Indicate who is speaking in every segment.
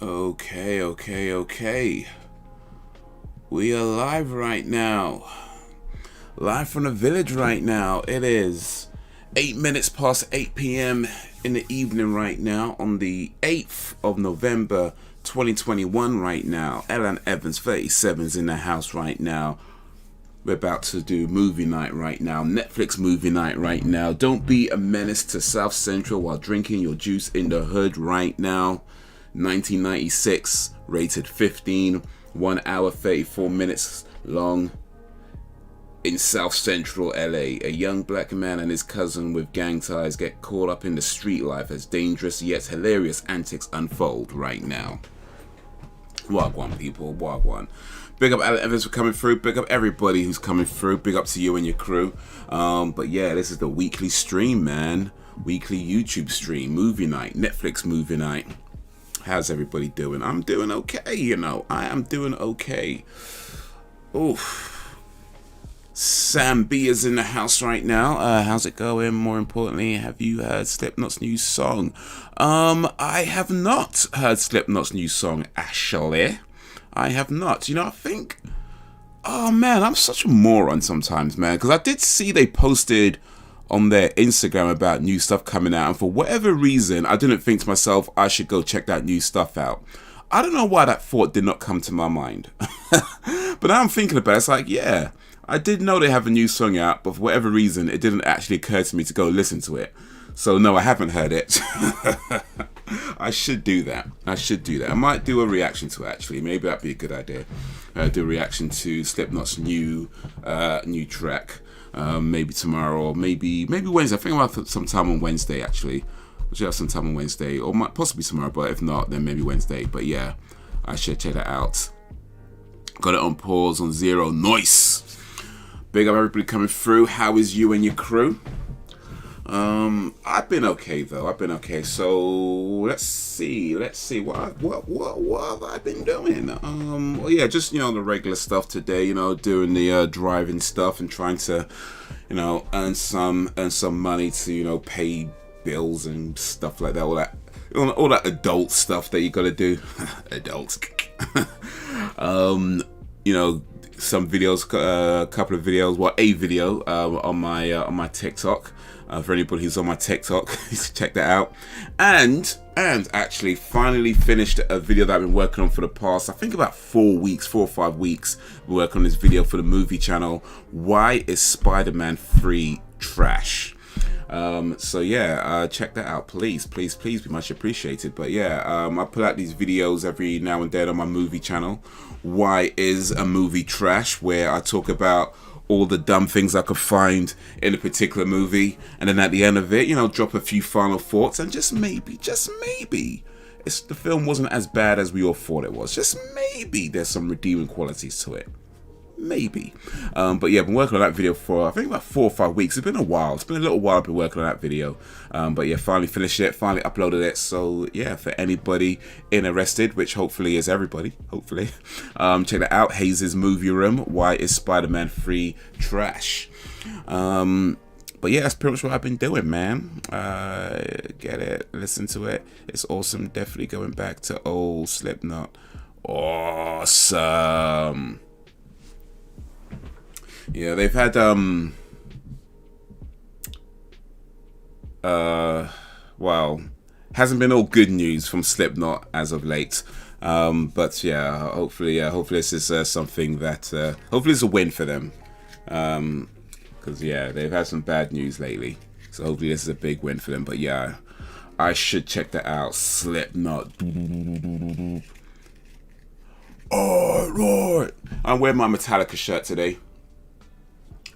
Speaker 1: Okay. We are live right now. Live from the village right now. It is 8 minutes past 8 p.m. in the evening right now on the 8th of November 2021 right now. Ellen Evans 37's in the house right now. We're about to do movie night right now. Netflix movie night right now. Don't be a menace to South Central while drinking your juice in the hood right now. 1996, rated 15, 1 hour 34 minutes long. In South Central LA, a young black man and his cousin with gang ties get caught up in the street life as dangerous yet hilarious antics unfold right now. Wagwan, people, wagwan. Big up Alan Evans for coming through. Big up everybody who's coming through. Big up to you and your crew. But yeah, this is the weekly stream, man. Weekly YouTube stream, movie night, Netflix movie night. How's everybody doing? I'm doing okay, you know. I am doing okay. Oof. Sam B is in the house right now. How's it going? More importantly, have you heard Slipknot's new song? I have not heard Slipknot's new song, actually. I have not. You know, I think... Oh, man, I'm such a moron sometimes, man. Because I did see they posted on their Instagram about new stuff coming out. And for whatever reason, I didn't think to myself, I should go check that new stuff out. I don't know why that thought did not come to my mind. But now I'm thinking about it. It's like, yeah, I did know they have a new song out. But for whatever reason, it didn't actually occur to me to go listen to it. So, no, I haven't heard it. I should do that. I might do a reaction to it, actually. Maybe that'd be a good idea. Do a reaction to Slipknot's new track. Maybe tomorrow or maybe Wednesday. I think I'll have some time on Wednesday, actually. I should have some time on Wednesday. Or might possibly tomorrow, but if not, then maybe Wednesday. But yeah, I should check that out. Got it on pause, on zero. Nice! Big up everybody coming through. How is you and your crew? I've been okay though. So let's see. What have I been doing? Well, yeah, just the regular stuff today. Doing the driving stuff and trying to, earn some money to pay bills and stuff like that. All that adult stuff that you got to do. Adults. Some videos, a couple of videos. Well, a video on my TikTok. For anybody who's on my TikTok, check that out. And actually finally finished a video that I've been working on for the past, I think about 4 or 5 weeks. We're working on this video for the movie channel. Why is Spider-Man 3 trash? So yeah, check that out, please be much appreciated. But yeah, I put out these videos every now and then on my movie channel. Why is a movie trash? Where I talk about all the dumb things I could find in a particular movie, and then at the end of it, drop a few final thoughts, and just maybe, the film wasn't as bad as we all thought it was. Just maybe there's some redeeming qualities to it. Maybe. But yeah, I've been working on that video for, I think, about 4 or 5 weeks. It's been a while. It's been a little while I've been working on that video. But yeah, finally finished it, finally uploaded it. So yeah, for anybody interested, which hopefully is everybody, check that out. Haze's Movie Room. Why is Spider-Man 3 trash? But yeah, that's pretty much what I've been doing, man. Get it, listen to it. It's awesome. Definitely going back to old Slipknot. Awesome. Yeah, they've had well, hasn't been all good news from Slipknot as of late. But yeah, hopefully this is something that hopefully it's a win for them. Because yeah, they've had some bad news lately. So hopefully this is a big win for them. But yeah, I should check that out. Slipknot. Alright. I'm wearing my Metallica shirt today.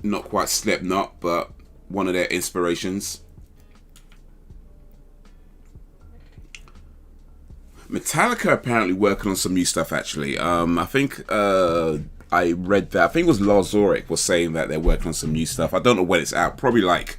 Speaker 1: Not quite Slipknot, but one of their inspirations. Metallica apparently working on some new stuff, actually. I think I read that. I think it was Lazoric was saying that they're working on some new stuff. I don't know when it's out. Probably not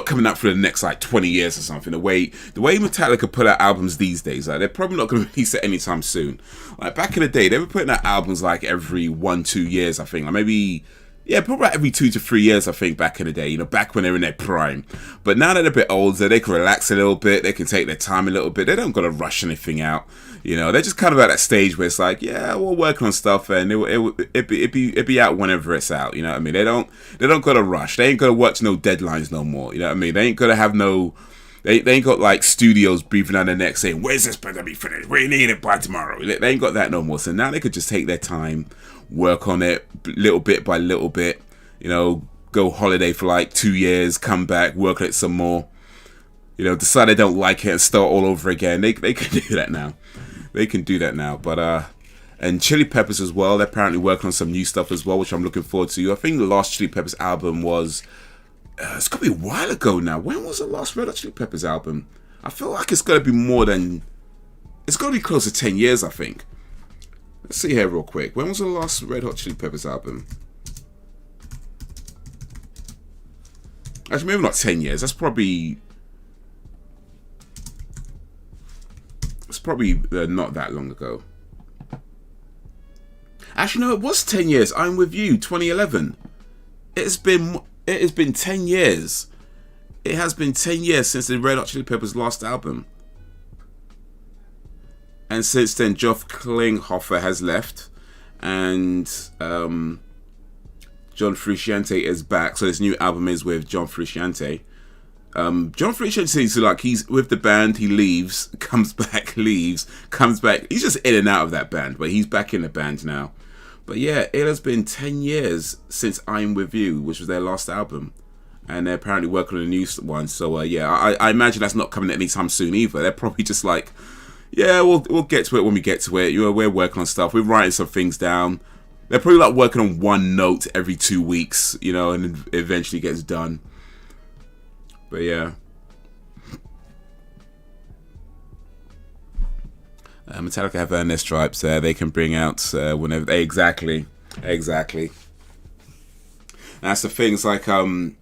Speaker 1: coming out for the next 20 years or something. The way Metallica put out albums these days, they're probably not going to release it anytime soon. Back in the day, they were putting out albums every 1-2 years, I think. Maybe Yeah, probably about every 2 to 3 years, I think, back in the day, you know, back when they were in their prime. But now they're a bit older, they can relax a little bit, they can take their time a little bit, they don't got to rush anything out, you know, they're just kind of at that stage where it's like, yeah, we're working on stuff, and it'd be out whenever it's out, you know what I mean? They don't got to rush, they ain't got to work to no deadlines no more, you know what I mean? They ain't got to have no, they ain't got like studios breathing down their neck saying, where's this supposed to be finished? We need it by tomorrow. They ain't got that no more, so now they could just take their time, work on it little bit by little bit, you know, go holiday for like 2 years, come back, work on it some more, you know, decide they don't like it and start all over again. They can do that now. They can do that now. But and Chili Peppers as well, they're apparently working on some new stuff as well, which I'm looking forward to. I think the last Chili Peppers album was it's got to be a while ago now. When was the last Red Hot Chili Peppers album? I feel like it's got to be more than, it's got to be close to 10 years, I think. Let's see here real quick. When was the last Red Hot Chili Peppers album? Actually, maybe not 10 years. That's probably... It's probably not that long ago. Actually, no, it was 10 years. I'm With You, 2011. It has been 10 years. It has been 10 years since the Red Hot Chili Peppers' last album. And since then, Geoff Klinghoffer has left, and John Frusciante is back. So this new album is with John Frusciante. John Frusciante is like, he's with the band, he leaves, comes back, leaves, comes back. He's just in and out of that band, but he's back in the band now. But yeah, it has been 10 years since I'm With You, which was their last album. And they're apparently working on a new one. So yeah, I imagine that's not coming anytime soon either. They're probably just like, yeah, we'll get to it when we get to it. You know, we're working on stuff. We're writing some things down. They're probably like working on one note every 2 weeks, you know, and it eventually gets done. But yeah. Metallica have earned their stripes there. They can bring out whenever they... Exactly. That's the things like we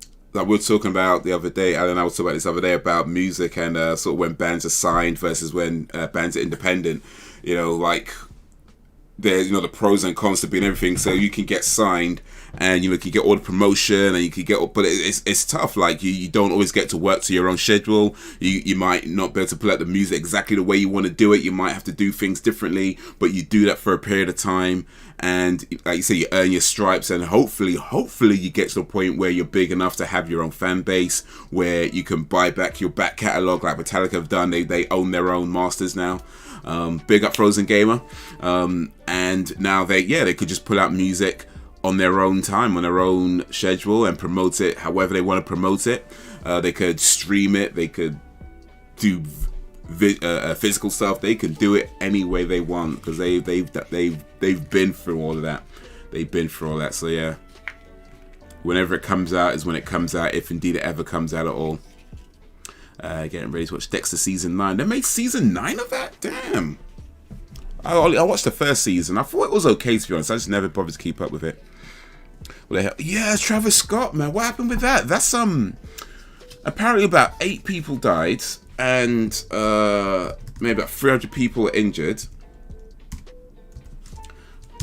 Speaker 1: were talking about the other day. Alan and I was talking about this other day about music and sort of when bands are signed versus when bands are independent. You know, like there's, you know, the pros and cons to being everything. So you can get signed and you can get all the promotion and you can get, but it's tough. Like you don't always get to work to your own schedule. You might not be able to pull out the music exactly the way you want to do it. You might have to do things differently, but you do that for a period of time. And like you say, you earn your stripes, and hopefully you get to the point where you're big enough to have your own fan base, where you can buy back your back catalogue like Metallica have done. They own their own masters now. Big up Frozen Gamer. And now they could just pull out music on their own time, on their own schedule, and promote it however they want to promote it. They could stream it. They could do physical stuff. They can do it any way they want because they've been through all of that. They've been through all that. So yeah, whenever it comes out is when it comes out, if indeed it ever comes out at all. Getting ready to watch Dexter season 9. They made season 9 of that? Damn. I watched the first season. I thought it was okay, to be honest. I just never bothered to keep up with it. Yeah, Travis Scott, man. What happened with that? That's apparently about 8 people died and maybe about 300 people are injured.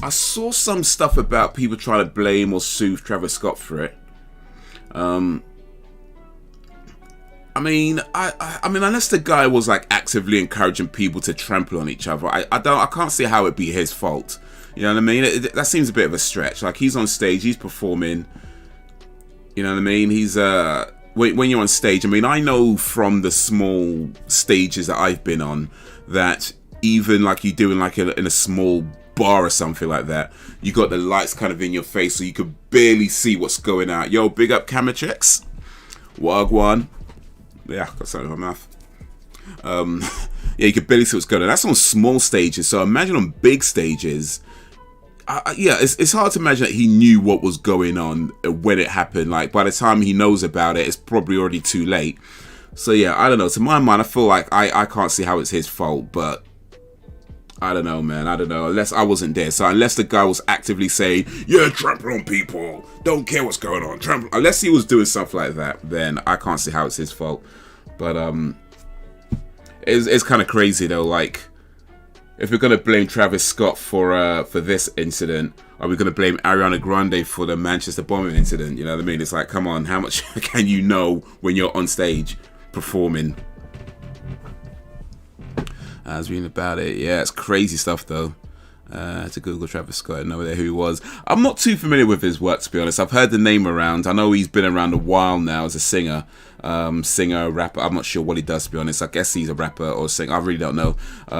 Speaker 1: I saw some stuff about people trying to blame or sue Travis Scott for it. I mean, unless the guy was like actively encouraging people to trample on each other, I can't see how it'd be his fault. You know what I mean? That seems a bit of a stretch. Like, he's on stage, he's performing. You know what I mean? He's when you're on stage. I mean, I know from the small stages that I've been on that even like you doing like in a small bar or something like that, you got the lights kind of in your face, so you could barely see what's going on. Yo, big up camera checks. Wagwan. Yeah, got something in my mouth. Yeah, you could barely see what's going on. That's on small stages. So imagine on big stages. Yeah, it's hard to imagine that he knew what was going on when it happened. Like, by the time he knows about it, it's probably already too late. So yeah, I don't know. To my mind, I feel like I can't see how it's his fault, but I don't know, man. I don't know. Unless I wasn't there. So unless the guy was actively saying, yeah, trample on people, don't care what's going on, trample. Unless he was doing stuff like that, then I can't see how it's his fault. But it's kind of crazy though. Like, if we're gonna blame Travis Scott for this incident, are we gonna blame Ariana Grande for the Manchester bombing incident? You know what I mean? It's like, come on, how much can you know when you're on stage performing? I was reading about it. Yeah, it's crazy stuff though. To Google Travis Scott and know who he was. I'm not too familiar with his work, to be honest. I've heard the name around. I know he's been around a while now as a singer, rapper. I'm not sure what he does, to be honest. I guess he's a rapper or a singer. I really don't know.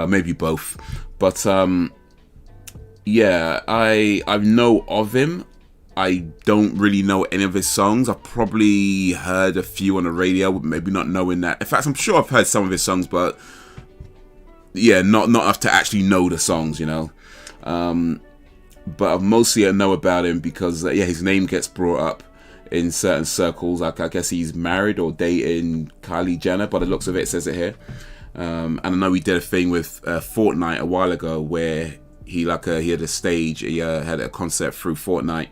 Speaker 1: Maybe both. But yeah, I know of him. I don't really know any of his songs. I've probably heard a few on the radio, maybe not knowing that. In fact, I'm sure I've heard some of his songs, but yeah, not enough to actually know the songs, you know. But mostly I know about him because yeah, his name gets brought up in certain circles. Like, I guess he's married or dating Kylie Jenner, by the looks of it, says it here. And I know he did a thing with Fortnite a while ago where he had a stage, he had a concert through Fortnite.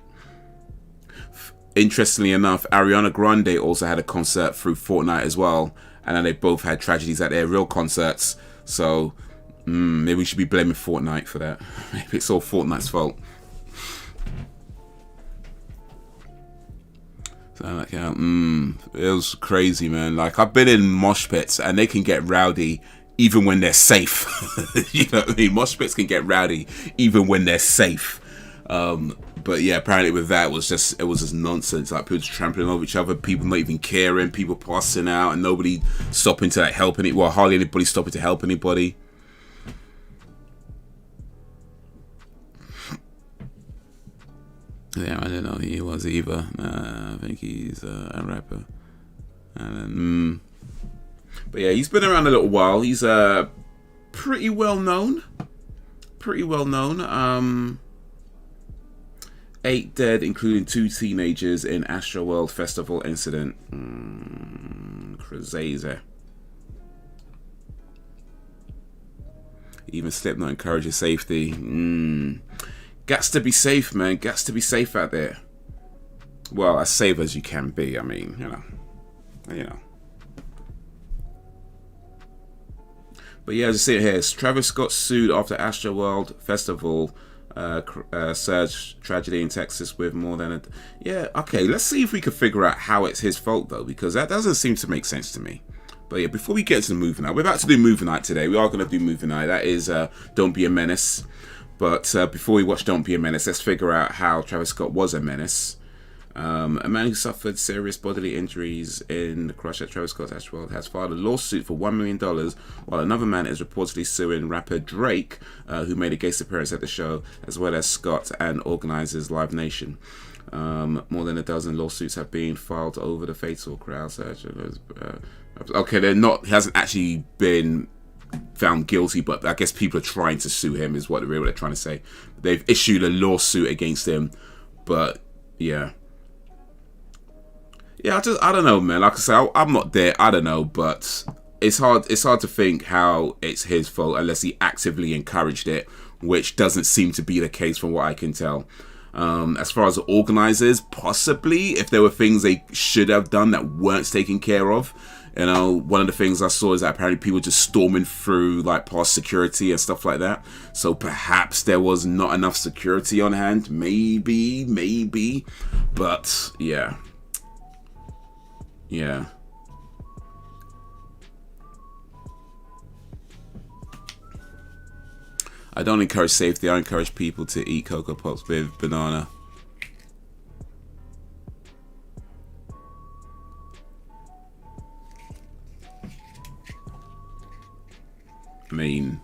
Speaker 1: Interestingly enough, Ariana Grande also had a concert through Fortnite as well, and then they both had tragedies at their real concerts. So maybe we should be blaming Fortnite for that. Maybe it's all Fortnite's fault. So like, yeah, it was crazy, man. Like, I've been in mosh pits and they can get rowdy even when they're safe. You know what I mean? Mosh pits can get rowdy even when they're safe. But yeah, apparently with that it was just nonsense. Like, people just trampling over each other, people not even caring, people passing out, and nobody stopping to like help any. Well, hardly anybody stopping to help anybody. Yeah, I don't know who he was either. I think he's a rapper. And but yeah, he's been around a little while. He's pretty well known. 8 dead, including 2 teenagers in Astroworld Festival incident. Crazy. Even Slipknot encourages safety. Gats to be safe, man. Gats to be safe out there. Well, as safe as you can be. I mean, you know. But yeah, as I see it here, Travis Scott sued after Astroworld Festival surge tragedy in Texas with more than a... Yeah, okay, let's see if we can figure out how it's his fault though, because that doesn't seem to make sense to me. But yeah, before we get to the movie night, we're about to do movie night today. We are going to do movie night. That is Don't Be a Menace. But before we watch Don't Be a Menace, let's figure out how Travis Scott was a menace. A man who suffered serious bodily injuries in the crash at Travis Scott's Astroworld has filed a lawsuit for $1 million, while another man is reportedly suing rapper Drake, who made a guest appearance at the show, as well as Scott and organizers Live Nation. More than a dozen lawsuits have been filed over the fatal crowd surge. Okay, he hasn't actually been found guilty, but I guess people are trying to sue him, is what they're trying to say. They've issued a lawsuit against him, but yeah. Yeah, I don't know, man. Like I say, I'm not there. I don't know, but it's hard to think how it's his fault unless he actively encouraged it, which doesn't seem to be the case from what I can tell. As far as the organizers, possibly, if there were things they should have done that weren't taken care of. You know, one of the things I saw is that apparently people just storming through like past security and stuff like that. So perhaps there was not enough security on hand. Maybe. But yeah. Yeah. I don't encourage safety. I encourage people to eat Cocoa Pops with banana. I mean,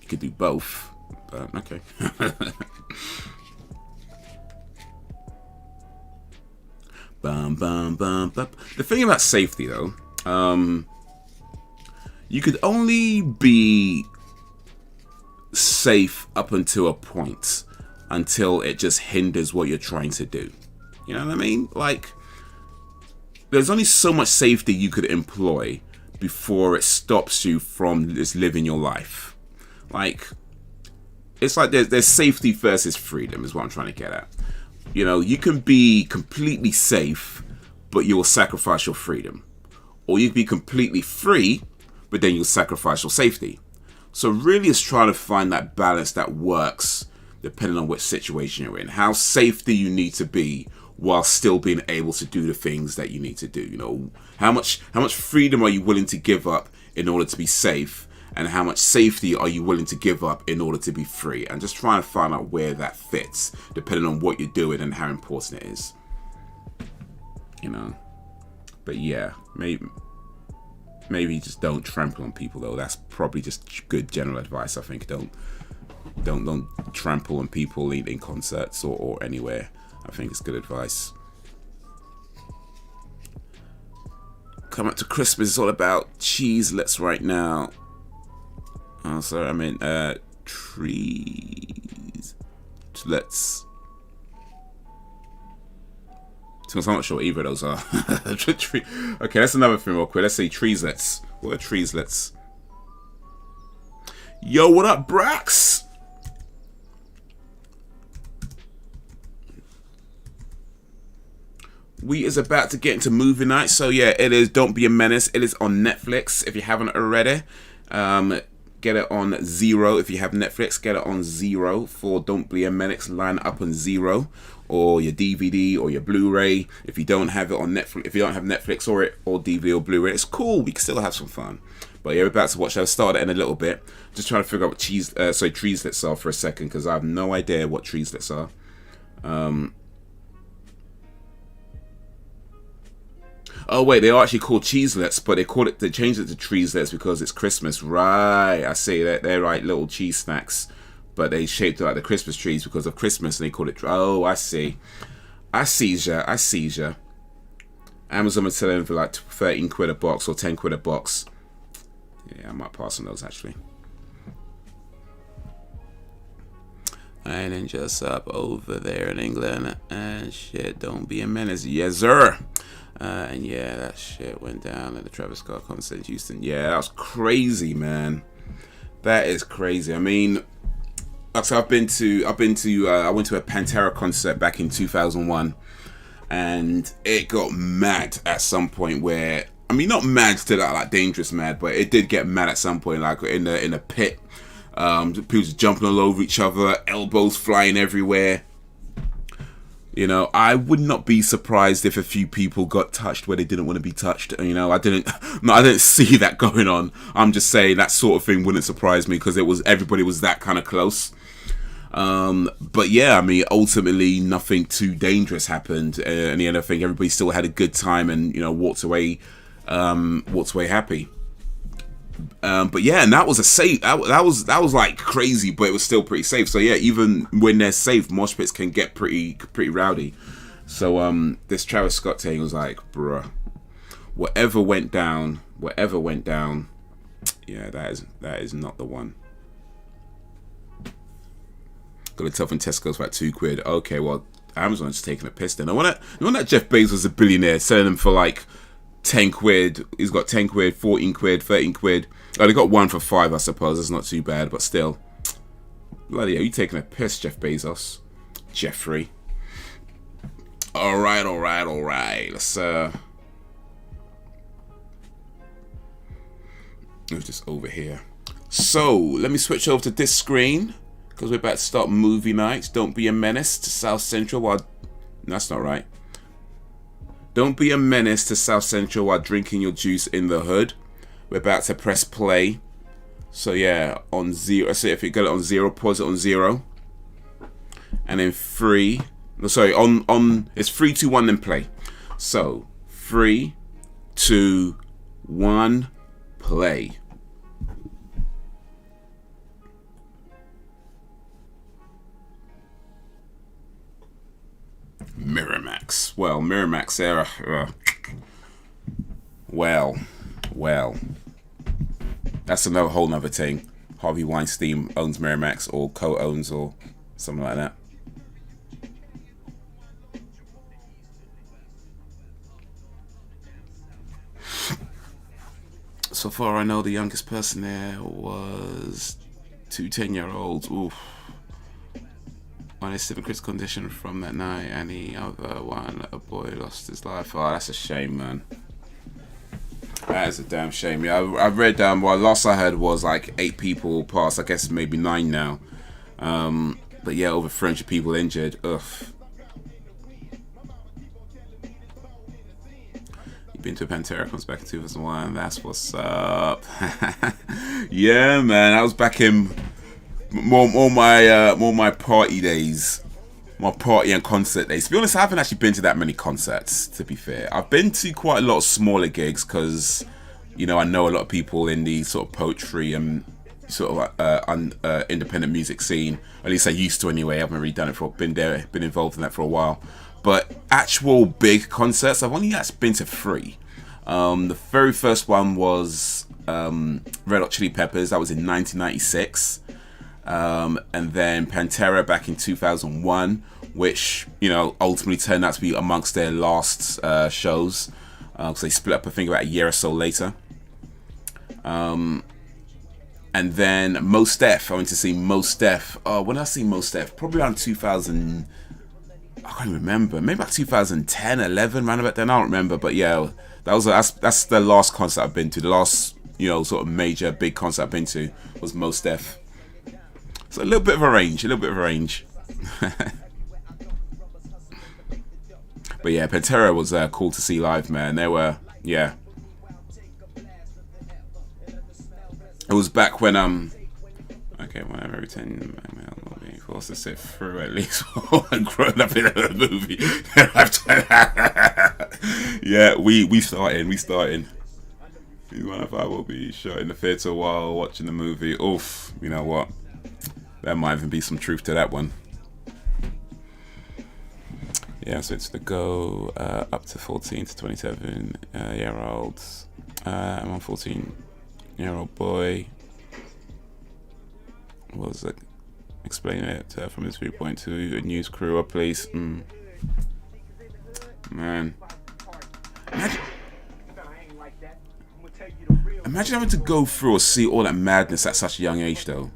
Speaker 1: you could do both, but okay. The thing about safety, though, you could only be safe up until a point, until it just hinders what you're trying to do. You know what I mean? Like, there's only so much safety you could employ before it stops you from just living your life. Like, it's like there's safety versus freedom is what I'm trying to get at. You know, you can be completely safe, but you will sacrifice your freedom. Or you can be completely free, but then you'll sacrifice your safety. So really it's trying to find that balance that works depending on which situation you're in. How safe do you need to be while still being able to do the things that you need to do? You know, how much freedom are you willing to give up in order to be safe, and how much safety are you willing to give up in order to be free? And just trying to find out where that fits depending on what you're doing and how important it is. You know, but yeah, maybe just don't trample on people though. That's probably just good general advice. I think don't trample on people in concerts or anywhere. I think it's good advice. Come up to Christmas, it's all about cheeselets right now. Oh, sorry, I meant trees. So I'm not sure what either of those are. Okay, that's another thing real quick. Let's say treeslets. What are treeslets? Yo, what up, Brax? We is about to get into movie night. So yeah, it is Don't Be a Menace. It is on Netflix. If you haven't already, get it on Zero. If you have Netflix, get it on Zero for Don't Be a Menace. Line it up on Zero, or your DVD or your Blu-ray. If you don't have it on Netflix, if you don't have Netflix or DVD or Blu-ray, it's cool. We can still have some fun. But yeah, we're about to watch that. I'll start it in a little bit. Just trying to figure out what treeslets are for a second, because I have no idea what treeslets are. Oh wait, they are actually called cheeselets, but they changed it to treeslets because it's Christmas. Right, I see that they're like little cheese snacks, but they shaped it like the Christmas trees because of Christmas, and they called it. Oh, I see. I see ya. Amazon was selling for like 13 quid a box or 10 quid a box. Yeah, I might pass on those actually. And just up over there in England and shit. Don't be a menace, yes sir. And yeah, that shit went down at the Travis Scott concert in Houston. Yeah, that was crazy, man. That is crazy. I mean, so I went to a Pantera concert back in 2001, and it got mad at some point where, I mean, not mad to that like dangerous mad, but it did get mad at some point, like in the pit. People just jumping all over each other, elbows flying everywhere. You know, I would not be surprised if a few people got touched where they didn't want to be touched. You know, I didn't see that going on. I'm just saying that sort of thing wouldn't surprise me because everybody was that kind of close. But yeah, I mean, ultimately nothing too dangerous happened. In the end, I think everybody still had a good time and, you know, walked away happy. But yeah, and that was a safe. That was like crazy, but it was still pretty safe. So yeah, even when they're safe, mosh pits can get pretty rowdy. So this Travis Scott thing was like, bruh, whatever went down. Yeah, that is not the one. Got a tough in Tesco's for like 2 quid. Okay, well, Amazon's taking a piss then. I want that Jeff Bezos was a billionaire selling them for like 10 quid. He's got 10 quid, 14 quid, 13 quid. Oh, they got one for 5, I suppose. That's not too bad, but still. Bloody hell, you taking a piss, Jeff Bezos. Jeffrey. Alright. Let's move this over here. So, let me switch over to this screen, because we're about to start movie nights. Don't be a menace to South Central while... That's not right. Don't be a menace to South Central while drinking your juice in the hood. We're about to press play. So yeah, on 0. So if you got it on 0, pause it on 0. And then 3. No, sorry, on it's 3, 2, 1, then play. So 3, 2, 1, play. Miramax. Well, Miramax era. Well. That's another whole nother thing. Harvey Weinstein owns Miramax or co-owns or something like that. So far I know the youngest person there was 2 10-year-olds. Oof. One is still in critical condition from that night, and the other one, a boy lost his life. Oh, that's a shame, man. That is a damn shame. Yeah, I read. Well, last I heard was like 8 people passed. I guess maybe 9 now. But yeah, over 300 people injured. Ugh. You've been to Pantera comes back in 2001. That's what's up. Yeah, man. I was back in more my party days. My party and concert days. To be honest, I haven't actually been to that many concerts, to be fair. I've been to quite a lot of smaller gigs because, you know, I know a lot of people in the sort of poetry and sort of independent music scene. At least I used to anyway. I haven't really done it been involved in that for a while. But actual big concerts, I've only actually been to 3. The very first one was Red Hot Chili Peppers. That was in 1996. And then Pantera back in 2001, which, you know, ultimately turned out to be amongst their last shows, because they split up, I think, about a year or so later. And then Mos Def. I went to see Mos Def. When did I see Mos Def? Probably around 2000. I can't remember. Maybe about 2010, 11, around about then. I don't remember. But yeah, that's the last concert I've been to. The last, you know, sort of major big concert I've been to was Mos Def. So a little bit of a range, But yeah, Pantera was cool to see live, man. They were, yeah. It was back when okay, whenever every 10 will be forced to sit through at least one grown up in a movie. Yeah, we starting. One of I will be shot in the theatre while watching the movie. Oof, you know what? There might even be some truth to that one. Yeah, so it's the go up to 14 to 27 year olds. I'm a 14-year-old boy. Was explaining it from his viewpoint to a news crew or police. Man. Imagine having to go through or see all that madness at such a young age, though.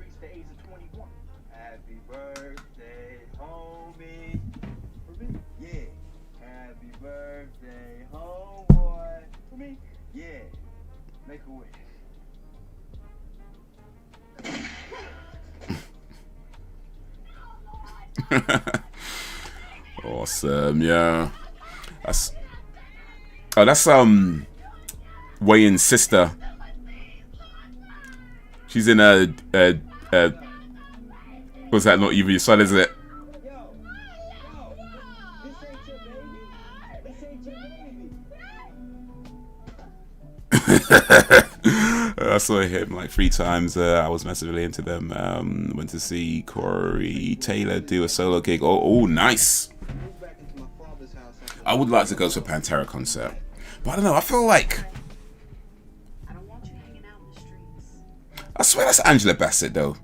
Speaker 1: Awesome, yeah. That's Wayans' sister. She's in was that not even your son, is it? I saw him like 3 times. I was massively into them. Went to see Corey Taylor do a solo gig. Oh, nice. I would like to go to a Pantera concert, but I don't know. I feel like I swear that's Angela Bassett, though.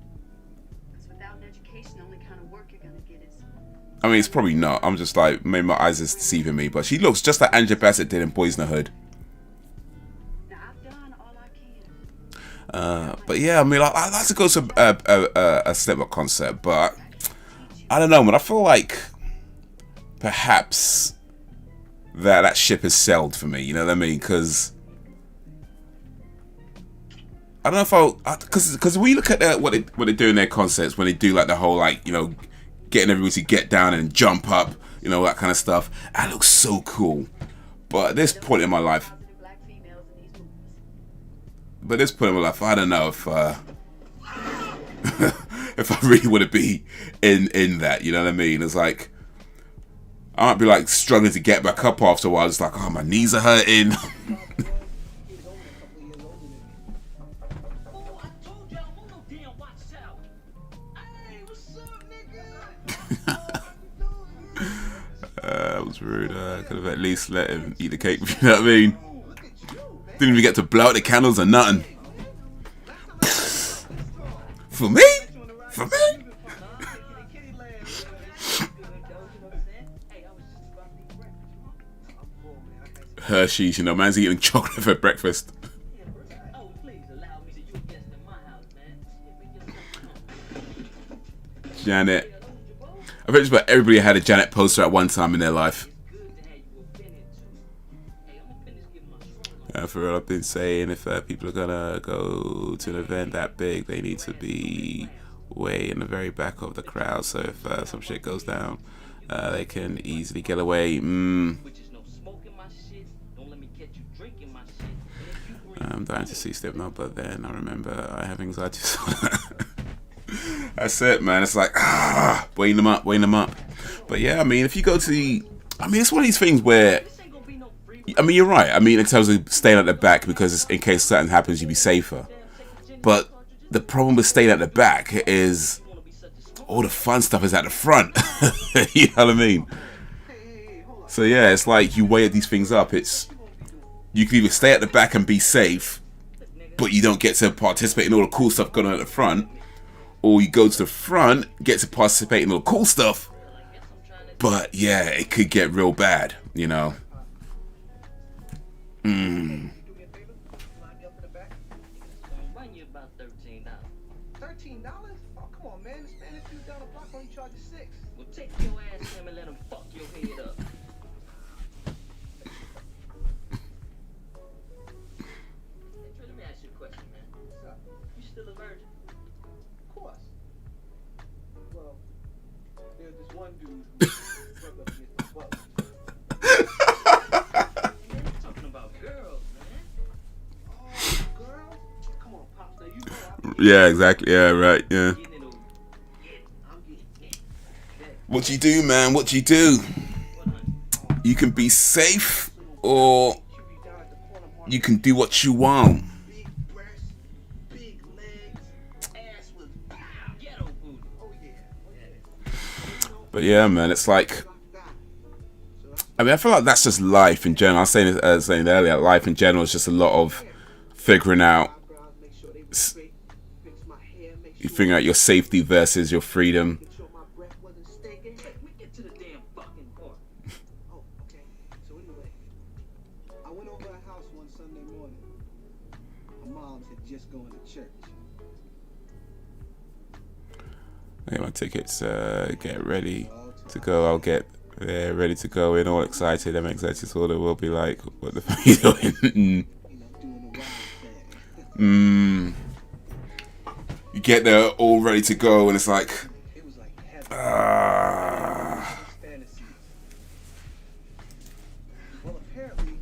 Speaker 1: I mean, it's probably not. I'm just like, maybe my eyes is deceiving me, but she looks just like Angela Bassett did in Boys in the Hood. But yeah, I mean, I'd like to go to a Slipknot concert, but I don't know, man. I feel like perhaps that ship has sailed for me. You know what I mean? Because I don't know if because when you look at what they do in their concerts, when they do like the whole, like, you know, getting everybody to get down and jump up, you know, that kind of stuff, that looks so cool. But at this point in my life, I don't know if if I really want to be in that, you know what I mean? It's like I might be like struggling to get back up after a while. It's like, oh, my knees are hurting. That was rude. I could have at least let him eat the cake. You know what I mean? Didn't even get to blow out the candles or nothing. For me? For me? Hershey's, you know, man's eating chocolate for breakfast. Janet. I bet just about everybody had a Janet poster at one time in their life. For real, I've been saying if people are gonna go to an event that big, they need to be way in the very back of the crowd. So if some shit goes down, they can easily get away. I'm dying to see Slipknot, but then I remember I have anxiety. That's it, man. It's like, weighing them up. But yeah, I mean, if you go to it's one of these things where, I mean, you're right. I mean, in terms of staying at the back, because in case something happens, you'd be safer. But the problem with staying at the back is all the fun stuff is at the front. You know what I mean? So yeah, it's like you weigh these things up. You can either stay at the back and be safe, but you don't get to participate in all the cool stuff going on at the front, or you go to the front, get to participate in all the cool stuff, but yeah, it could get real bad, you know.
Speaker 2: $13? Oh, come on, man. This man is you down the block only charges $6. Well, take your ass him and let him fuck your head up. Hey, Trey, let me ask you a question, man. What's up? You still a virgin? Of course. Well, there's this one dude who broke up against the butt. Man, you're talking about girls, man. Oh, girls? Come on, Pops. Now you know
Speaker 1: Yeah, exactly. Yeah, right. Yeah. What you do, man? What you do? You can be safe, or you can do what you want. But yeah, man, it's like, I mean, I feel like that's just life in general. I was saying earlier, life in general is just a lot of figuring out. You figure out your safety versus your freedom. I get my tickets, get ready to go. I'll get there ready to go in, all excited. I'm excited, so they will be like, what the fuck are you doing? You get there all ready to go, and it's like,
Speaker 2: Well, apparently,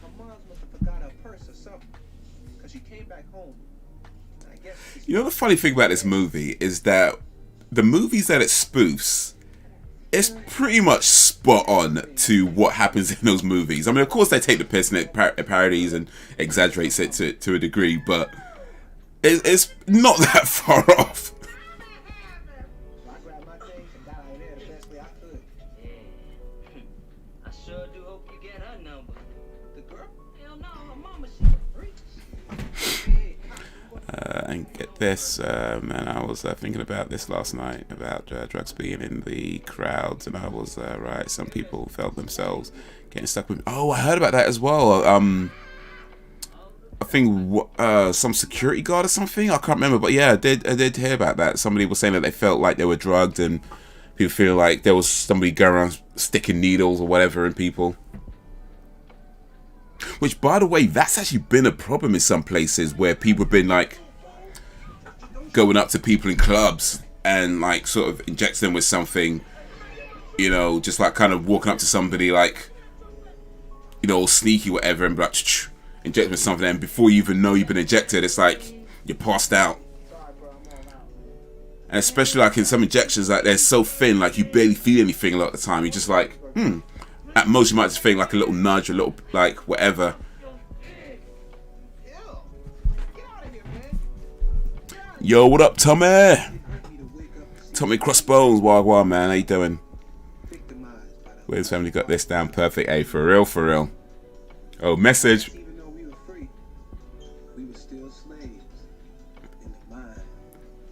Speaker 2: her mom must have forgot her purse or something, because she came back home. I guess.
Speaker 1: You know, the funny thing about this movie is that the movies that it spoofs, it's pretty much spot on to what happens in those movies. I mean, of course, they take the piss and it parodies and exaggerates it to a degree, but it's not that far off.
Speaker 2: I grabbed my things and got out of there the best way I could. I sure do hope you get her number. The girl? Hell no, her mama, she a freak.
Speaker 1: And get this, man, I was thinking about this last night, about drugs being in the crowds, and I was, right, some people felt themselves getting stuck with, I heard about that as well. I think some security guard or something, I can't remember, but yeah, I did hear about that. Somebody was saying that they felt like they were drugged, and people feel like there was somebody going around sticking needles or whatever in people. Which, by the way, that's actually been a problem in some places where people have been like going up to people in clubs and like sort of injecting them with something, you know, just like kind of walking up to somebody like, you know, all sneaky whatever, and like inject them with something, and before you even know you've been injected, it's like you're passed out. And especially like in some injections, like they're so thin, like you barely feel anything a lot of the time. You're just like, At most, you might just feel like a little nudge, a little, like, whatever. Yo, what up, Tommy? Tommy Crossbones, wagwan, man. How you doing? Where's family got this down perfect? Hey, for real, for real. Oh, message.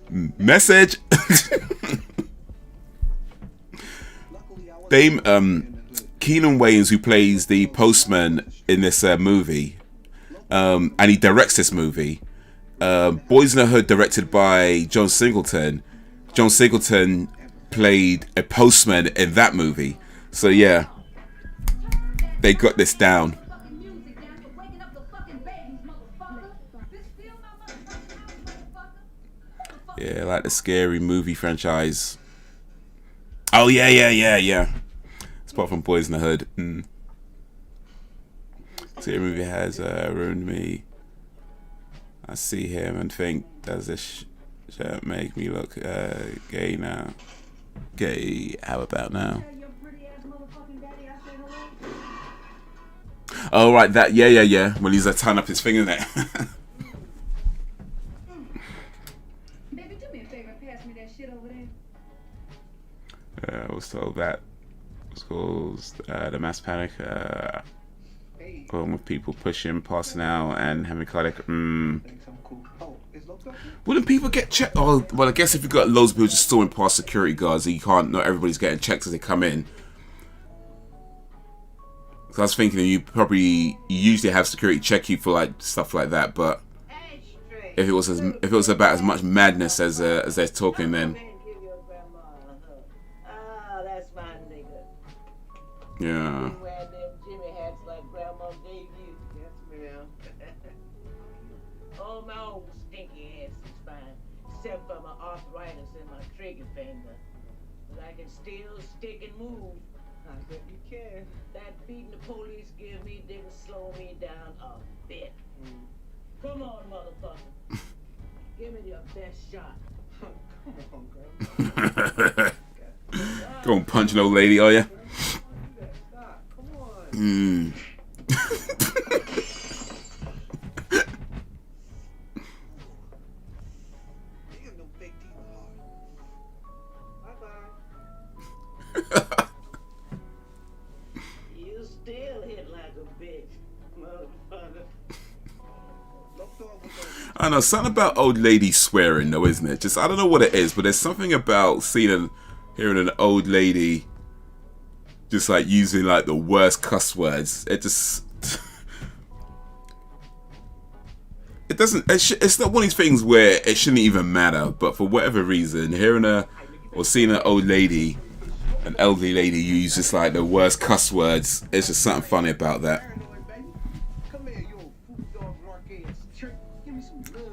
Speaker 1: Message. Dame, Keenan Wayans, who plays the postman in this movie, and he directs this movie. Boys in the Hood, directed by John Singleton. John Singleton played a postman in that movie. So yeah, they got this down. Yeah, like the scary movie franchise. Oh yeah. Spot from Boys in the Hood. Scary movie has ruined me. I see him and think, does this shirt make me look gay now? Gay, how about now? Oh right, that yeah. When he's tying up his finger there.
Speaker 3: Baby, do me a favor, pass me that shit over there.
Speaker 1: I was told that was caused the mass panic. Going with people pushing, passing out, and having cardiac. Wouldn't people get checked? Oh, well, I guess if you've got loads of people just storming past security guards, you can't. Not everybody's getting checked as they come in. So I was thinking you usually have security check you for like stuff like that, but if it was about as much madness as they're talking, then yeah.
Speaker 4: Oh, my old stinky ass is fine, except for my arthritis in my trigger finger. But I can still stick and move.
Speaker 2: I bet you can.
Speaker 4: That beating the police give me didn't slow me down a bit. Come on, motherfucker. Give me your best shot.
Speaker 2: Come on, girl.
Speaker 1: Go and punch an old lady, are you?
Speaker 2: Stop. Come on.
Speaker 4: You still hit like a bitch, motherfucker.
Speaker 1: I don't know, something about old lady swearing though, isn't it? Just I don't know what it is, but there's something about hearing an old lady just like using like the worst cuss words. It just it doesn't. It's not one of these things where it shouldn't even matter, but for whatever reason, hearing or seeing an old lady, an elderly lady use just like the worst cuss words, it's just something funny about that.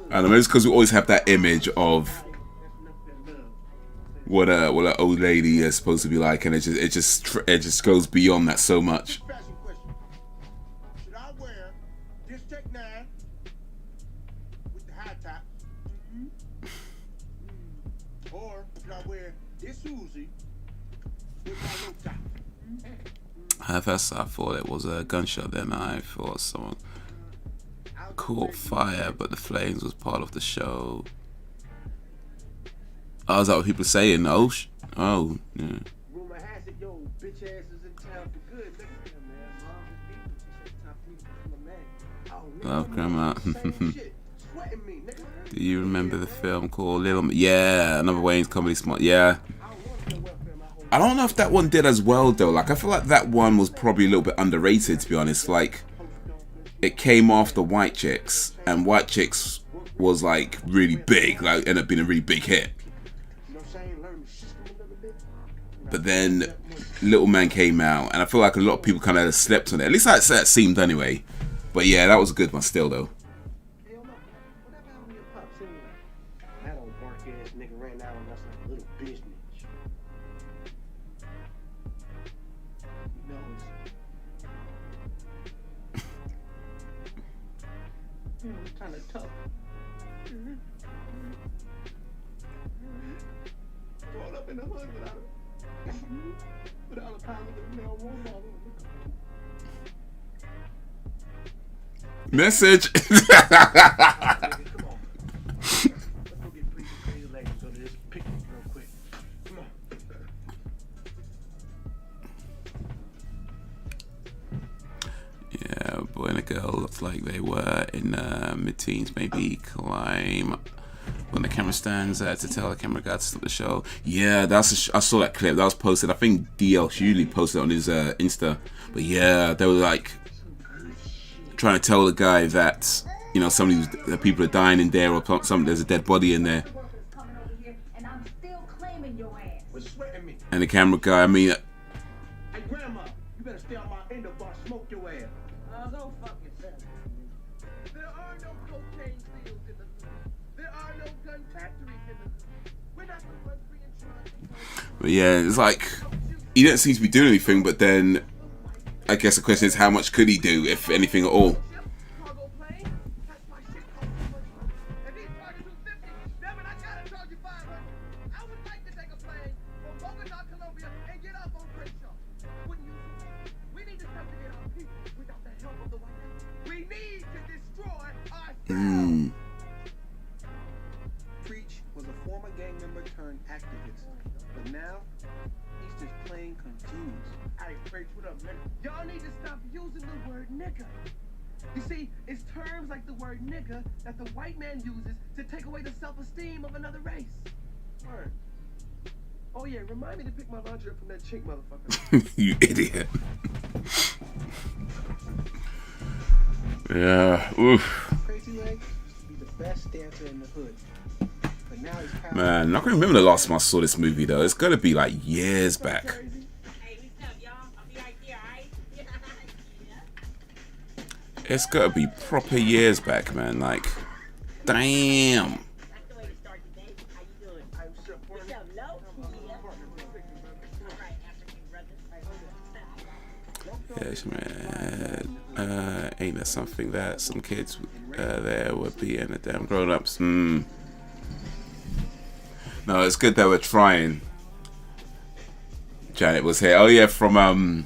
Speaker 1: I don't know, it's because we always have that image of what an old lady is supposed to be like, and it just goes beyond that so much.
Speaker 5: Should I wear this Tech 9 with the high top? Or should I wear this Uzi with my low top?
Speaker 1: At first I thought it was a gunshot, then I thought someone caught fire, but the flames was part of the show. Oh, is that what people are saying? Oh, yeah.
Speaker 2: Rumor has it, yo, bitch ass is in town for good. Look at him, man. Mom,
Speaker 1: Love Grandma.
Speaker 2: shit. Sweating me, nigga.
Speaker 1: Do you remember the film called Little? Yeah, another Wayans comedy smart. Yeah. I don't know if that one did as well though. Like I feel like that one was probably a little bit underrated, to be honest. Like it came after White Chicks, and White Chicks was like really big, like ended up being a really big hit. But then Little Man came out, and I feel like a lot of people kind of slept on it. At least that seemed anyway. But yeah, that was a good one still though.
Speaker 2: That old bark ass nigga ran out on us like a little bitch. He knows. It's kind of tough. Growing up in the hood without a pound of marijuana.
Speaker 1: Message. Yeah, boy and a girl looked like they were in mid-teens, maybe climb when the camera stands to tell the camera guy to stop the show. Yeah, I saw that clip. That was posted. I think DL Hughley posted it on his Insta. But yeah, they were like trying to tell the guy that, you know, the people are dying in there, or something. There's a dead body in there. And the camera guy, I mean,
Speaker 2: Hey, Grandma, you better stay on my end or I'll smoke your ass.
Speaker 4: I'll go fuck yourself.
Speaker 2: There are no cocaine deals in the hood. There
Speaker 5: are no gun factories in the hood. We're not the ones bringing drugs.
Speaker 1: But yeah, it's like he didn't seem to be doing anything. But then I guess the question is, how much could he do, if anything at all?
Speaker 5: Cargo plane? That's my shit cost so much money. If he's charging $250, damn it, I gotta charge you $500. I would like to take a plane from Bogota, Colombia, and get off on Crenshaw. Wouldn't you? We need to subjugate our people without the help of the white man. We need to destroy ourselves. Preach was a former gang member turned activist, but now he's just plain confused. Hey, Preach, what up, nigga? Y'all need to stop using the word nigga. You see, it's terms like the word nigga that the white man uses to take away the self-esteem of another race. Word. Oh yeah, remind me to pick my laundry up from that chink motherfucker.
Speaker 1: You idiot. Yeah, oof.
Speaker 5: Crazy Legs used to be the best dancer in the hood. But now he's powerful.
Speaker 1: Man, I can remember the last time I saw this movie though. It's gotta be like years back.
Speaker 5: Crazy.
Speaker 4: Hey, what's up, y'all? I'll be right there, alright?
Speaker 1: It's gotta be proper years back, man. Like, damn.
Speaker 4: That's the way to start the day. How you doing? What's up, Lo? Yeah. All right, African brothers.
Speaker 1: Yes, man. Ain't that something that some kids there would be in the damn grown-ups? No, it's good that we're trying. Janet was here. Oh yeah, from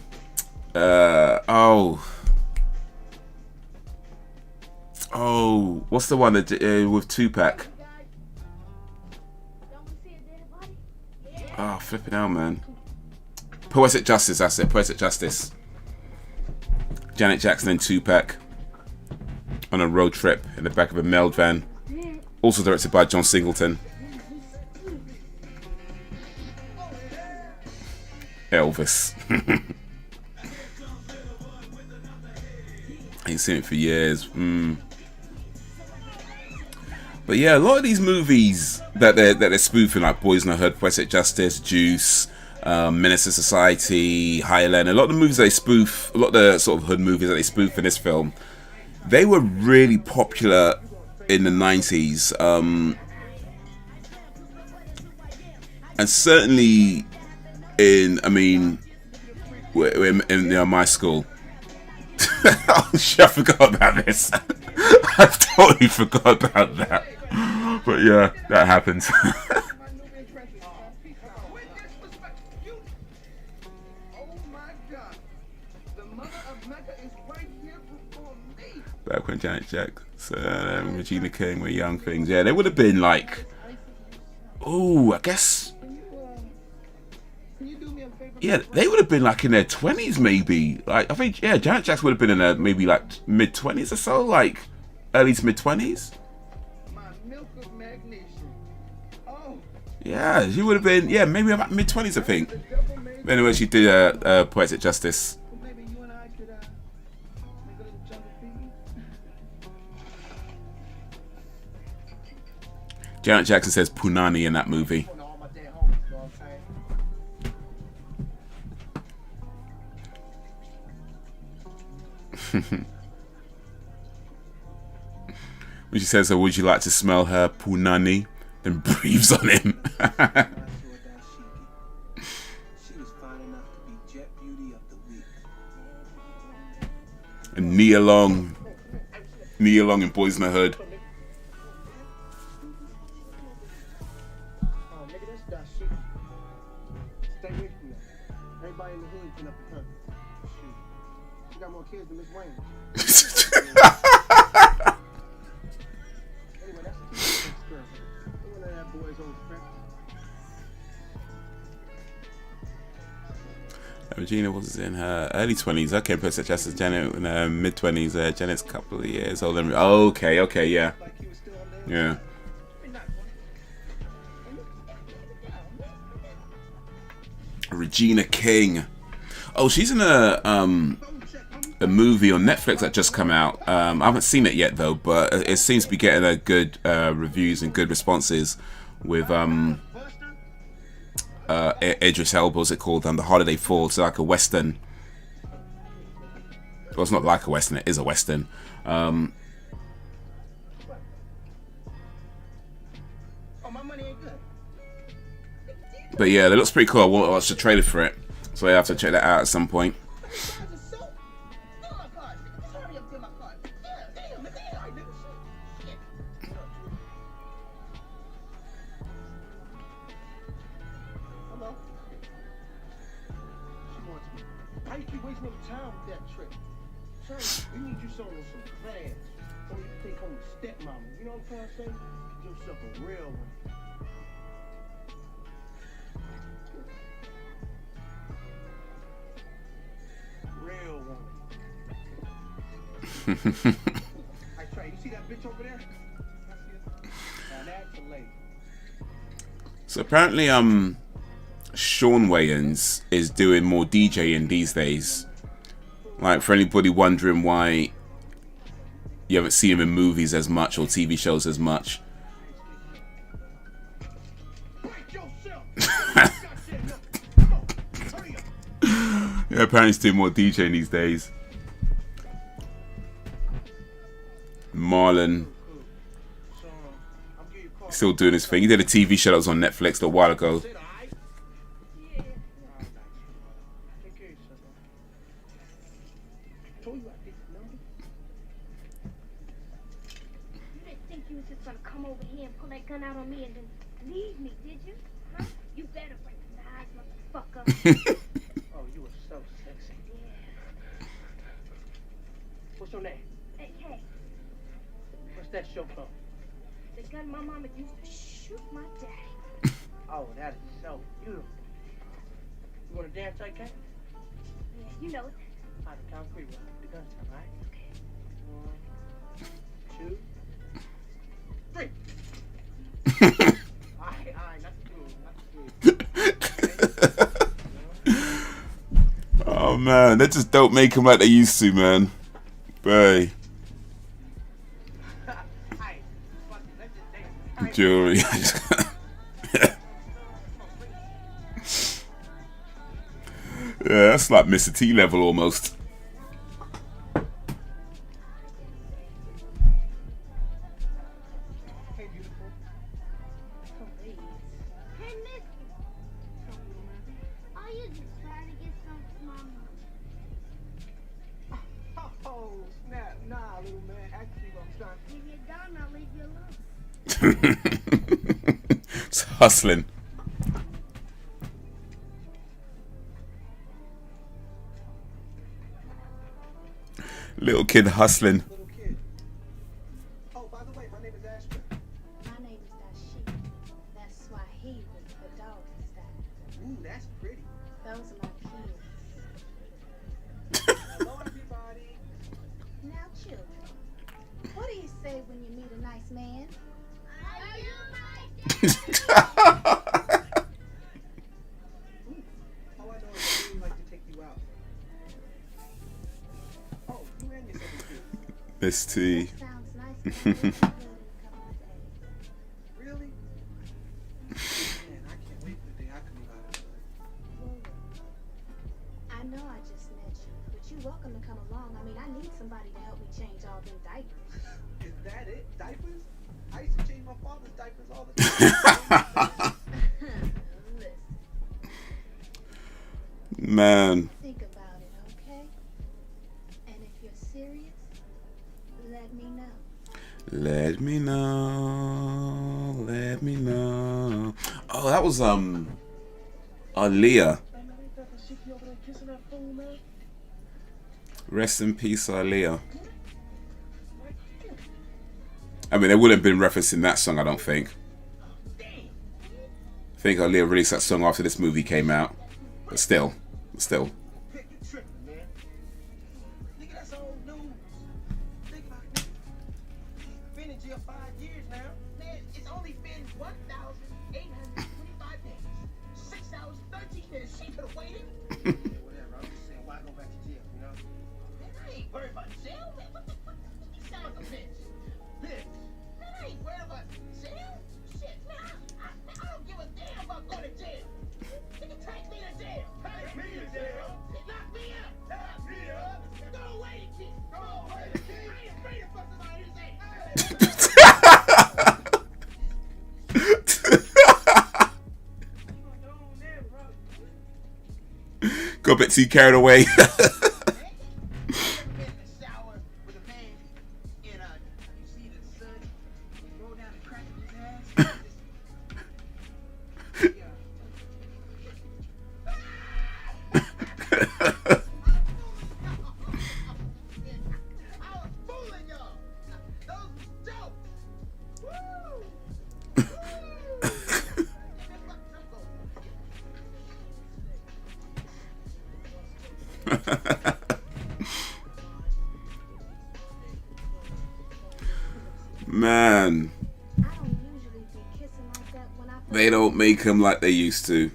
Speaker 1: what's the one that with Tupac? Oh, flipping out, man. Poetic Justice, that's it. Poetic Justice. Janet Jackson and Tupac on a road trip in the back of a mailed van. Also directed by John Singleton. Elvis. Ain't seen it for years. But yeah, a lot of these movies that they're spoofing, like Boys in the Hood, Poetic Justice, Juice, Menace to Society, Highland, a lot of the movies they spoof, a lot of the sort of hood movies that they spoof in this film, they were really popular in the 90s. And certainly in my school. Oh shit, I forgot about this. I totally forgot about that. But yeah, that happens. Back when Janet Jackson and Regina King were young things, yeah, they would have been like, I guess, yeah, they would have been like in their 20s maybe. Like, I think, yeah, Janet Jackson would have been in her maybe like mid-20s or so, like early to mid-20s. Yeah, she would have been, yeah, maybe about mid-20s, I think. Anyway, she did Poetic Justice. Janet Jackson says Punani in that movie. When she says, would you like to smell her Punani? Then breathes on him. And Nia Long in Boys in the Hood.
Speaker 5: Everybody in the hood been up to her. She got more kids than Miss Wayans. Anyway, that's the experiment. One of that boy's old friend.
Speaker 1: Regina was in her early 20s. Okay, Poetic Justice. Janet in her mid 20s. Janet's a couple of years older. Okay, yeah. Yeah. Regina King. Oh, she's in a movie on Netflix that just come out. I haven't seen it yet though, but it seems to be getting a good reviews and good responses with Idris Elba. What's it called? The Holiday Falls. It's like a western. Well, it's not like a western. It is a western. But yeah, that looks pretty cool. I want to watch the trailer for it, so I have to check that out at some point.
Speaker 5: Why you keep wasting up time with that trick? Son, we need you someone with some class. Someone you can take home to stepmama. You know what I'm trying to say? Get yourself a real one. Real one. I try. You see that bitch over there? Now that's a lady.
Speaker 1: So apparently, Sean Wayans is doing more DJing these days. Like, for anybody wondering why you haven't seen him in movies as much or TV shows as much. Yeah, apparently he's doing more DJing these days. Marlon still doing his thing. He did a TV show that was on Netflix a while ago.
Speaker 6: Out on me and then leave me, did you? Huh? You better recognize, motherfucker.
Speaker 5: Oh, you were so sexy.
Speaker 6: Yeah.
Speaker 5: What's your name?
Speaker 6: Hey,
Speaker 5: What's that show called?
Speaker 6: the gun my mama used to shoot my daddy.
Speaker 5: Oh, that is so beautiful. You want to dance like that?
Speaker 6: Yeah, you know it.
Speaker 5: Out of concrete, well, the gun's time, right? Okay. 1, 2, 3. Alright, not the
Speaker 1: Oh man, they just don't make them like they used to, man. Bye. Jewelry. Yeah, that's like Mr. T level almost. It's hustling. Little kid hustling.
Speaker 5: Little kid. Oh, by the way, my name is Ashton.
Speaker 3: My name is Dashik. That's Swahili for dog style.
Speaker 5: Ooh, that's pretty.
Speaker 3: Those are my kids.
Speaker 5: Hello, everybody.
Speaker 3: Now, children, what do you say when you meet a nice man?
Speaker 5: All I know is I really like to take you out. Oh, you and your second kid.
Speaker 1: Miss T.
Speaker 3: Sounds nice. But I'm really in a couple of days.
Speaker 5: Really? Man, I can't wait for the day I can move out of the
Speaker 3: Well, look, I know I just met you, but you're welcome to come along. I mean, I need somebody to help me change all them diapers.
Speaker 5: Is that it? Diapers? I used to change my father's diapers all the time.
Speaker 3: Listen,
Speaker 1: Man.
Speaker 3: think about it, okay? And if you're serious, let me know.
Speaker 1: Let me know. Let me know. Oh, that was Aaliyah. Rest in peace, Aaliyah. I mean, they wouldn't have been referencing that song, I don't think. I think Aaliyah released that song after this movie came out. But still.
Speaker 5: You're tripping, man. Nigga, that's old news. Think about it. Been in jail 5 years now. Man, it's only been 1,825 days. 6 hours, 13 minutes. She could have waited. Whatever, I'm just saying, why go back to jail, you know? Man, I ain't worried about jail, man. What the fuck? You sound like a bitch. Bitch. Man, I ain't worried about jail. Shit, man, I don't give a damn about going to jail. Nigga, take me to jail. Take me to jail. Lock me up. Lock me up. Go away, kid. Go away, kid. I ain't afraid to fuck somebody who's saying,
Speaker 1: Got a bit too carried away. Man,
Speaker 3: I don't usually be kissing like that when I
Speaker 1: they don't make them like they used to.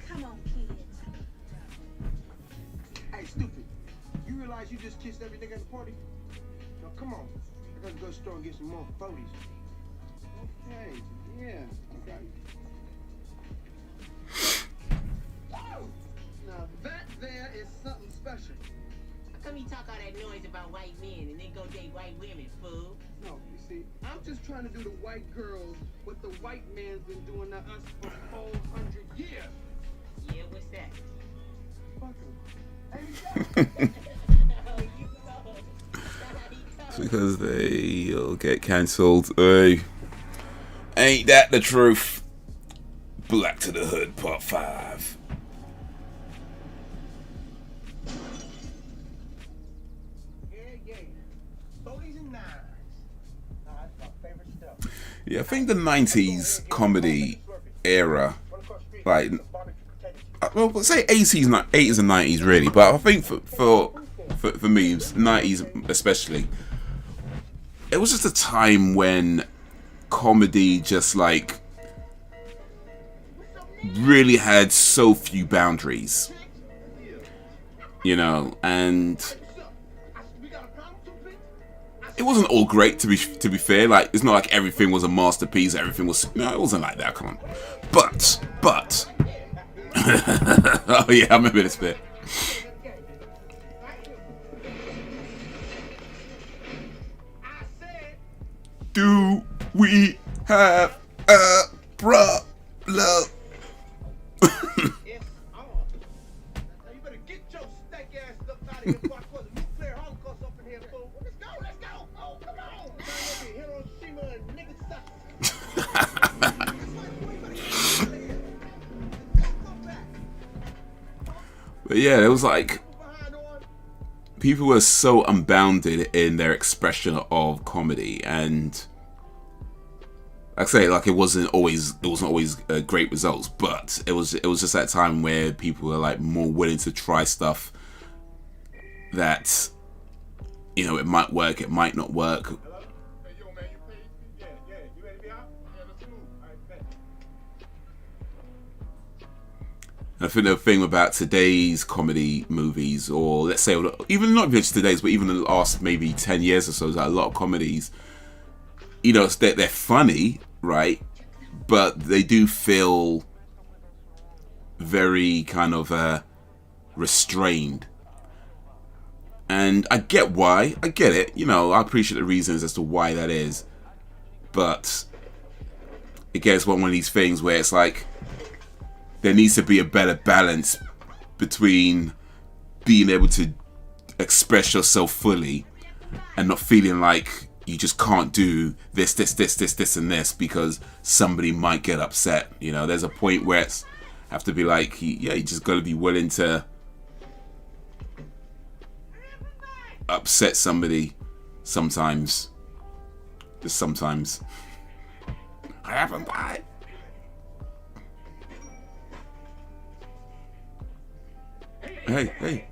Speaker 3: Come on, kids.
Speaker 5: Hey, stupid. You realize you just kissed every nigga at the party? No, come on. I gotta go to the store and get some more photos. Okay, yeah. Okay. Oh! Now that there is something special.
Speaker 4: How come you talk all that noise about white men and then go date white women, fool?
Speaker 5: No, you see, I'm just trying to do the white girls what the white man's been doing to us for 400 years.
Speaker 4: Yeah, what's that?
Speaker 5: Fuck him.
Speaker 1: It's because they'll get cancelled. Hey, ain't that the truth? Black to the Hood, Part 5.
Speaker 5: Yeah. 40s and 9s. That's my favorite stuff.
Speaker 1: Yeah, I think the 90s comedy era, like, well, let's say 80s and 90s really, but I think for me, it was 90s especially, it was just a time when comedy just like really had so few boundaries, you know, and it wasn't all great to be fair. Like, it's not like everything was a masterpiece, everything was, no, it wasn't like that, come on. But oh yeah, I remember this bit. Do we have a problem?
Speaker 5: Yes, you better get your stank ass up out of here before I cause a nuclear holocaust up in here, fool. Let's go. Oh, come on. Hiroshima and nigga
Speaker 1: But yeah, it was like people were so unbounded in their expression of comedy, and like I say, like it wasn't always great results, but it was just that time where people were like more willing to try stuff that, you know, it might work, it might not work. I think the thing about today's comedy movies, or let's say even not just today's, but even the last maybe 10 years or so, is that a lot of comedies, you know, they're funny, right? But they do feel very kind of restrained. And I get why. I get it. You know, I appreciate the reasons as to why that is. But again, it's one of these things where it's like, there needs to be a better balance between being able to express yourself fully and not feeling like you just can't do this, and this because somebody might get upset. You know, there's a point where it's have to be like, yeah, you just got to be willing to upset somebody sometimes. Just sometimes. I haven't died. Hey.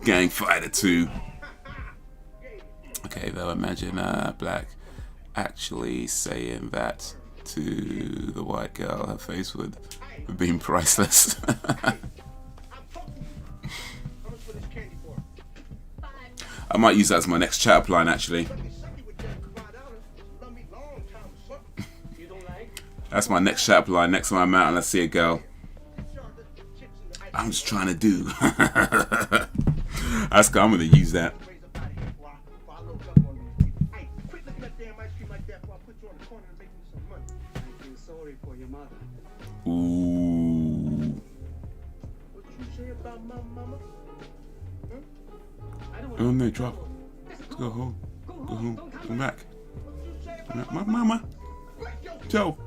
Speaker 1: Gang Fighter 2. Okay, though, imagine Black actually saying that to the white girl. Her face would have been priceless. I might use that as my next chat up line, actually. That's my next shout line. Next time I'm out and I see a girl, I'm just trying to do. That's good. I'm gonna use that. Ooh.
Speaker 2: What you say about my mama?
Speaker 1: Oh no, drop. Let's go home. Go home. Come back. My mama. Joe.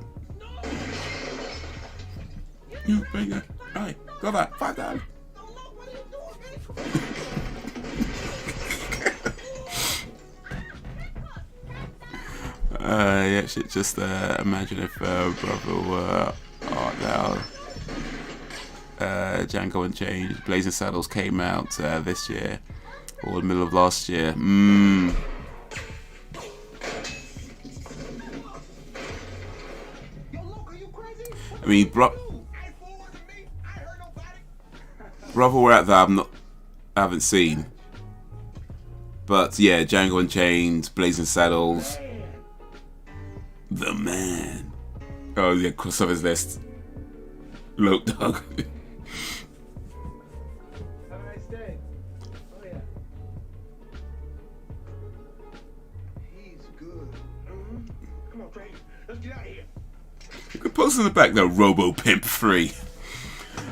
Speaker 1: You bring it. Alright, go back. $5. Yeah, shit. Just imagine if brother were art now. Django Unchained, Blazing Saddles came out this year or the middle of last year. I mean, brother were out there. I haven't seen, but yeah, Django Unchained, Blazing Saddles, the man. Oh yeah, cross off his list. Look, dog.
Speaker 2: Have a nice day. Oh yeah. He's good. Come on, Trey. Let's get out of here.
Speaker 1: You could post in the back there, Robo Pimp 3.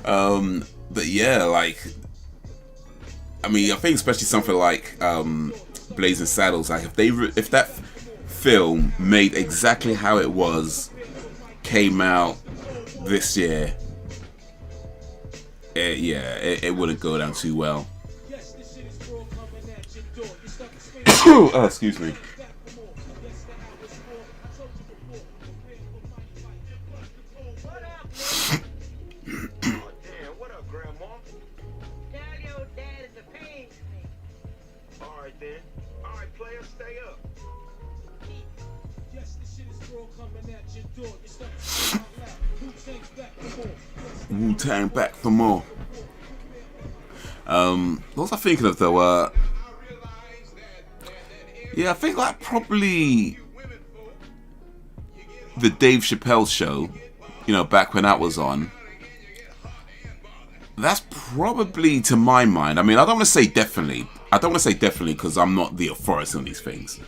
Speaker 1: But yeah, like, I mean, I think especially something like Blazing Saddles, like if that film made exactly how it was, came out this year, it wouldn't go down too well. Oh, excuse me. Wu-Tang back for more. What was I thinking of though? Yeah, I think like probably the Dave Chappelle show, you know, back when that was on. That's probably, to my mind, I mean, I don't want to say definitely. I don't want to say definitely because I'm not the authority on these things.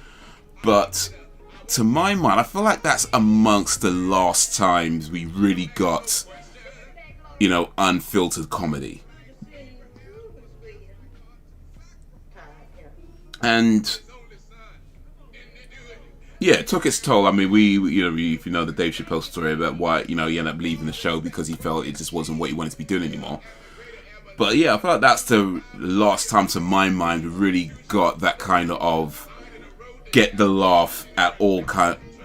Speaker 1: But to my mind, I feel like that's amongst the last times we really got, you know, unfiltered comedy. And yeah, it took its toll. I mean, if you know the Dave Chappelle story about why, you know, he ended up leaving the show because he felt it just wasn't what he wanted to be doing anymore. But yeah, I feel like that's the last time, to my mind, we really got that kind of get the laugh at all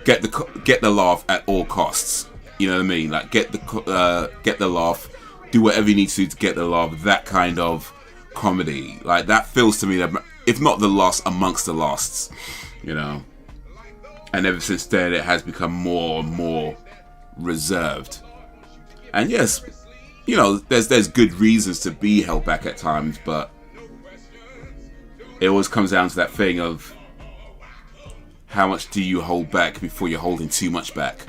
Speaker 1: get the laugh at all costs. You know what I mean? Like get the laugh, do whatever you need to get the laugh. That kind of comedy, like that feels to me that, if not the last, amongst the lasts. You know. And ever since then, it has become more and more reserved. And yes, you know, there's good reasons to be held back at times, but it always comes down to that thing of how much do you hold back before you're holding too much back,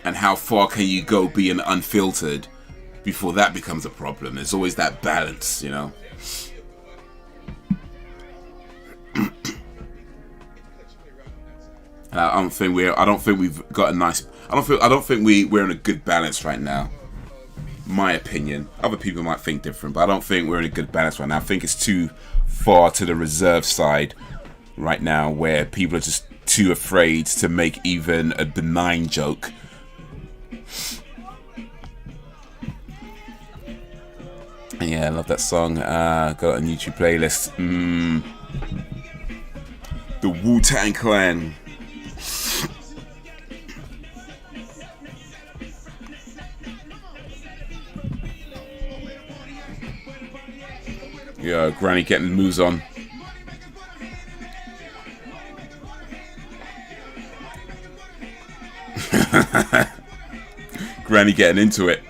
Speaker 1: and how far can you go being unfiltered before that becomes a problem. There's always that balance, you know. I don't think we've got a nice. I don't think we're in a good balance right now. My opinion. Other people might think different, but I don't think we're in a good balance right now. I think it's too far to the reserve side right now, where people are just too afraid to make even a benign joke. And yeah, I love that song. Got it on YouTube playlist. The Wu-Tang Clan. Yeah, Granny getting the moves on. Granny getting into it.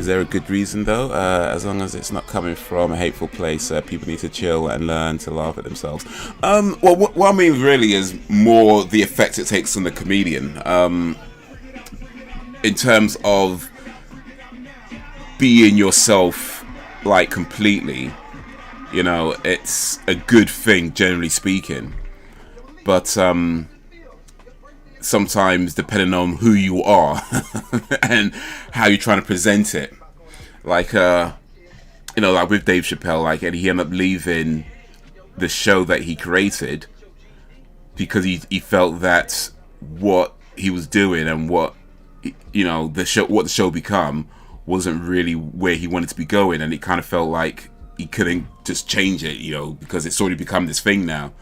Speaker 1: Is there a good reason though? As long as it's not coming from a hateful place, people need to chill and learn to laugh at themselves. Well, what I mean really is more the effect it takes on the comedian. In terms of being yourself, like, completely, you know, it's a good thing generally speaking. But sometimes, depending on who you are and how you're trying to present it, like you know, like with Dave Chappelle, like, and he ended up leaving the show that he created because he felt that what he was doing and what, you know, the show become wasn't really where he wanted to be going, and it kind of felt like he couldn't just change it, you know, because it's already become this thing now,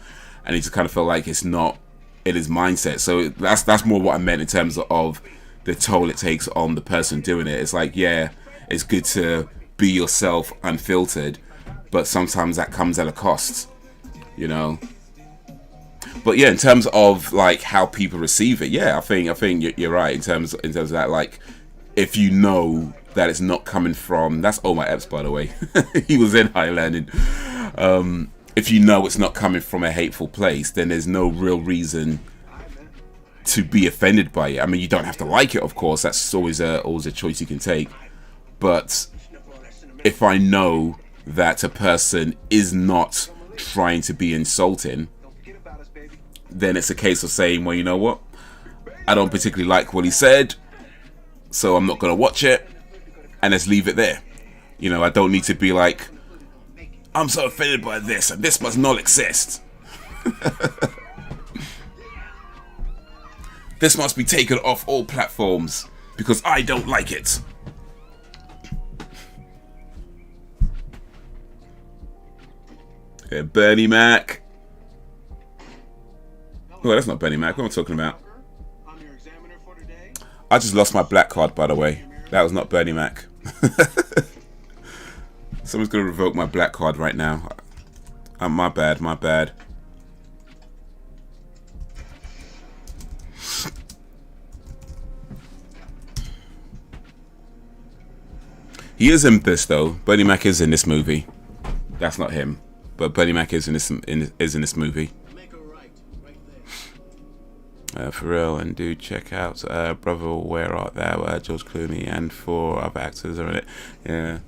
Speaker 1: and he just kind of felt like it's not in his mindset. So that's more what I meant in terms of the toll it takes on the person doing it. It's like, yeah, it's good to be yourself unfiltered, but sometimes that comes at a cost, you know. But yeah, in terms of like how people receive it, yeah, I think you're right in terms of that. Like, if you know that it's not coming from, that's all my Epps, by the way. He was in Highlanding. If you know it's not coming from a hateful place, then there's no real reason to be offended by it. I mean, you don't have to like it, of course. That's always a choice you can take. But if I know that a person is not trying to be insulting, then it's a case of saying, well, you know what? I don't particularly like what he said, so I'm not going to watch it, and let's leave it there. You know, I don't need to be like, I'm so offended by this, and this must not exist. This must be taken off all platforms because I don't like it. Yeah, Bernie Mac. Oh, that's not Bernie Mac. What am I talking about? I just lost my black card, by the way. That was not Bernie Mac. Someone's going to revoke my black card right now. My bad, my bad. He is in this though. Bernie Mac is in this movie. That's not him, but Bernie Mac is in this movie. For real, and do check out Brother Where Art Thou? George Clooney and 4 other actors are in it. Yeah,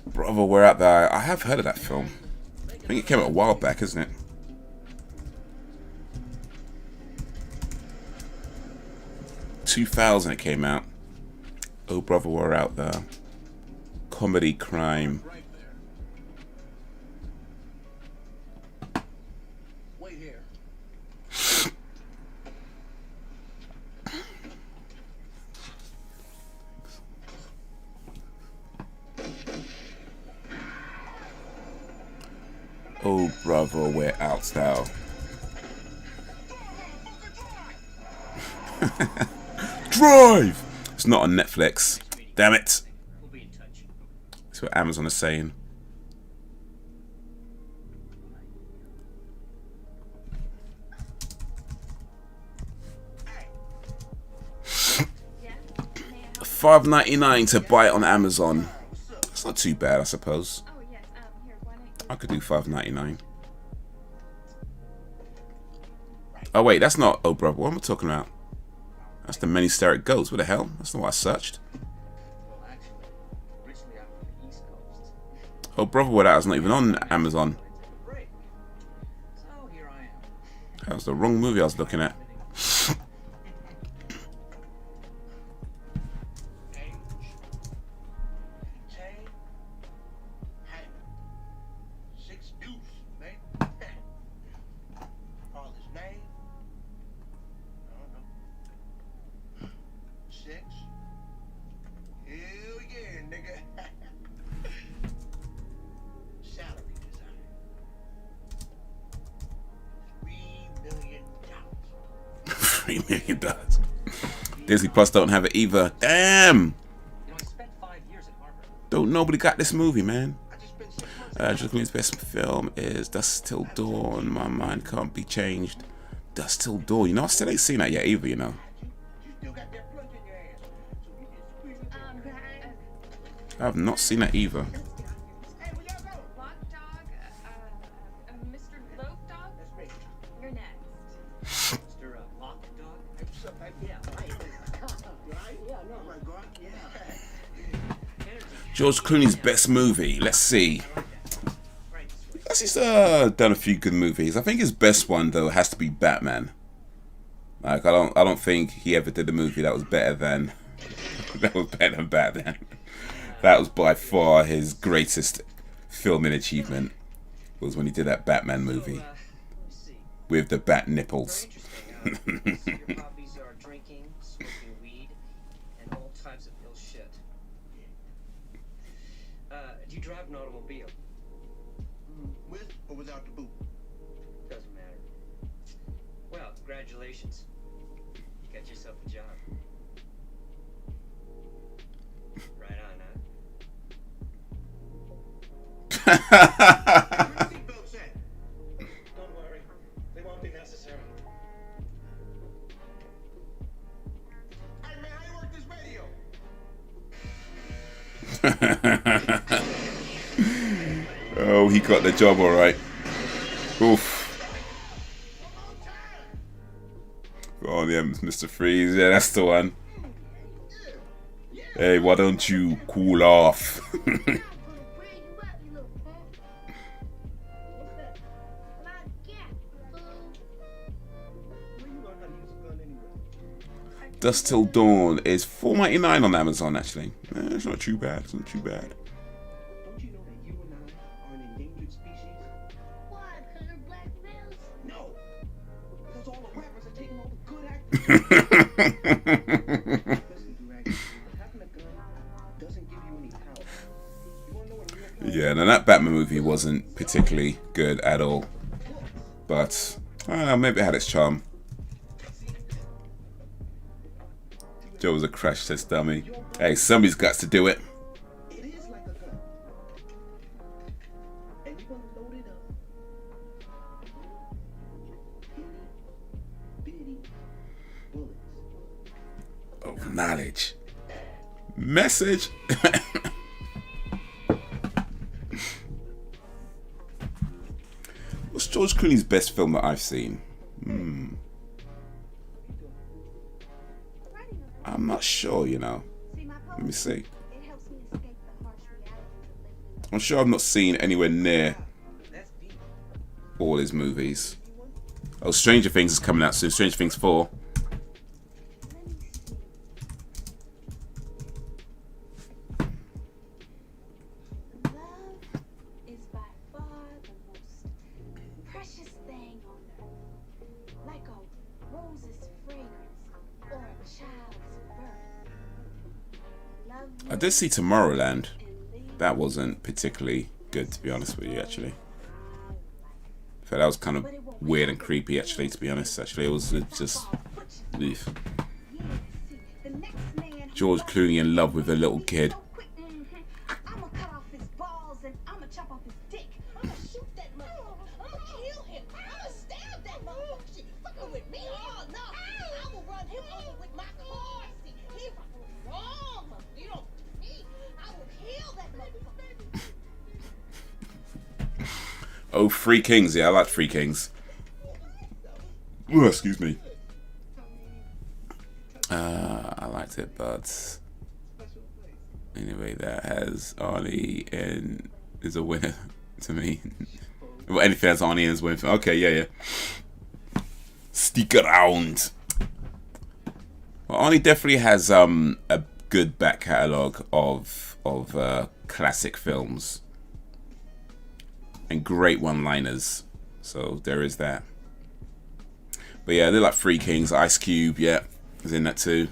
Speaker 1: Brother Where Art Thou? I have heard of that film. I think it came out a while back, isn't it? ...2000 it came out. Oh Brother Where Art Thou? Comedy crime.
Speaker 5: Wait here.
Speaker 1: Oh brother, where art thou? Drive! It's not on Netflix. Damn it. That's what Amazon is saying. $5.99 to buy it on Amazon. That's not too bad, I suppose. I could do $5.99. Oh wait, that's not Oh Brother. What am I talking about? That's the Many Hysteric Goats. What the hell? That's not what I searched. Oh Brother, what? That was not even on Amazon. That was the wrong movie I was looking at. $3 million. Disney Plus don't have it either. Damn. Don't nobody got this movie, man. George Clooney's best film is Dusk Till Dawn. My mind can't be changed. Dusk Till Dawn. You know, I still ain't seen that yet either, you know. I've not seen that either.
Speaker 7: Mr. Loaf Dog, you're next.
Speaker 2: Mr. Lock Dog? Yeah, right. Yeah, no, my God, yeah.
Speaker 1: George Clooney's best movie. Let's see. He's done a few good movies. I think his best one though has to be Batman. Like I don't think he ever did a movie that was better than Batman. That was by far his greatest filming achievement. Was when he did that Batman movie with the bat nipples.
Speaker 8: Your hobbies are drinking, smoking weed, and all types of ill shit. Do you drive an automobile?
Speaker 5: With or without the boot?
Speaker 8: Doesn't matter. Well, congratulations. You got yourself a job. Right on, huh?
Speaker 5: Seatbelts in.
Speaker 8: Don't worry. They won't be necessary.
Speaker 5: Hey man, how you work this radio?
Speaker 1: Oh, he got the job all right. Oof. Oh yeah, Mr. Freeze. Yeah, that's the one. Hey, why don't you cool off? Dusk Till Dawn is $4.99 on Amazon. Actually, it's not too bad. It's not too bad.
Speaker 5: Don't you know that you and I are an endangered species?
Speaker 6: Why? Because we're black males?
Speaker 5: No. Because all the rappers are taking all the good actors. Listen, Durag, having a gun doesn't give you any power. You wanna know what real power is?
Speaker 1: Yeah, now that Batman movie wasn't particularly good at all, but I don't know, maybe it had its charm. Joe was a crash test dummy. Hey, somebody's got to do it.
Speaker 5: It is like a gun. And you're gonna load it up. Itty bitty bullets.
Speaker 1: Oh, knowledge. Message. What's George Clooney's best film that I've seen? I'm not sure, you know. Let me see.
Speaker 3: It helps me escape the harsh realities of living.
Speaker 1: I'm sure I've not seen anywhere near
Speaker 8: That's deep.
Speaker 1: all his movies. Oh, Stranger Things is coming out soon. Stranger Things 4.
Speaker 3: Let me see. Love is by far the most precious thing on earth. Like a rose's fragrance or a child's birth. Love
Speaker 1: I did see Tomorrowland. That wasn't particularly good, to be honest with you, actually. So that was kind of weird and creepy, actually, to be honest. Actually, it was just... Oof. George Clooney in love with a little kid.
Speaker 3: I'ma cut off his balls and I'ma chop off his dick. I'ma shoot that motherfucker. I'ma kill him. I'ma stab that motherfucker. She fucking with me. Oh no. I will run him over with my car. See, he fucking wrong. You don't me. I will kill that motherfucker.
Speaker 1: Oh, Three Kings. Yeah, I like Three Kings. Ooh, excuse me. I liked it, but anyway, that has Arnie and is a winner to me. Well, anything that's Arnie is a winner. Okay, yeah. Stick around. Well, Arnie definitely has a good back catalogue of classic films and great one-liners. So there is that. But yeah, they're like Three Kings. Ice Cube, yeah, is in that too.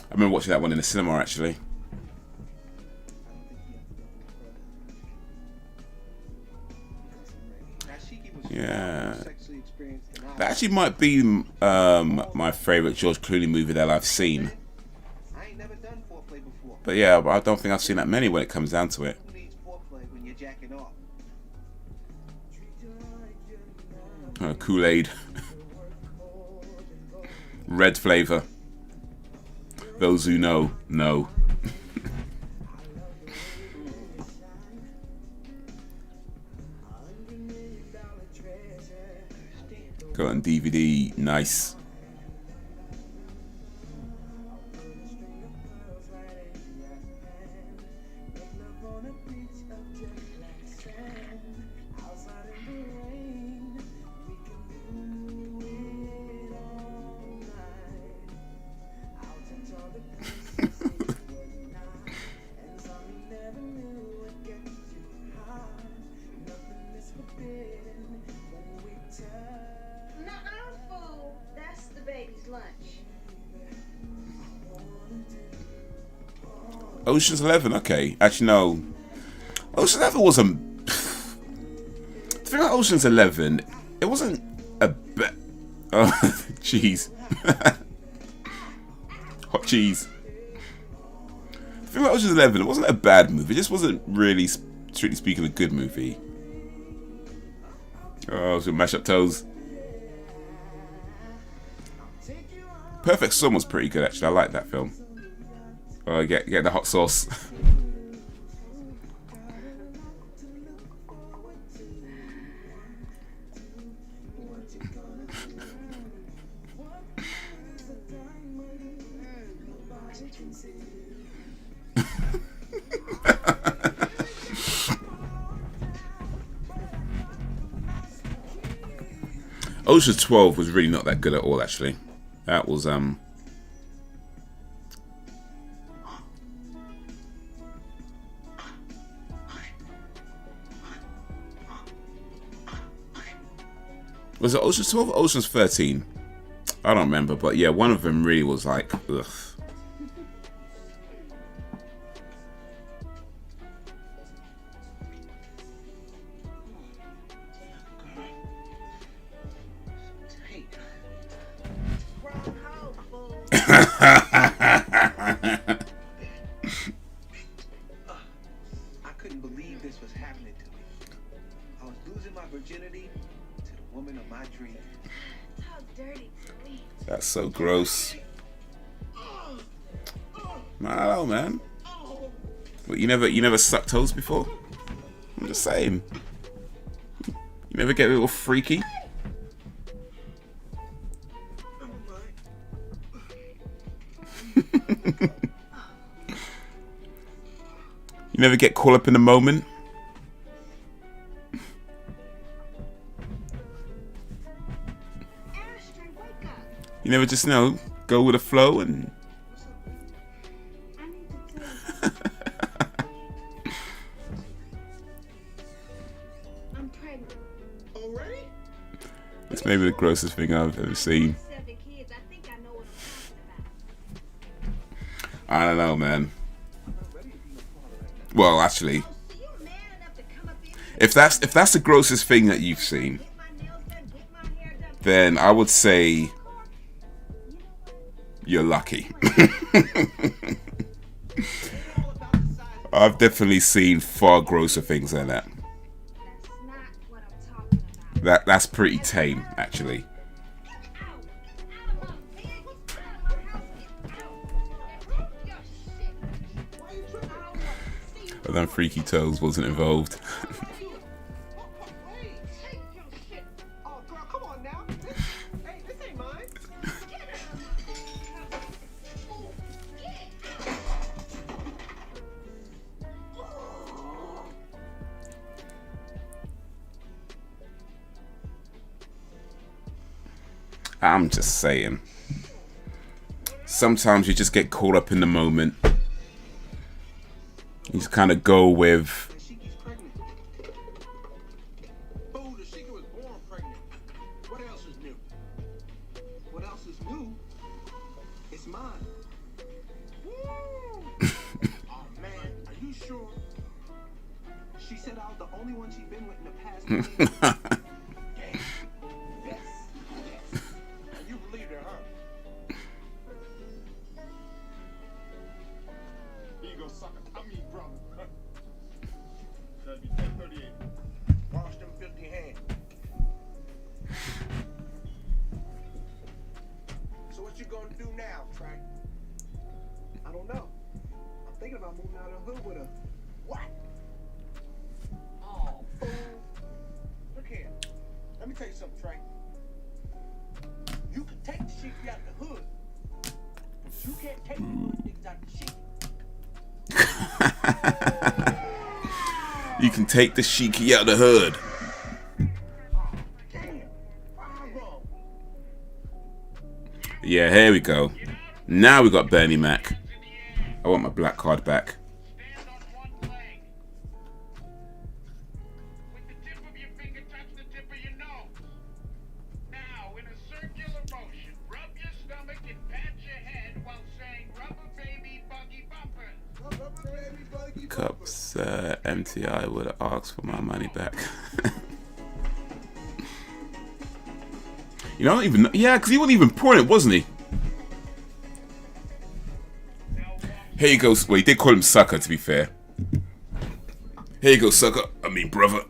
Speaker 1: I remember watching that one in the cinema, actually. Yeah. That actually might be my favourite George Clooney movie that I've seen.
Speaker 5: I ain't never done foreplay before.
Speaker 1: But yeah, I don't think I've seen that many when it comes down to it.
Speaker 5: Who needs foreplay when you're jacking off?
Speaker 1: Kool-Aid. Red flavour. Those who know. Got it on DVD. Nice. Ocean's 11, okay. Actually, no. Ocean's 11 wasn't. The thing about Ocean's 11, it wasn't a bad. Oh, cheese. Hot cheese. The thing about Ocean's 11, it wasn't a bad movie. It just wasn't really, strictly speaking, a good movie. Oh, so mash up toes. Perfect Storm was pretty good, actually. I like that film. Oh, get the hot sauce. Ocean's 12 was really not that good at all, actually. That was Was it Ocean's 12 or Ocean's 13? I don't remember, but yeah, one of them really was like, ugh.
Speaker 5: I couldn't believe this was happening to me. I was losing my virginity to the woman of my dreams.
Speaker 6: Talk dirty to me.
Speaker 1: That's so gross. I don't know, man. What, you never sucked toes before? I'm just saying. You never get a little freaky? You never get caught up in the moment? You never just, go with the flow and...
Speaker 6: I'm pregnant.
Speaker 5: Already?
Speaker 1: It's maybe the grossest thing I've ever seen.
Speaker 6: 7 kids. I think I know what I'm talking about.
Speaker 1: I don't know, man. Well, actually, if that's the grossest thing that you've seen, then I would say you're lucky. I've definitely seen far grosser things than that. That's pretty tame, actually. But then Freaky Toes wasn't involved.
Speaker 5: Oh, girl, come on now. Hey, this ain't mine.
Speaker 1: I'm just saying. Sometimes you just get caught up in the moment. You just kind of go with...
Speaker 5: Oh, the Sheikah was born pregnant. What else is new? What else is new? It's mine. Oh, man, are you sure? She said I was the only one she'd been with in the past. Yes. Yes. You believed her, huh? Here you go, sucker. Brother. That'd be 1038. Wash them 50 hands. So what you gonna do now, Frank? I don't know. I'm thinking about moving out of the hood with a what? Oh, fool. Look here. Let me tell you something, Frank.
Speaker 1: You can take the Sheiky out of the hood. Yeah, here we go. Now we got Bernie Mac. I want my black card back. Cups, MTI would have asked for my money back. You don't even know. Yeah, because he wasn't even pouring it, wasn't he? Here you go. Well, he did call him sucker, to be fair. Here you go, sucker. I mean, brother.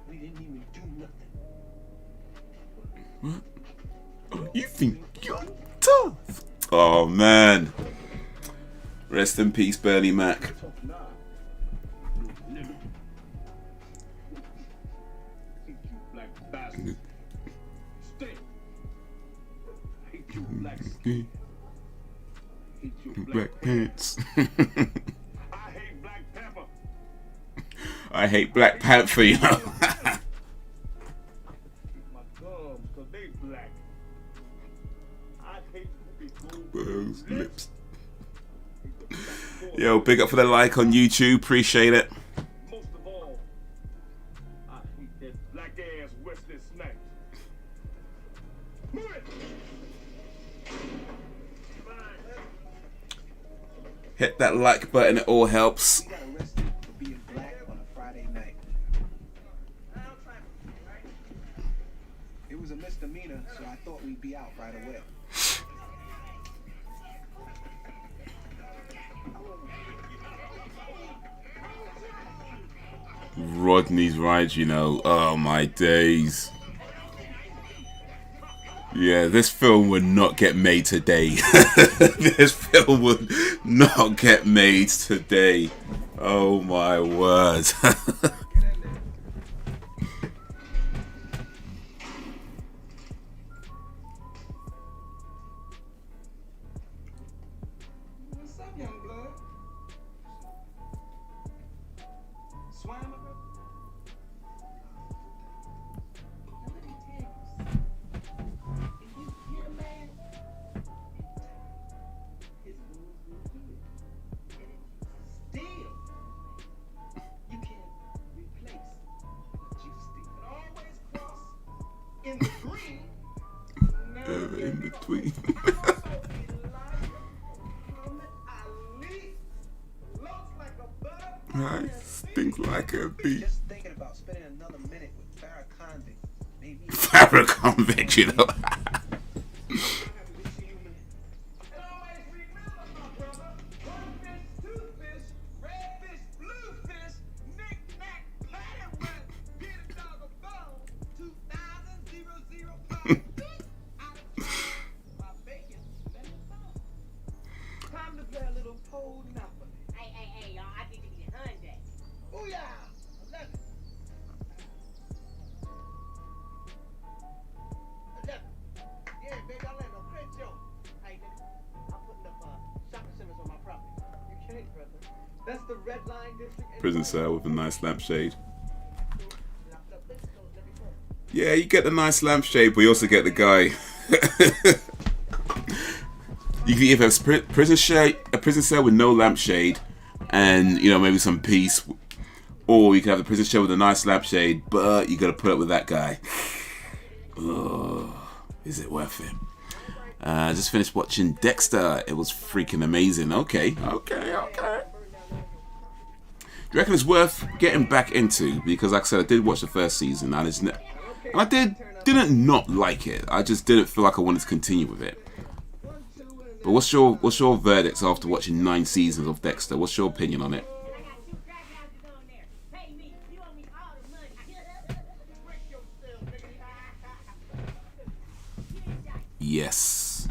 Speaker 5: We didn't even do nothing.
Speaker 1: What? Oh, you think you're tough? Oh, man. Rest in peace, Bernie Mac. Black pants.
Speaker 5: I hate Black Panther.
Speaker 1: I hate Black Panther, you know.
Speaker 5: My gums, cause they black. I hate
Speaker 1: Those lips. Yo, big up for the like on YouTube. Appreciate it.
Speaker 5: Most of all, I hate that black ass Wesley Snipes. Move it.
Speaker 1: Hit that like button, it all helps.
Speaker 5: He got arrested for being black on a Friday night. It was a misdemeanor, so I thought we'd be out right away.
Speaker 1: Rodney's right, you know. Oh my days. Yeah, this film would not get made today. This film would not get made today. Oh my word.
Speaker 5: What's up, young blood? Swam?
Speaker 1: In between. I stink like a bee.
Speaker 5: Just thinking about spending another minute with Farrah Convict. Maybe
Speaker 1: Farrah Convict, you know. Prison cell with a nice lampshade. Yeah, you get the nice lampshade, but you also get the guy. You can either have a prison cell with no lampshade, and you know maybe some peace, or you can have the prison cell with a nice lampshade, but you gotta put up with that guy. Oh, is it worth it? I just finished watching Dexter. It was freaking amazing. Okay. Do you reckon it's worth getting back into? Because like I said, I did watch the first season, and I didn't not like it. I just didn't feel like I wanted to continue with it. But what's your verdict after watching 9 seasons of Dexter? What's your opinion on it? Yes.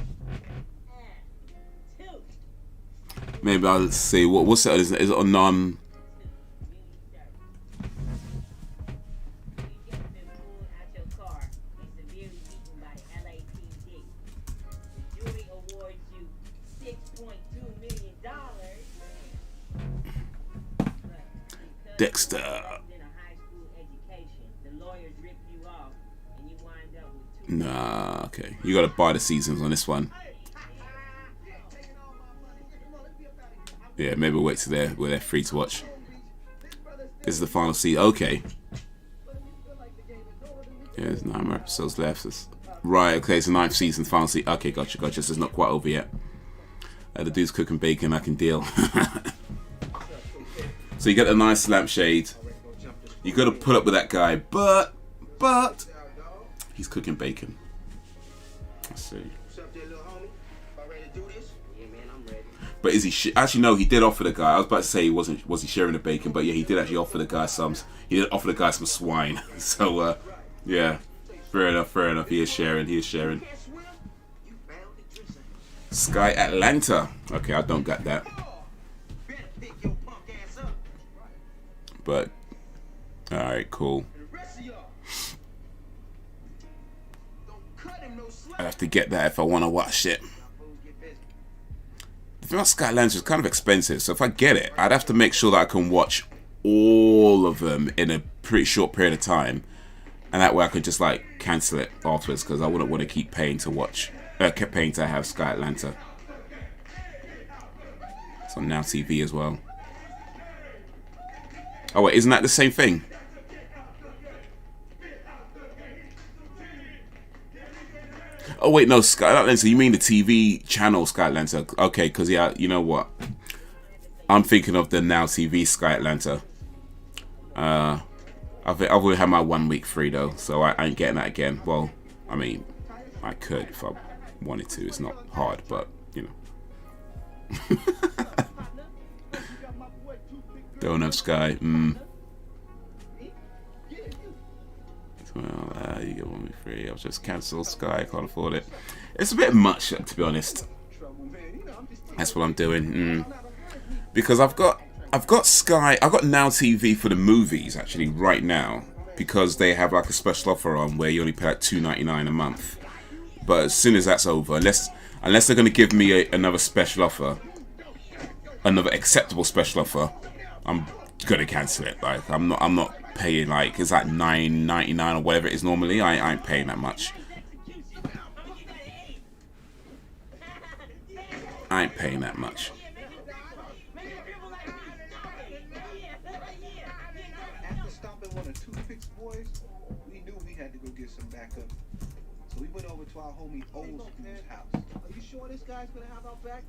Speaker 1: Maybe I'll see what's that? Is it on Dexter? Nah, okay. You gotta buy the seasons on this one. Yeah, maybe we'll wait till they're free to watch. This is the final season. Okay. Yeah, there's 9 more episodes left. Right, okay, it's the 9th season, final season. Okay, gotcha. This is not quite over yet. The dude's cooking bacon, I can deal. So you get a nice lampshade. You gotta put up with that guy, but he's cooking bacon. Let's see. But is he actually no? He did offer the guy. I was about to say was he sharing the bacon, but yeah, he did actually offer the guy some. He did offer the guy some swine. So yeah, fair enough. He is sharing. Sky Atlanta. Okay, I don't got that. But all right, cool. I have to get that if I want to watch it. The thing about Sky Atlanta is kind of expensive, so if I get it, I'd have to make sure that I can watch all of them in a pretty short period of time, and that way I could just like cancel it afterwards because I wouldn't want to keep paying to watch. Kept paying to have Sky Atlanta. It's on Now TV as well. Oh wait, isn't that the same thing? Oh wait, no, Sky Atlanta. You mean the TV channel Sky Atlanta? Okay, because yeah, you know what? I'm thinking of the Now TV Sky Atlanta. I've already had my 1 week free though, so I ain't getting that again. Well, I mean, I could if I wanted to. It's not hard, but you know. Don't have Sky. Well, you get 1 week free. I'll just cancel Sky. I can't afford it. It's a bit much, to be honest. That's what I'm doing. Because I've got Sky. I've got Now TV for the movies actually right now because they have like a special offer on where you only pay like $2.99 a month. But as soon as that's over, unless they're going to give me another special offer, another acceptable special offer, I'm gonna cancel it. Like I'm not paying like it's like $9.99 or whatever it is normally. I ain't paying that much. I ain't paying that much.
Speaker 5: After stopping one of Toothpick's boys, we knew we had to go get some backup. So we went over to our homie Old School's house.
Speaker 2: Are you sure this guy's gonna have our back?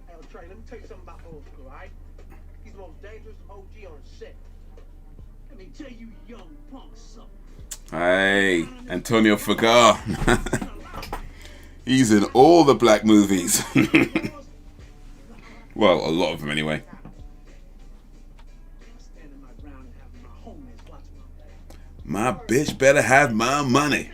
Speaker 2: Hey, Trey, let me tell you something about Old School, alright? He's the most dangerous OG on set. Let me tell you, young punk, something.
Speaker 1: Hey, Antonio Fagar. He's in all the black movies. Well, a lot of them anyway. My bitch better have my money.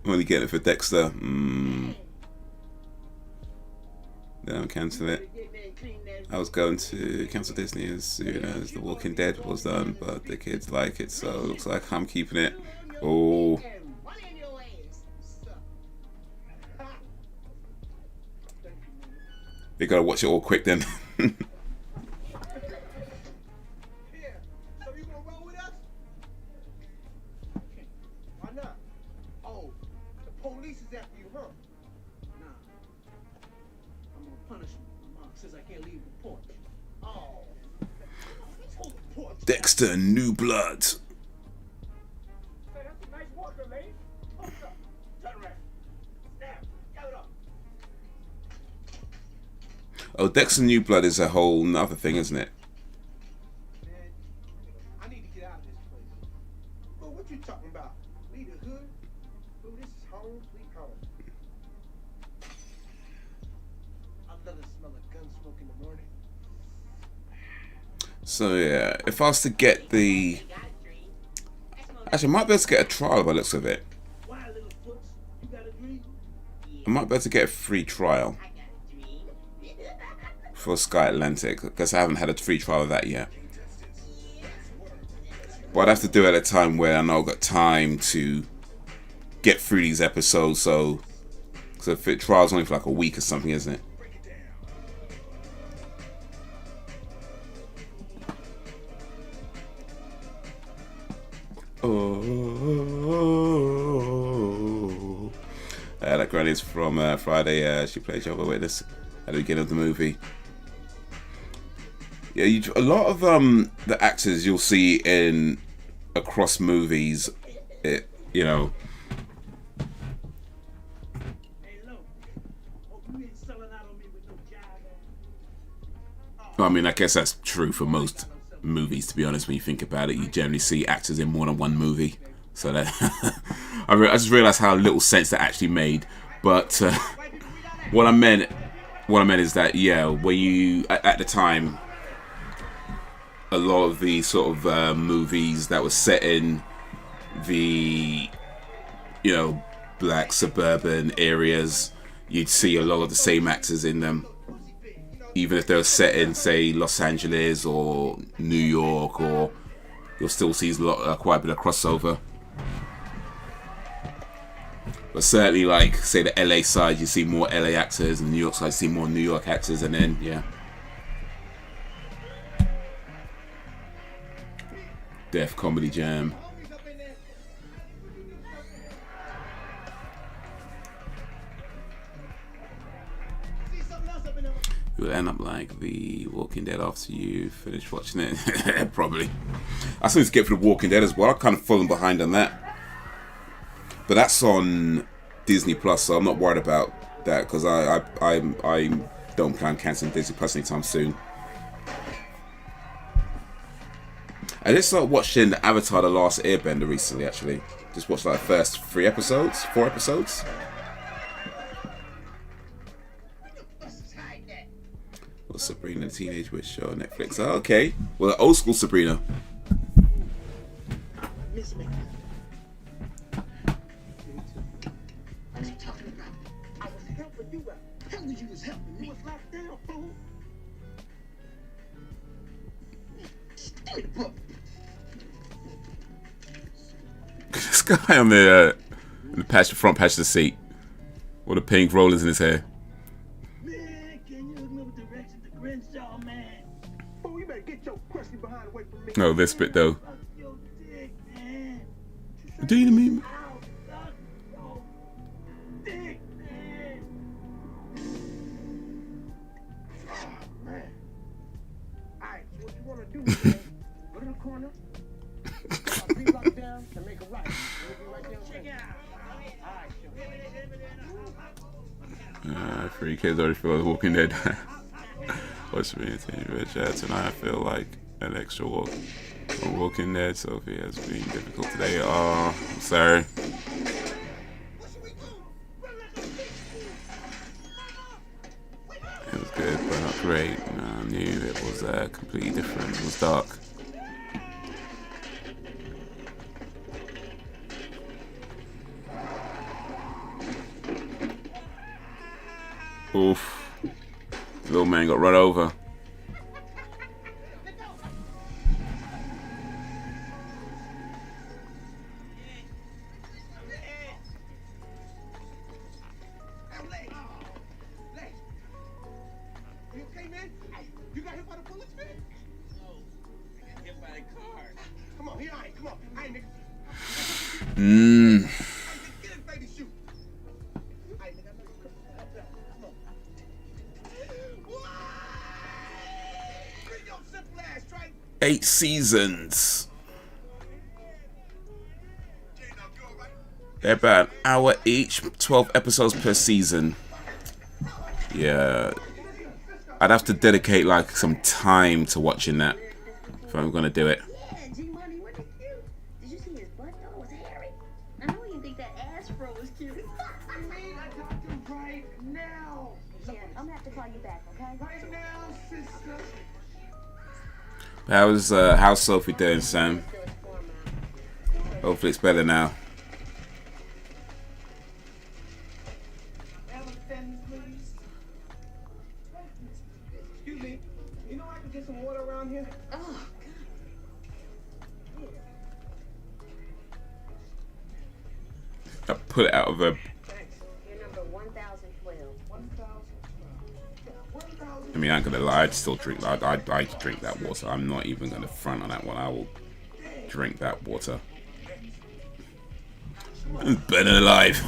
Speaker 1: Only getting it for Dexter. Then I'll cancel it. I was going to cancel Disney as soon as The Walking Dead was done, but the kids like it, so it looks like I'm keeping it. Oh. They gotta watch it all quick then. Dexter New Blood. Oh, Dexter New Blood is a whole nother thing, isn't it?
Speaker 5: get out of this place. Well, what you talking about? Leave the hood? Bro, this is home, sweet home. I love the smell of gun smoke in the morning.
Speaker 1: So yeah, if I was to get the... Actually, I might be able to get a trial by the looks of it.
Speaker 5: Why, little foots? You got a dream?
Speaker 1: I might be able to get a free trial for Sky Atlantic, because I haven't had a free trial of that yet. But I'd have to do it at a time where I know I've got time to get through these episodes, so if it trial's only for like a week or something, isn't it? Oh, that granny's from Friday. She played Jehovah's Witness at the beginning of the movie. Yeah, a lot of the actors you'll see in across movies, you know. I mean, I guess that's true for most movies, to be honest. When you think about it, you generally see actors in more than one movie, so that I just realized how little sense that actually made. But what I meant is that, yeah, when you at the time, a lot of the sort of movies that were set in the, you know, black suburban areas, you'd see a lot of the same actors in them. Even if they're set in, say, Los Angeles or New York, or you'll still see quite a bit of crossover. But certainly, like, say, the LA side, you see more LA actors, and the New York side, you see more New York actors, and then, yeah. Def Comedy Jam. You'll end up like The Walking Dead after you finish watching it. Probably. I still need to get through The Walking Dead as well. I've kind of fallen behind on that. But that's on Disney Plus, so I'm not worried about that, because I don't plan on cancelling Disney Plus anytime soon. I just started watching Avatar: The Last Airbender recently, actually. Just watched like the first 4 episodes. Well, Sabrina the Teenage Witch show on Netflix. Oh, okay. Well, the old school Sabrina.
Speaker 5: Miss me. What you talking about? I was helping you out. Hell did you was helping? You was locked down, fool. Give me the book.
Speaker 1: This guy on the front patch of the seat with the pink rollers in his hair.
Speaker 5: Man, can you remember direction to Crenshaw, man? Oh, you better get your crusty behind away from me.
Speaker 1: No, this bit though.
Speaker 5: Suck your dick, man.
Speaker 1: Do you mean?
Speaker 5: Ow, suck your dick, man. Oh, man. Alright, so what you wanna do, man? Go to the corner. Be locked down and make a right. We'll be right there. Check out. Alright,
Speaker 1: 3 kids already feel The Walking Dead. What's me tonight? I feel like an extra walk on Walking Dead. Sophie has been difficult today. Oh, I'm sorry. It was good, but not great. No, I knew it was completely different. It was dark. Oof. Little man got run over.
Speaker 5: You okay, man? You got hit by the bullets, man? No. I got hit by a car. Come on, here I ain't. Come on. I ain't, nigga. Get his baby shoot. I ain't, nigga. I know you come on.
Speaker 1: 8 seasons. They're about an hour each, 12 episodes per season. Yeah, I'd have to dedicate like some time to watching that if I'm gonna do it.
Speaker 3: Yeah, G-Money, what the
Speaker 5: bro is cute. You mean I talk to him right now?
Speaker 3: Yeah, I'm gonna have to call you back, okay?
Speaker 5: Right now, sister.
Speaker 1: How's Sophie doing, Sam? Hopefully it's better now.
Speaker 5: Excuse me. You know I can get some water around here?
Speaker 3: Oh,
Speaker 1: I put it out of her.
Speaker 3: you're number 1012.
Speaker 5: 1,000.
Speaker 1: I mean, I ain't gonna lie, I'd still drink. I drink that water. I'm not even gonna front on that one. I will drink that water. Better alive.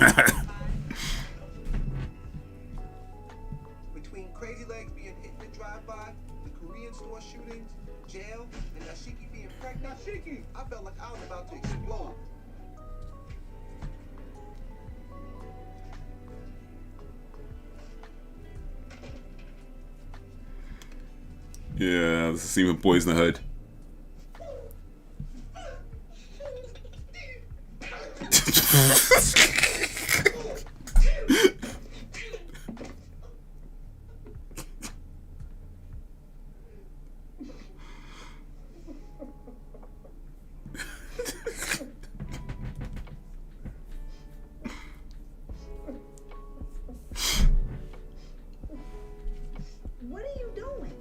Speaker 5: Between Crazy Legs being hit in the drive-by, the Korean store shootings, jail, and Nashiki being pregnant, Nashiki, I felt like I was about to explode.
Speaker 1: Yeah, this is even boys in the hood.
Speaker 3: What are you doing?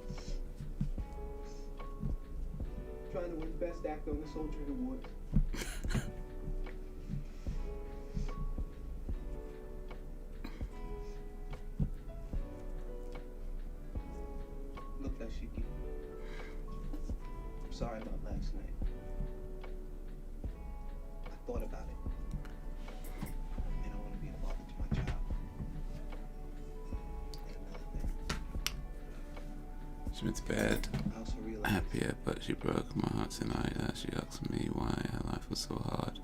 Speaker 5: Trying to win Best Actor on the Soul Train Award. Look, Nashiki. I'm sorry about last night. I thought about it. And I want to be a father to my child. And another thing.
Speaker 1: She went to bed
Speaker 5: I also realized
Speaker 1: happier, but she broke my heart tonight. She asked me why her life was so hard.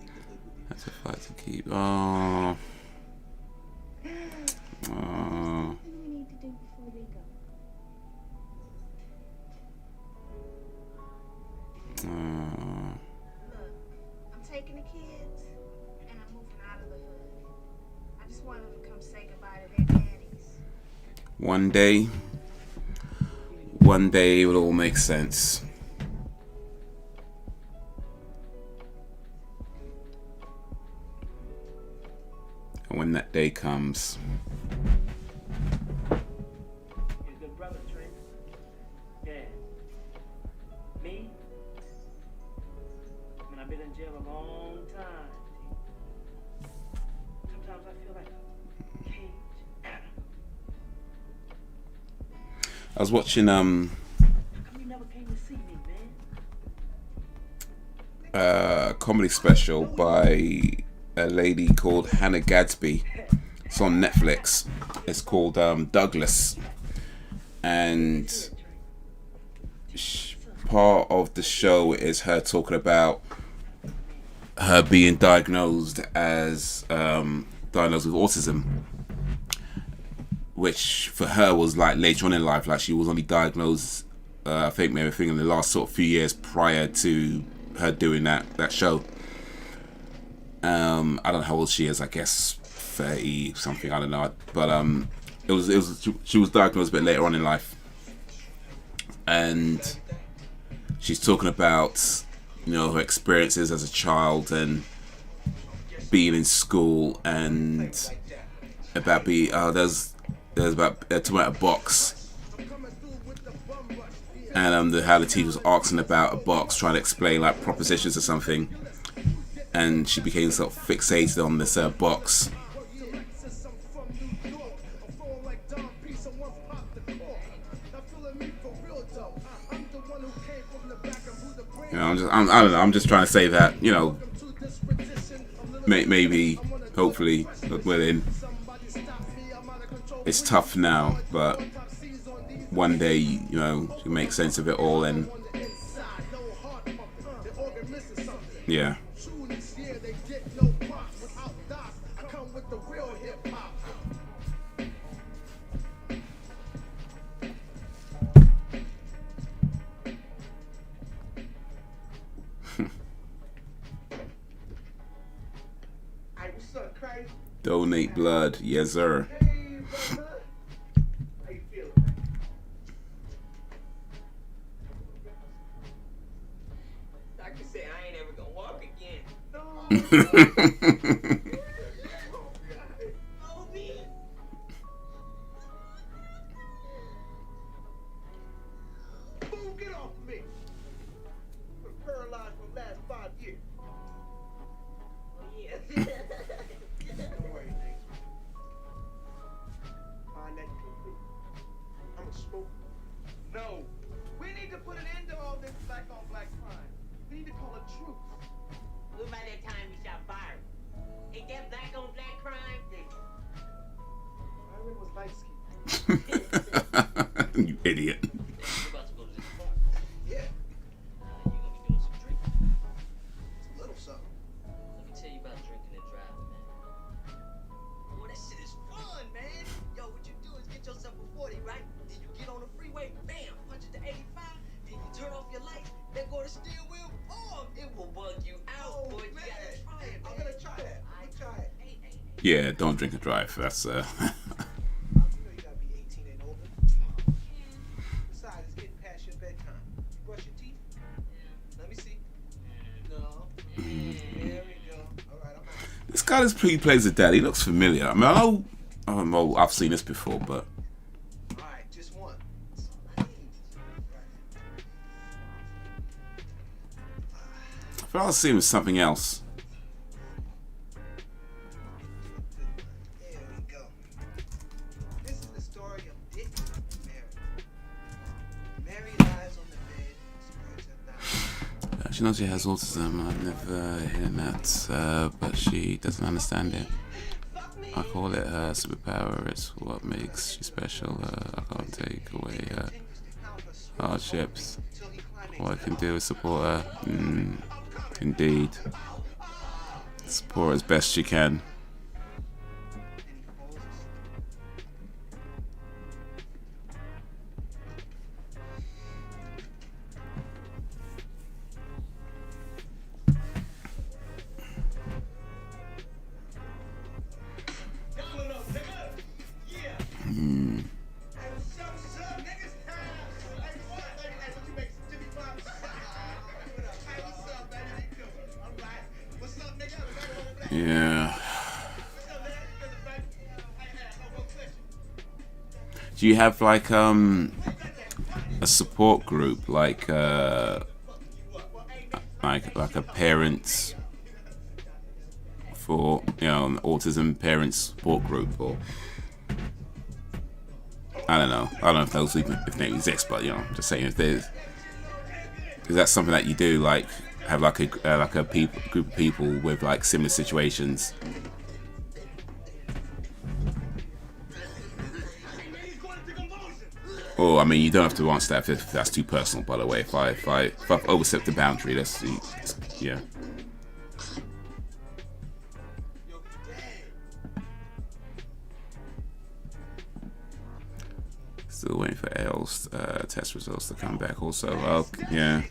Speaker 1: Had to fight to keep. Oh. Oh.
Speaker 3: What do we need to do before we go?
Speaker 1: Oh.
Speaker 6: Look, I'm taking the kids and I'm moving out of the hood. I just want them to come say goodbye to their daddies.
Speaker 1: One day it will all make sense. And when that day comes,
Speaker 9: Your good brother, Trent. Yeah. Me? I mean, I've been in jail a long time. Sometimes I feel like a caged animal.
Speaker 1: I was watching
Speaker 9: How come you never came to see me, man?
Speaker 1: a comedy special by a lady called Hannah Gadsby. It's on Netflix. It's called Douglas, and part of the show is her talking about her being diagnosed with autism, which for her was like later on in life. Like she was only diagnosed, I think in the last sort of few years prior to her doing that show. I don't know how old she is. I guess 30 something. I don't know. But she was diagnosed a bit later on in life, and she's talking about her experiences as a child and being in school, and about being there's about talking about a box, and how the teacher was asking about a box, trying to explain like propositions or something, and she became sort of fixated on this box. I don't know. I'm just trying to say that maybe, hopefully, within. It's tough now, but one day, you make sense of it all, and yeah.
Speaker 5: Hey, what's up, Christ.
Speaker 1: Donate blood, yes sir.
Speaker 5: Hey, brother. How you feeling, man?
Speaker 4: Doctor said I ain't ever gonna walk again.
Speaker 5: Boom, get off of me. I'm paralyzed for the last 5 years.
Speaker 4: Oh yeah.
Speaker 5: Don't worry, Nate. Find that toothpick. I'm a smoker. No. We need to put an end to all this black on black crime. We need to call a truce.
Speaker 4: What about that time you shot Byron? Ain't that black on black crime?
Speaker 5: Byron was light skinned.
Speaker 1: You idiot.
Speaker 8: You about to go to this park?
Speaker 5: Yeah,
Speaker 8: You gonna be doing some drinking?
Speaker 5: it's a little something.
Speaker 8: Let me tell you about drinking and driving, man.
Speaker 2: Boy, that shit is fun, man. Yo, what you do is get yourself a 40, right? Then you get on the freeway, bam, 185. Then you turn off your lights, then go to steering wheel, boom. It will bug you out, boy. You gotta try it, man.
Speaker 5: I'm gonna try that. I'm gonna try it.
Speaker 2: Hey.
Speaker 1: Yeah, don't drink and drive. That's
Speaker 5: You know you gotta be 18 and older. Besides, it's getting past your bedtime. You brush your teeth? Let me see. No. There we go. All right, I'm out.
Speaker 1: this guy that's plays the dad. He looks familiar. I mean, I know I've seen this before, but
Speaker 5: All right, just one.
Speaker 1: I feel I've seen him with something else.
Speaker 5: There we go. This is the story of Dick and Mary. Mary lies on the bed, spirits are dying.
Speaker 1: She knows she has autism. I've never hidden that, but she doesn't understand it. I call it her superpower. It's what makes she special. I can't take away her hardships. All I can do is support her. Indeed. Support her as best she can. Yeah. Do you have like a support group like a parents for an autism parents support group, or I don't know if those even if they exist, but just saying if there's, is that something that you do, like have like a group of people with like similar situations? Or I mean, you don't have to answer that if that's too personal. By the way, if I've overstepped the boundary, that's yeah. Still waiting for L's test results to come back. Also, yeah.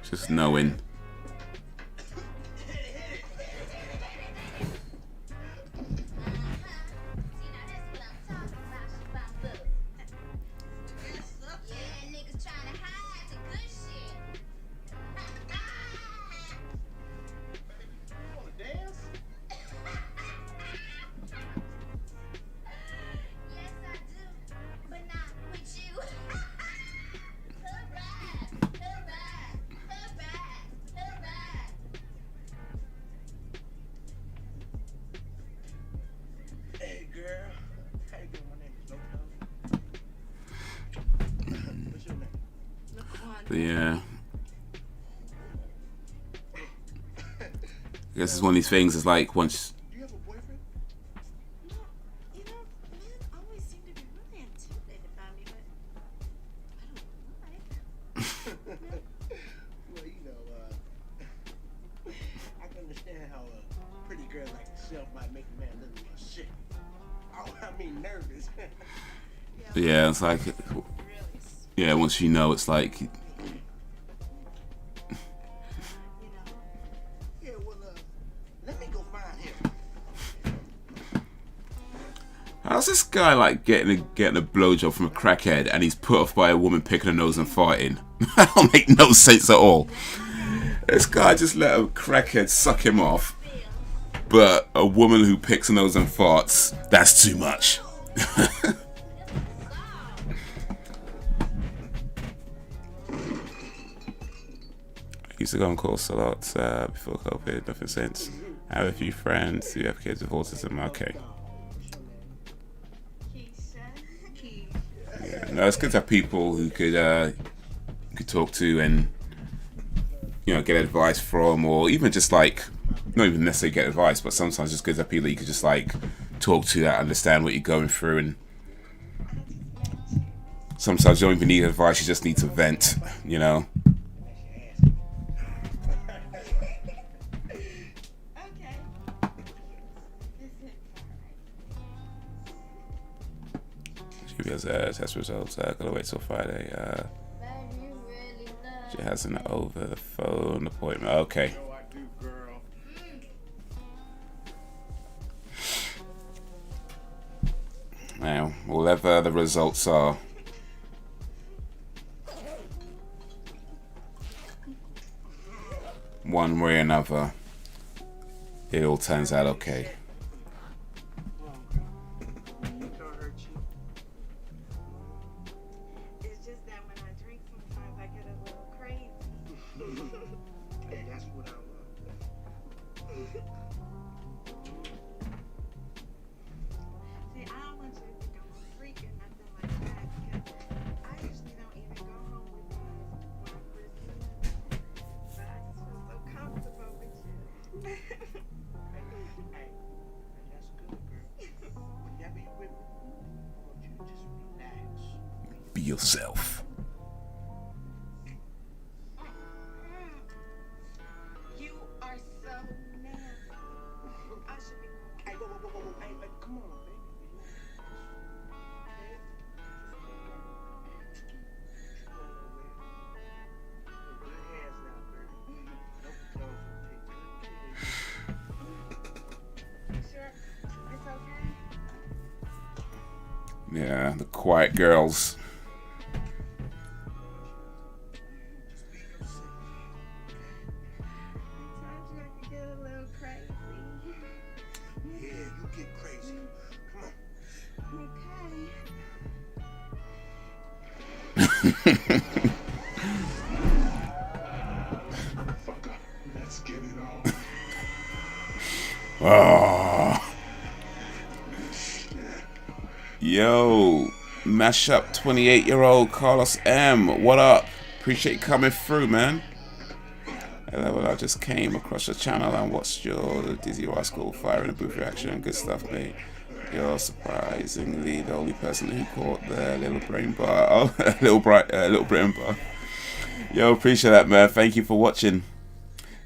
Speaker 1: Just knowing. But yeah, I guess it's one of these things. It's like once.
Speaker 5: Do you have a boyfriend?
Speaker 6: No, men always seem to be really intimidated by me, but I don't know why.
Speaker 5: Well, I can understand how a pretty girl like yourself might make a man look a little shit. I mean nervous.
Speaker 1: Yeah, it's like, yeah, once you know, it's like, How's this guy like getting a blowjob from a crackhead and he's put off by a woman picking her nose and farting? That don't make no sense at all. This guy just let a crackhead suck him off, but a woman who picks her nose and farts, that's too much. I used to go on course a lot before COVID, nothing since. I have a few friends who have kids with autism. Okay. Yeah, no, it's good to have people who could talk to and, you know, get advice from, or even just like, not even necessarily get advice, but sometimes just good to have people that you could just like talk to that understand what you're going through. And sometimes you don't even need advice, you just need to vent, you know. GBS test results, gotta wait till Friday. She has an over the phone appointment. Okay. Now, whatever the results are, one way or another, it all turns out okay. Be yourself.
Speaker 6: You are so nasty. I should be. Hey, whoa, hey, come on, baby. Sure, it's okay.
Speaker 1: Yeah, the quiet girls. Oh. Yo, mash up 28-year-old Carlos M. What up? Appreciate you coming through, man. Well, I just came across your channel and watched your Dizzy Rascal fire in a booth reaction. Good stuff, mate. You're surprisingly the only person who caught the little brain bar. Oh, little Britain bar. Yo, appreciate that, man. Thank you for watching.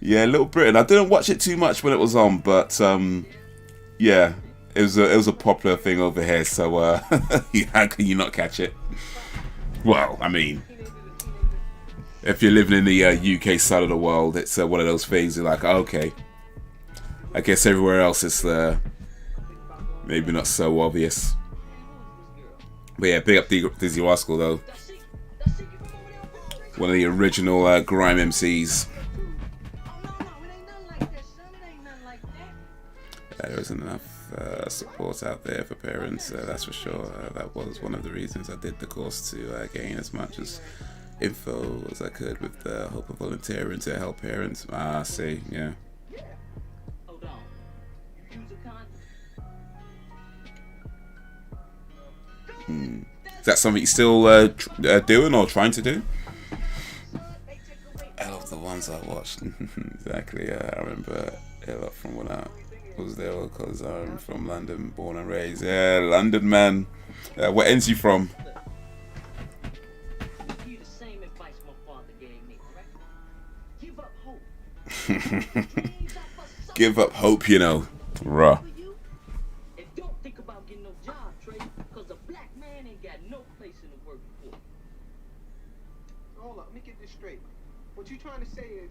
Speaker 1: Yeah, Little Britain. I didn't watch it too much when it was on, but yeah, it was a popular thing over here. So how can you not catch it? Well, I mean, if you're living in the UK side of the world, it's one of those things. You're like, okay, I guess everywhere else it's maybe not so obvious. But yeah, big up Dizzy Rascal though. One of the original grime MCs. There isn't enough support out there for parents, that's for sure. That was one of the reasons I did the course, to gain as much as info as I could with the hope of volunteering to help parents. Ah, see, yeah. Is that something you're still doing or trying to do? I love the ones I watched. Exactly, I remember a lot from when I was there, because I'm from London, born and raised. Yeah, London, man. What ends you from? Give up hope, you know. Raw.
Speaker 5: Hold up, let me get this straight. What you trying to say is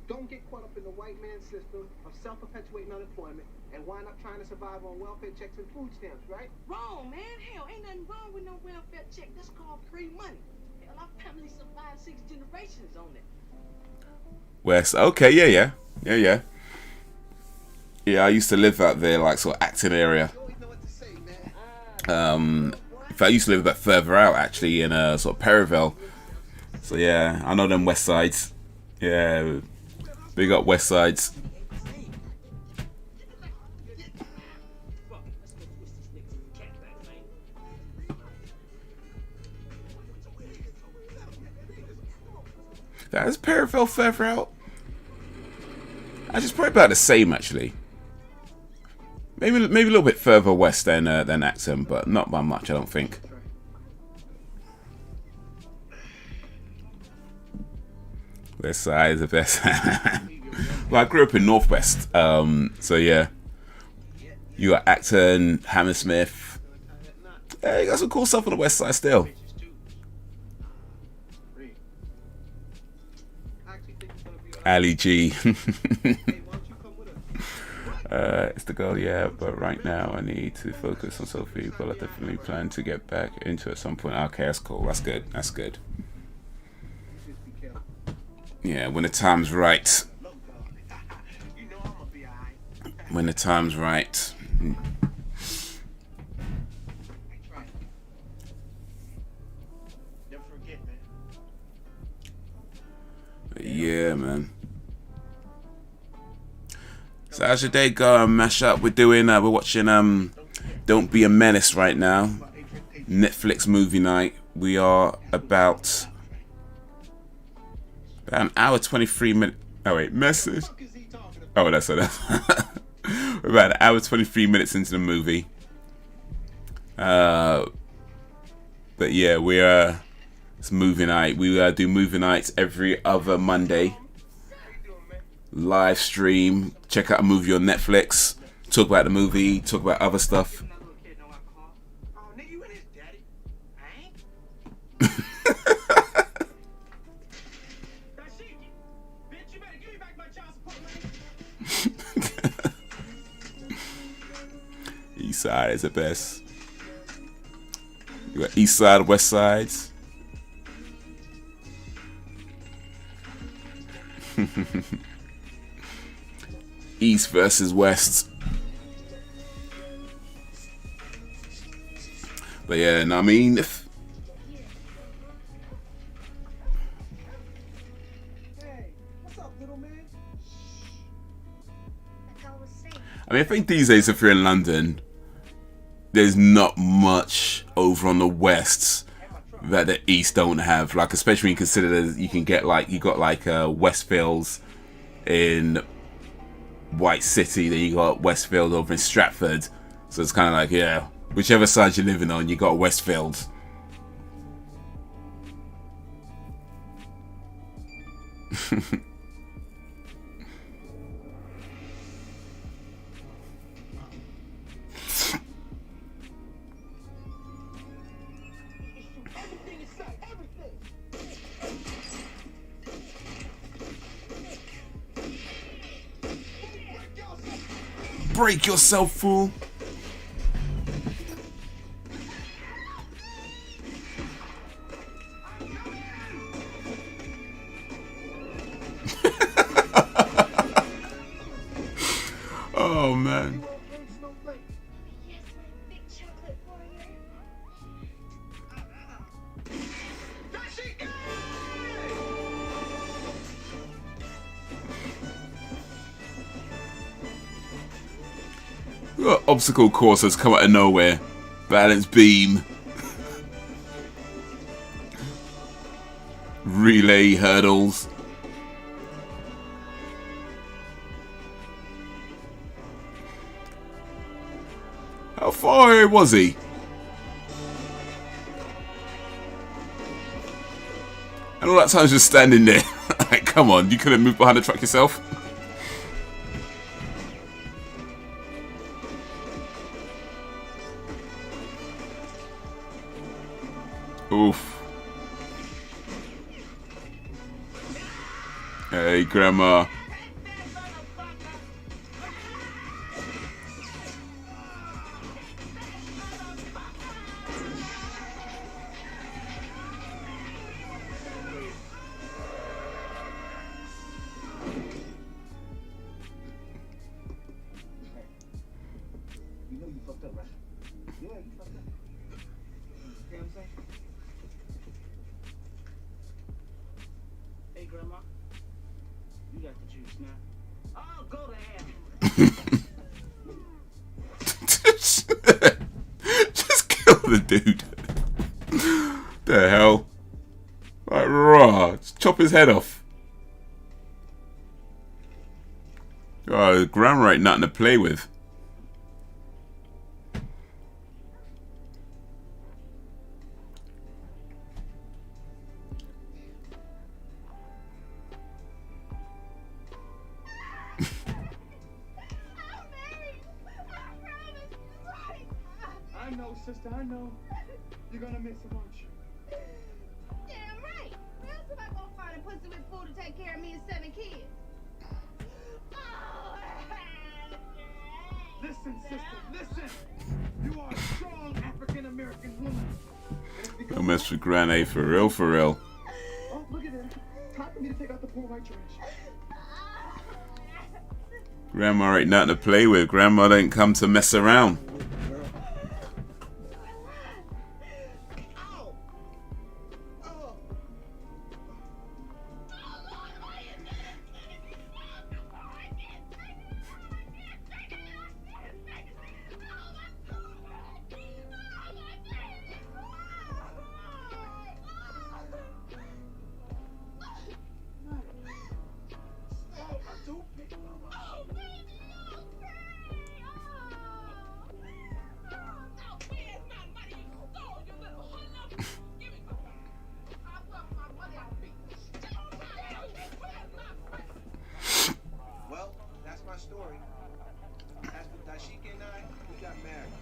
Speaker 5: Don't get caught up in the white man's system of self-perpetuating unemployment and wind up trying to survive on welfare checks and food stamps, right?
Speaker 9: Wrong, man. Hell, ain't nothing wrong with no welfare check. That's called free money. Hell, our family survived 6 generations on it.
Speaker 1: West. Okay, yeah. Yeah, I used to live out there, like sort of Acton area. In fact, I used to live a bit further out, actually, in sort of Perivale. So yeah, I know them West Sides. Yeah, big up West Sides. That's Perivale further out. It's probably about the same, actually. Maybe a little bit further west than Acton, but not by much, I don't think. West side is the best. Well, I grew up in Northwest, so yeah. You got Acton, Hammersmith. Yeah, you got some cool stuff on the west side still. Ali G. It's the girl, yeah, but right now I need to focus on Sophie, but I definitely plan to get back into it at some point. Okay, that's cool. That's good. That's good. Yeah, when the time's right. When the time's right. But yeah, man. So how's your day going? Mash up. We're watching Don't Be a Menace right now. Netflix movie night. We are about an hour 23 minutes. Oh wait, message. Oh, that's it. We're about an hour 23 minutes into the movie. But yeah, it's movie night. We do movie nights every other Monday. Live stream, check out a movie on Netflix, talk about the movie, talk about other stuff. East side is the best. You got east side, west sides. East versus West. But yeah, and I mean, if I think these days, if you're in London, there's not much over on the West that the East don't have. Like, especially when you consider that you can get you got Westfields in White City, then you got Westfield over in Stratford. So it's kind of like, yeah, whichever side you're living on, you got Westfield. Break yourself, fool. Oh man. Obstacle course has come out of nowhere. Balance beam. Relay hurdles. How far away was he? And all that time just standing there. Like, come on, you could have moved behind the truck yourself. Oof. Hey, Grandma.
Speaker 5: got the juice now.
Speaker 4: Oh, go to hell.
Speaker 1: Just kill the dude. The hell? Like, raw. Just chop his head off. Oh, grammar ain't nothing to play with.
Speaker 5: I know, sister, I know. You're gonna miss him, aren't you?
Speaker 3: Damn right. Where else am I gonna find a pussy with food to take care of me and 7 kids?
Speaker 5: Listen, sister, listen. You are a strong African American woman.
Speaker 1: Don't mess with Granny for real, for real.
Speaker 5: Oh, look at that. Time for me to take out the poor white trash.
Speaker 1: Grandma ain't nothing to play with. Grandma don't come to mess around.
Speaker 5: Well, that's my story. As for Dashika and I, we got married.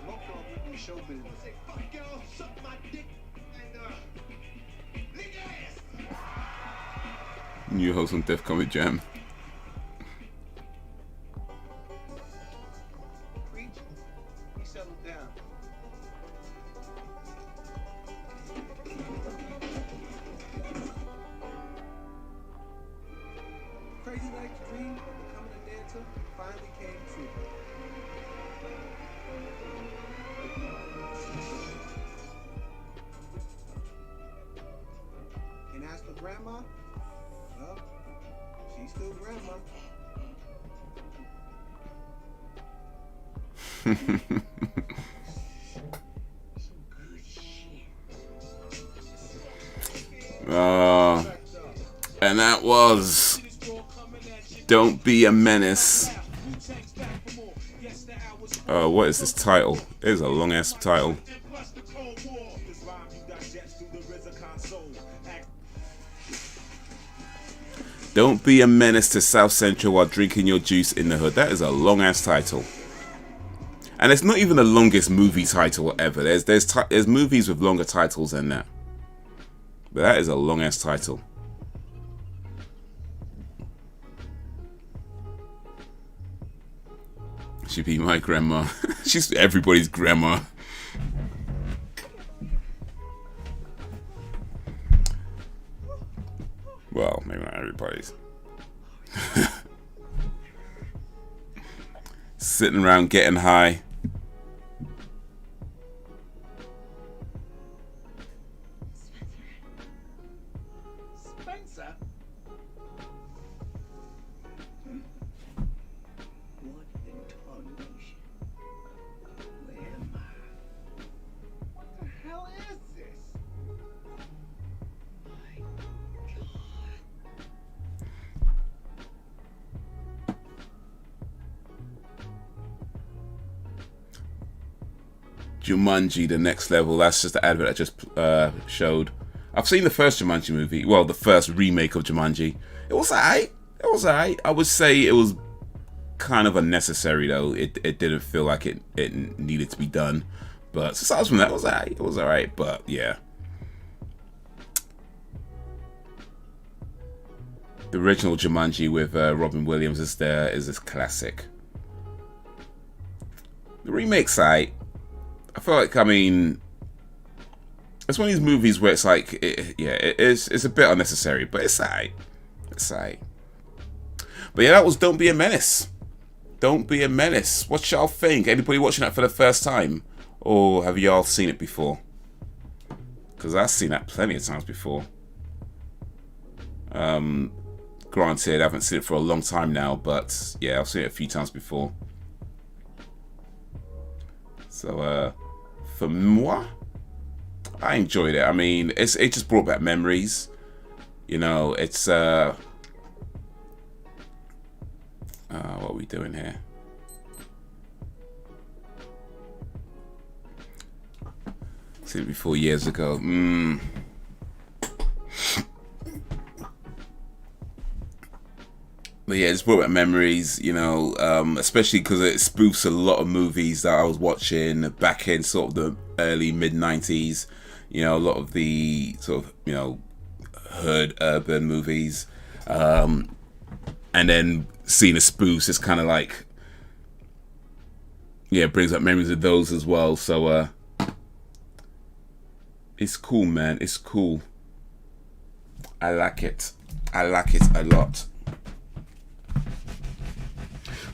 Speaker 5: Most of us in show business say, fuck y'all, suck my dick, and lick ass.
Speaker 1: New host on Def Comedy Jam.
Speaker 5: Preach, he settled down. Crazy Night's dream of becoming a dancer finally came true. And as for grandma, well, she's still grandma.
Speaker 1: And that was Don't Be a Menace. What is this title? It is a long ass title. Don't be a menace to South Central while drinking your juice in the hood. That is a long ass title. And it's not even the longest movie title ever. There's movies with longer titles than that. But that is a long ass title. She'd be my grandma. She's everybody's grandma. Well, maybe not everybody's. Sitting around getting high.
Speaker 5: Spencer? What in tarnation? Where am I? What the hell is this? My
Speaker 1: Jumanji, The Next Level. That's just the advert I just showed. I've seen the first Jumanji movie. Well, the first remake of Jumanji. It was alright. It was alright. I would say it was kind of unnecessary though. It didn't feel like it needed to be done. But aside from that, it was alright. It was alright. But yeah. The original Jumanji with Robin Williams is this classic. The remake's alright. I feel like, I mean, it's one of these movies where it's like, it's a bit unnecessary, but it's alright. It's alright. But yeah, that was Don't Be a Menace. Don't Be a Menace. What y'all think? Anybody watching that for the first time? Or have y'all seen it before? Because I've seen that plenty of times before. Granted, I haven't seen it for a long time now, but yeah, I've seen it a few times before. So, for moi, I enjoyed it. I mean, it just brought back memories. You know, it's what are we doing here? Seen it before years ago. But yeah, it's brought back memories, you know, especially because it spoofs a lot of movies that I was watching back in sort of the early mid-90s. You know, a lot of the sort of, you know, hood urban movies. And then seeing the spoofs is kind of like, yeah, it brings up memories of those as well. So it's cool, man. It's cool. I like it. I like it a lot.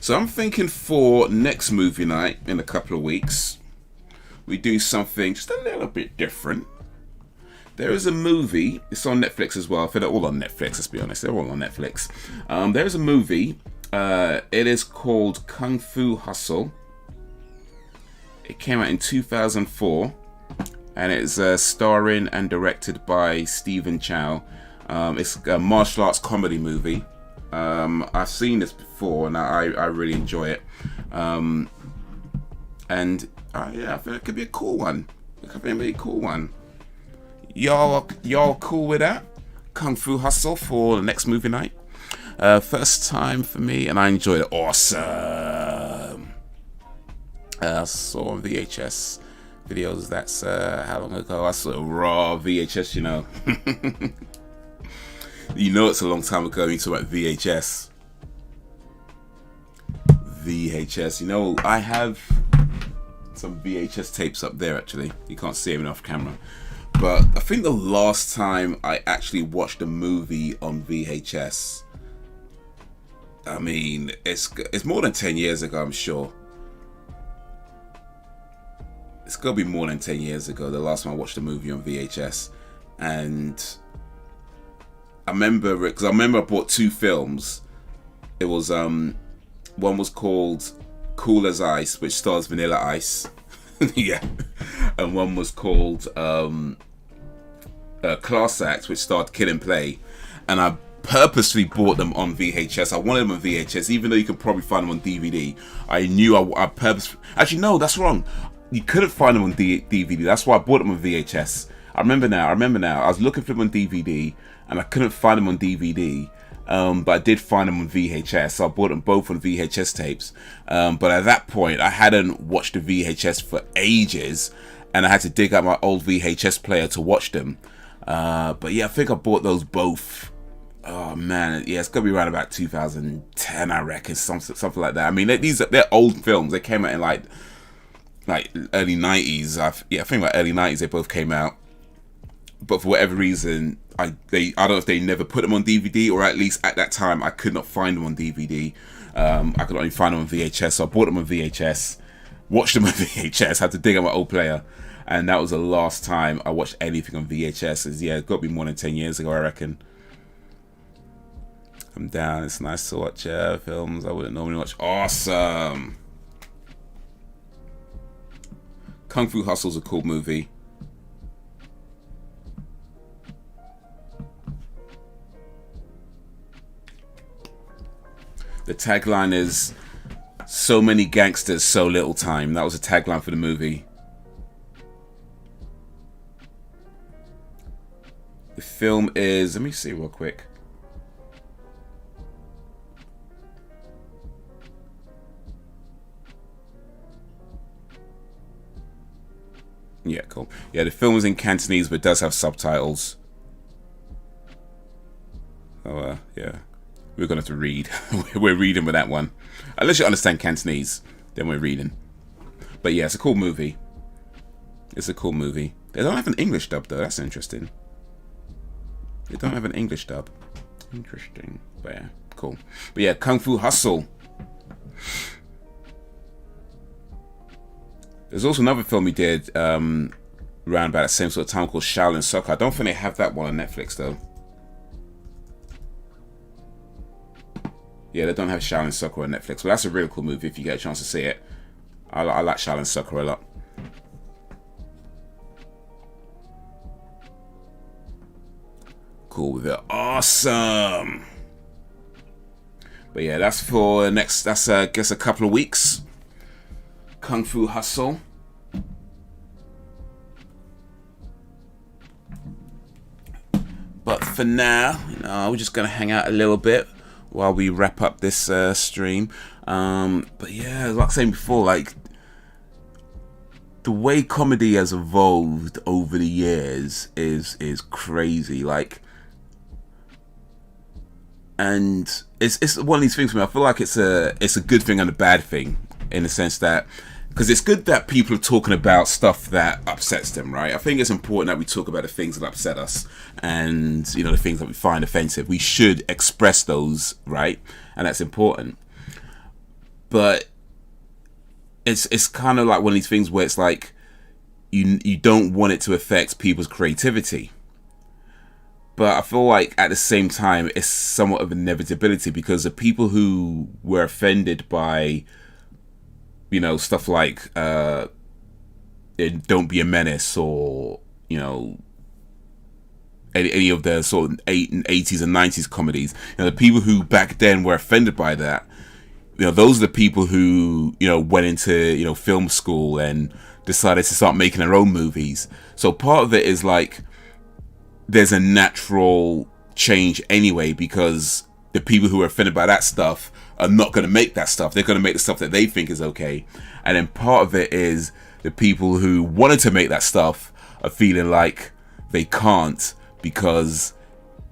Speaker 1: So I'm thinking for next movie night in a couple of weeks, we do something just a little bit different. There is a movie, it's on Netflix as well. I feel they're all on Netflix, let's be honest. They're all on Netflix. There's a movie, it is called Kung Fu Hustle. It came out in 2004, and it's starring and directed by Stephen Chow. It's a martial arts comedy movie. I've seen this before and I really enjoy it. And yeah, I think it could be a cool one. It could be a really cool one. Y'all cool with that? Kung Fu Hustle for the next movie night. First time for me, and I enjoyed it. Awesome. I saw on VHS videos. That's how long ago? I saw raw VHS, you know. You know it's a long time ago. You talk about VHS. VHS. You know, I have some VHS tapes up there, actually. You can't see them off camera. But I think the last time I actually watched a movie on VHS, I mean, it's more than 10 years ago, I'm sure. It's got to be more than 10 years ago, the last time I watched a movie on VHS. And I remember it because I remember I bought two films. It was one was called Cool as Ice, which stars Vanilla Ice. Yeah. And one was called Class Act, which starred Kid and Play. And I purposely bought them on VHS. I wanted them on VHS, even though you could probably find them on DVD. I knew I purposely... Actually, no, that's wrong. You couldn't find them on DVD. That's why I bought them on VHS. I remember now. I was looking for them on DVD, and I couldn't find them on DVD. But I did find them on VHS, so I bought them both on VHS tapes. But at that point, I hadn't watched the VHS for ages, and I had to dig out my old VHS player to watch them. But yeah, I think I bought those both. Oh man, yeah, it's gonna be around about 2010, I reckon, something like that. I mean, they're old films. They came out in like early 90s. I think like early 90s they both came out. But for whatever reason, I don't know if they never put them on DVD, or at least at that time I could not find them on DVD. I could only find them on VHS, so I bought them on VHS, watched them on VHS, had to dig out my old player, and that was the last time I watched anything on VHS. Yeah, it's got to be more than 10 years ago, I reckon. I'm down. It's nice to watch films I wouldn't normally watch. Awesome. Kung Fu Hustle's a cool movie. The tagline is "So many gangsters, so little time." That was the tagline for the movie. The film is... Let me see real quick. Yeah, cool. Yeah, the film is in Cantonese, but does have subtitles. Oh, yeah. We're going to have to read. We're reading with that one. Unless you understand Cantonese, then we're reading. But yeah, it's a cool movie. It's a cool movie. They don't have an English dub, though. That's interesting. They don't have an English dub. Interesting. But yeah, cool. But yeah, Kung Fu Hustle. There's also another film he did around about the same sort of time called Shaolin Soccer. I don't think they have that one on Netflix though. Yeah, they don't have Shaolin Soccer on Netflix, but that's a really cool movie if you get a chance to see it. I like Shaolin Soccer a lot. Cool with it. Awesome. But yeah, that's for the next, that's I guess a couple of weeks. Kung Fu Hustle. But for now, you know, we're just gonna hang out a little bit while we wrap up this stream. But yeah, like I was saying before, like the way comedy has evolved over the years is crazy. Like, and it's one of these things for me. I feel like it's a good thing and a bad thing, in the sense that, because it's good that people are talking about stuff that upsets them, right? I think it's important that we talk about the things that upset us, and you know, the things that we find offensive. We should express those, right? And that's important. But it's kind of like one of these things where it's like you don't want it to affect people's creativity. But I feel like at the same time, it's somewhat of an inevitability, because the people who were offended by, you know, stuff like Don't Be a Menace, or, you know, any of the sort of 80s and 90s comedies, you know, the people who back then were offended by that, you know, those are the people who, you know, went into, you know, film school and decided to start making their own movies. So part of it is like, there's a natural change anyway, because the people who are offended by that stuff are not going to make that stuff. They're going to make the stuff that they think is okay. And then part of it is the people who wanted to make that stuff are feeling like they can't, because,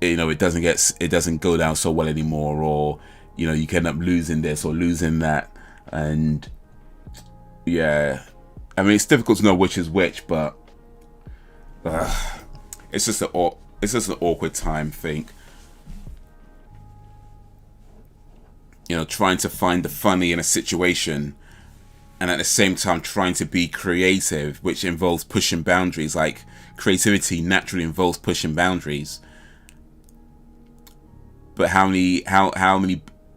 Speaker 1: you know, it doesn't go down so well anymore, or, you know, you can end up losing this or losing that. And yeah, I mean, it's difficult to know which is which, but it's just an awkward time, I think. You know, trying to find the funny in a situation, and at the same time trying to be creative, which involves pushing boundaries. Like, creativity naturally involves pushing boundaries. But how many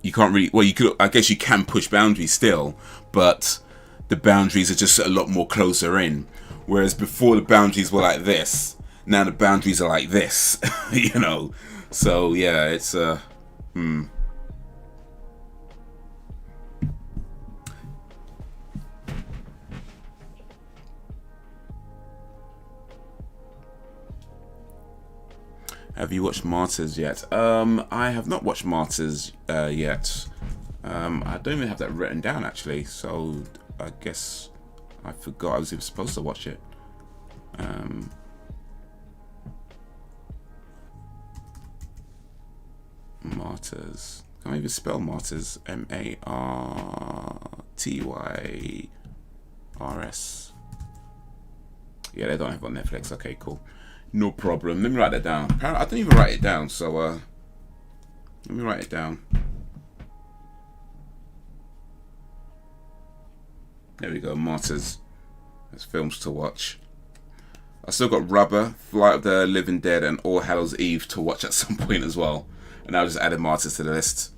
Speaker 1: you can't really, well, you could, I guess you can push boundaries still, but the boundaries are just a lot more closer in. Whereas before, the boundaries were like this, now the boundaries are like this. You know, so yeah, it's Have you watched Martyrs yet? I have not watched Martyrs yet. I don't even have that written down, actually, so I guess I forgot I was even supposed to watch it. Martyrs. Can I even spell Martyrs? M-A-R-T-Y-R-S. Yeah, they don't have it on Netflix. Okay, cool. No problem. Let me write that down. I didn't even write it down, so let me write it down. There we go, Martyrs. There's films to watch. I still got Rubber, Flight of the Living Dead, and All Hallows Eve to watch at some point as well. And I'll just add Martyrs to the list.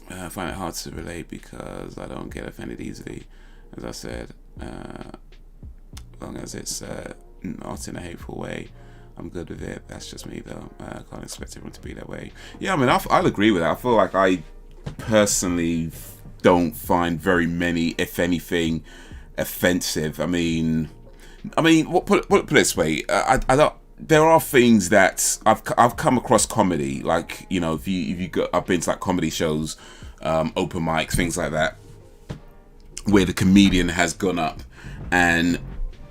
Speaker 1: I find it hard to relate because I don't get offended easily. As I said, as long as it's not in a hateful way, I'm good with it. That's just me, though. I can't expect everyone to be that way. Yeah, I mean, I'll agree with that. I feel like I personally don't find very many, if anything, offensive. I mean, put it this way. I don't. There are things that I've come across comedy, like, you know, if you go, I've been to like comedy shows, open mics, things like that, where the comedian has gone up and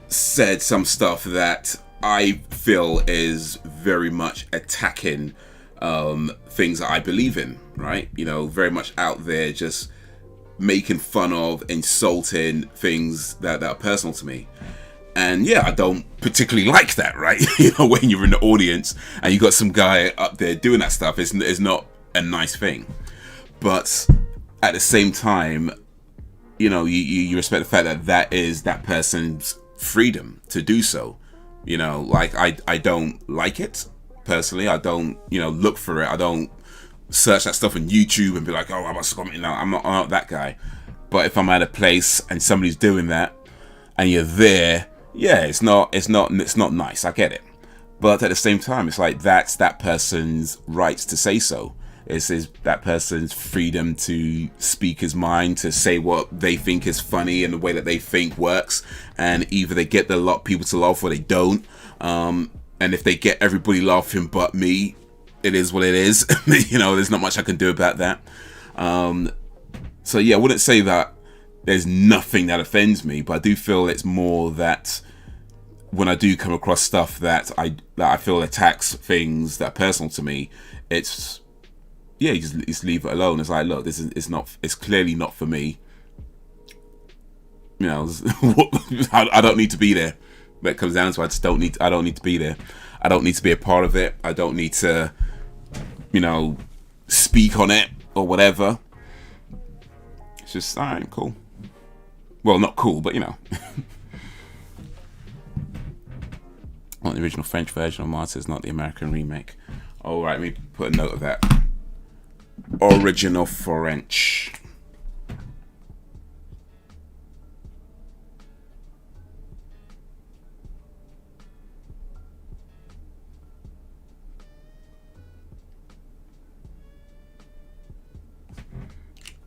Speaker 1: said some stuff that I feel is very much attacking things that I believe in, right? You know, very much out there, just making fun of, insulting things that are personal to me. And yeah, I don't particularly like that, right? You know, when you're in the audience and you got some guy up there doing that stuff, it's not a nice thing. but at the same time, you know, you respect the fact that that is that person's freedom to do so. You know, like I don't like it personally. I don't, you know, look for it. I don't search that stuff on YouTube and be like, oh, I must comment. No, I'm not that guy. But if I'm at a place and somebody's doing that and you're there, yeah, it's not nice. I get it. But at the same time, it's like that's that person's right to say so. It's that person's freedom to speak his mind, to say what they think is funny and the way that they think works. And either they get people to laugh or they don't. And if they get everybody laughing but me, it is what it is. You know, there's not much I can do about that. So yeah, I wouldn't say that there's nothing that offends me, but I do feel it's more that when I do come across stuff that I feel attacks things that are personal to me, it's yeah, you just leave it alone. It's like, look, it's clearly not for me. You know, I don't need to be there. But it comes down to I don't need to be there. I don't need to be a part of it. I don't need to, you know, speak on it or whatever. It's just, all right, cool. Well, not cool, but you know. Not the original French version of Martyrs, not the American remake. All right, let me put a note of that. Original French.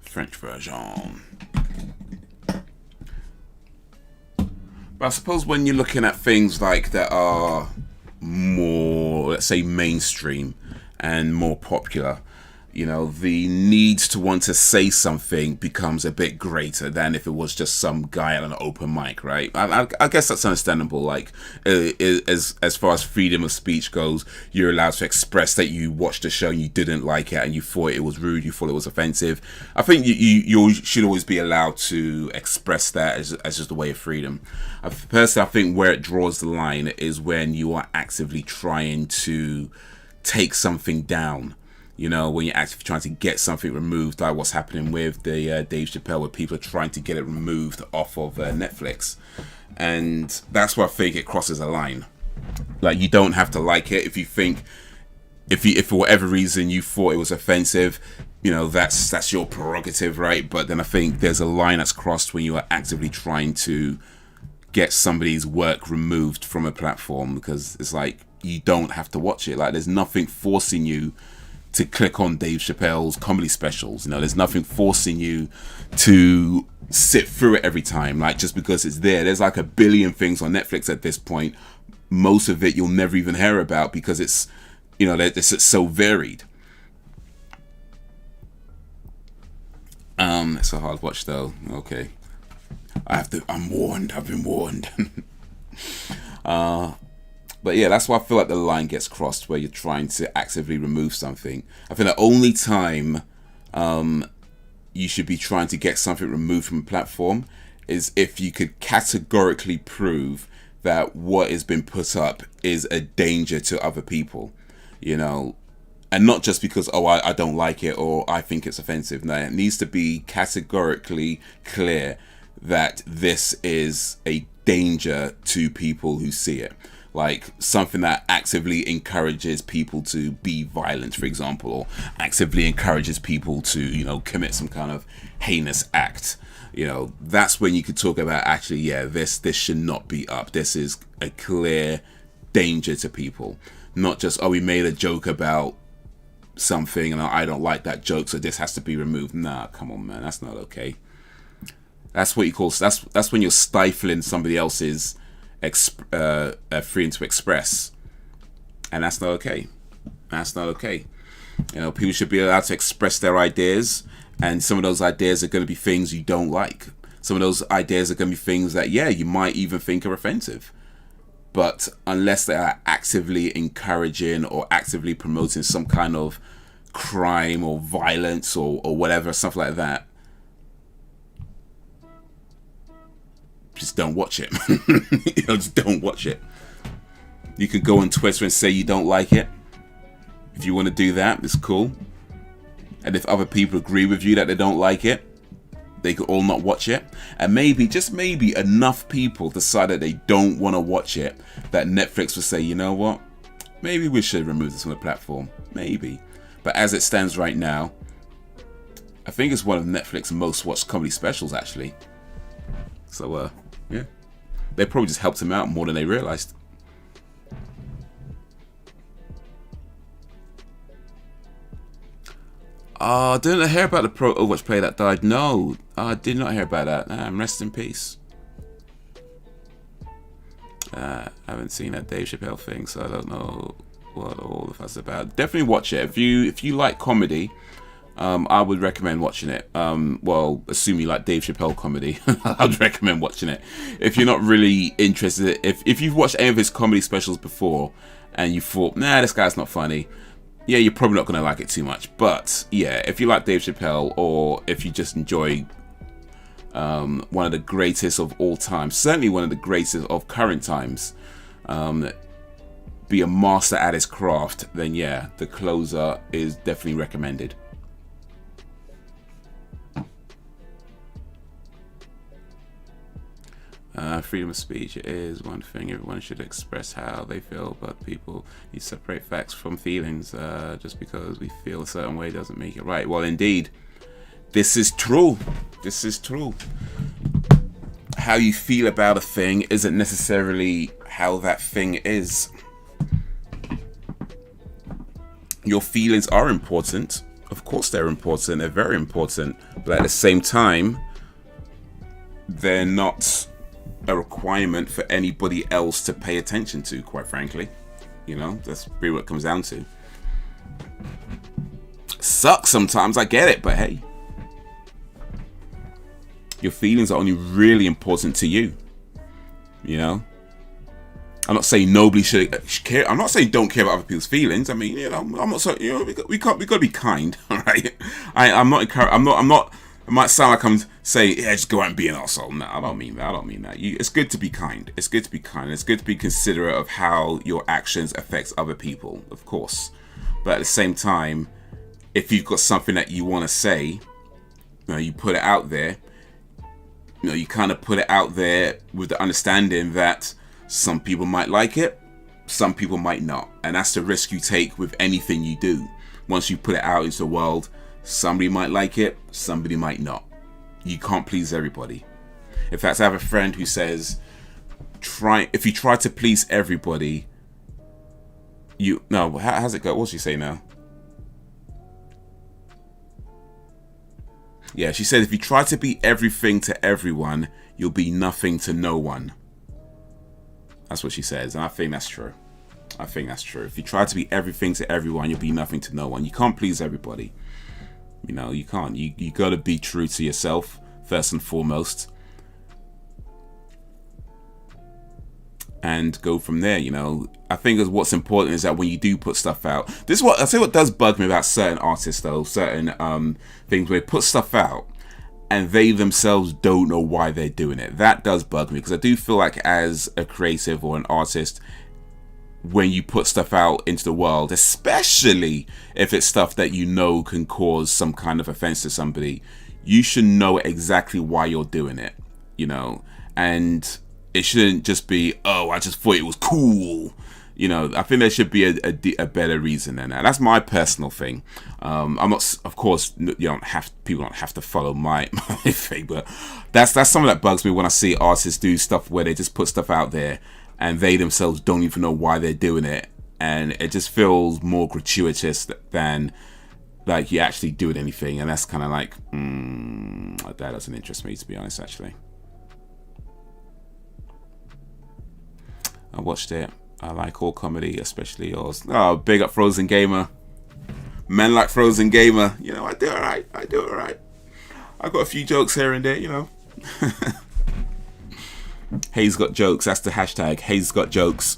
Speaker 1: French version. But I suppose when you're looking at things like that are more, let's say, mainstream and more popular, you know, the need to want to say something becomes a bit greater than if it was just some guy at an open mic, right? I guess that's understandable. Like, as far as freedom of speech goes, you're allowed to express that you watched the show and you didn't like it and you thought it was rude, you thought it was offensive. I think you should always be allowed to express that as just a way of freedom. Personally, I think where it draws the line is when you are actively trying to take something down. You know, when you're actually trying to get something removed, like what's happening with the Dave Chappelle, where people are trying to get it removed off of Netflix. And that's where I think it crosses a line. Like, you don't have to like it. If you think, if for whatever reason you thought it was offensive, you know, that's your prerogative, right? But then I think there's a line that's crossed when you are actively trying to get somebody's work removed from a platform, because it's like, you don't have to watch it. Like, there's nothing forcing you to click on Dave Chappelle's comedy specials. You know, there's nothing forcing you to sit through it every time, like, just because it's there. There's like a billion things on Netflix at this point. Most of it you'll never even hear about because it's, you know, it's so varied. It's a hard watch though. Okay, I'm warned. I've been warned. But yeah, that's why I feel like the line gets crossed where you're trying to actively remove something. I think the only time you should be trying to get something removed from a platform is if you could categorically prove that what has been put up is a danger to other people, you know, and not just because, oh, I don't like it or I think it's offensive. No, it needs to be categorically clear that this is a danger to people who see it. Like something that actively encourages people to be violent, for example, or actively encourages people to, you know, commit some kind of heinous act. You know, that's when you could talk about, actually, yeah, this should not be up. This is a clear danger to people. Not just, oh, we made a joke about something and I don't like that joke, so this has to be removed. Nah, come on, man, that's not okay. That's what you call, that's when you're stifling somebody else's freedom to express, and that's not okay. That's not okay. You know, people should be allowed to express their ideas, and some of those ideas are going to be things you don't like. Some of those ideas are going to be things that, yeah, you might even think are offensive, but unless they are actively encouraging or actively promoting some kind of crime or violence or whatever, stuff like that, just don't watch it. You know, just don't watch it. You could go on Twitter and say you don't like it. If you want to do that, it's cool. And if other people agree with you that they don't like it, they could all not watch it. And maybe, just maybe, enough people decide that they don't want to watch it, that Netflix will say, you know what, maybe we should remove this from the platform. Maybe. But as it stands right now, I think it's one of Netflix's most watched comedy specials, actually. So, yeah. They probably just helped him out more than they realized. Didn't I hear about the pro Overwatch player that died? No, I did not hear about that. Rest in peace. I haven't seen that Dave Chappelle thing, so I don't know what all the fuss about. Definitely watch it. If you like comedy, I would recommend watching it. Well, assume you like Dave Chappelle comedy, I would recommend watching it. If you're not really interested, if you've watched any of his comedy specials before and you thought, nah, this guy's not funny, yeah, you're probably not going to like it too much. But yeah, if you like Dave Chappelle, or if you just enjoy one of the greatest of all time, certainly one of the greatest of current times, be a master at his craft, then yeah, The Closer is definitely recommended. Freedom of speech is one thing. Everyone should express how they feel, but people need to separate facts from feelings. Just because we feel a certain way doesn't make it right. Well, indeed, this is true. This is true. How you feel about a thing isn't necessarily how that thing is. Your feelings are important. Of course they're important. They're very important. But at the same time, they're not a requirement for anybody else to pay attention to, quite frankly. You know, that's really what it comes down to. Sucks sometimes, I get it, but hey, your feelings are only really important to you. You know, I'm not saying nobody should care. I'm not saying don't care about other people's feelings. I mean, you know, I'm not saying, you know, we got to be kind, all right? I'm not. It might sound like I'm saying, yeah, just go out and be an arsehole. No, I don't mean that. I don't mean that. It's good to be kind. It's good to be kind. It's good to be considerate of how your actions affect other people, of course. But at the same time, if you've got something that you want to say, you know, you put it out there. You know, you kind of put it out there with the understanding that some people might like it, some people might not. And that's the risk you take with anything you do. Once you put it out into the world, somebody might like it, somebody might not. You can't please everybody. In fact, I have a friend who says, if you try to please everybody, how's it go? What's she say now? Yeah, she said, if you try to be everything to everyone, you'll be nothing to no one. That's what she says, and I think that's true. I think that's true. If you try to be everything to everyone, you'll be nothing to no one. You can't please everybody. You know, you can't. You got to be true to yourself first and foremost, and go from there. You know, I think what's important is that when you do put stuff out, this is what I say. What does bug me about certain artists, though, certain things where they put stuff out and they themselves don't know why they're doing it. That does bug me, because I do feel like as a creative or an artist, when you put stuff out into the world, especially if it's stuff that you know can cause some kind of offense to somebody, you should know exactly why you're doing it, you know, and it shouldn't just be, oh, I just thought it was cool. You know, I think there should be a better reason than that. That's my personal thing. I'm not, of course, people don't have to follow my thing, but that's something that bugs me when I see artists do stuff where they just put stuff out there and they themselves don't even know why they're doing it, and it just feels more gratuitous than like you actually doing anything, and that's kind of like, that doesn't interest me, to be honest. Actually, I watched it. I like all comedy, especially yours. Oh, big up Frozen Gamer. Men like Frozen Gamer. You know, I do alright. I got a few jokes here and there, you know. Haze got jokes. That's the hashtag. Haze got jokes.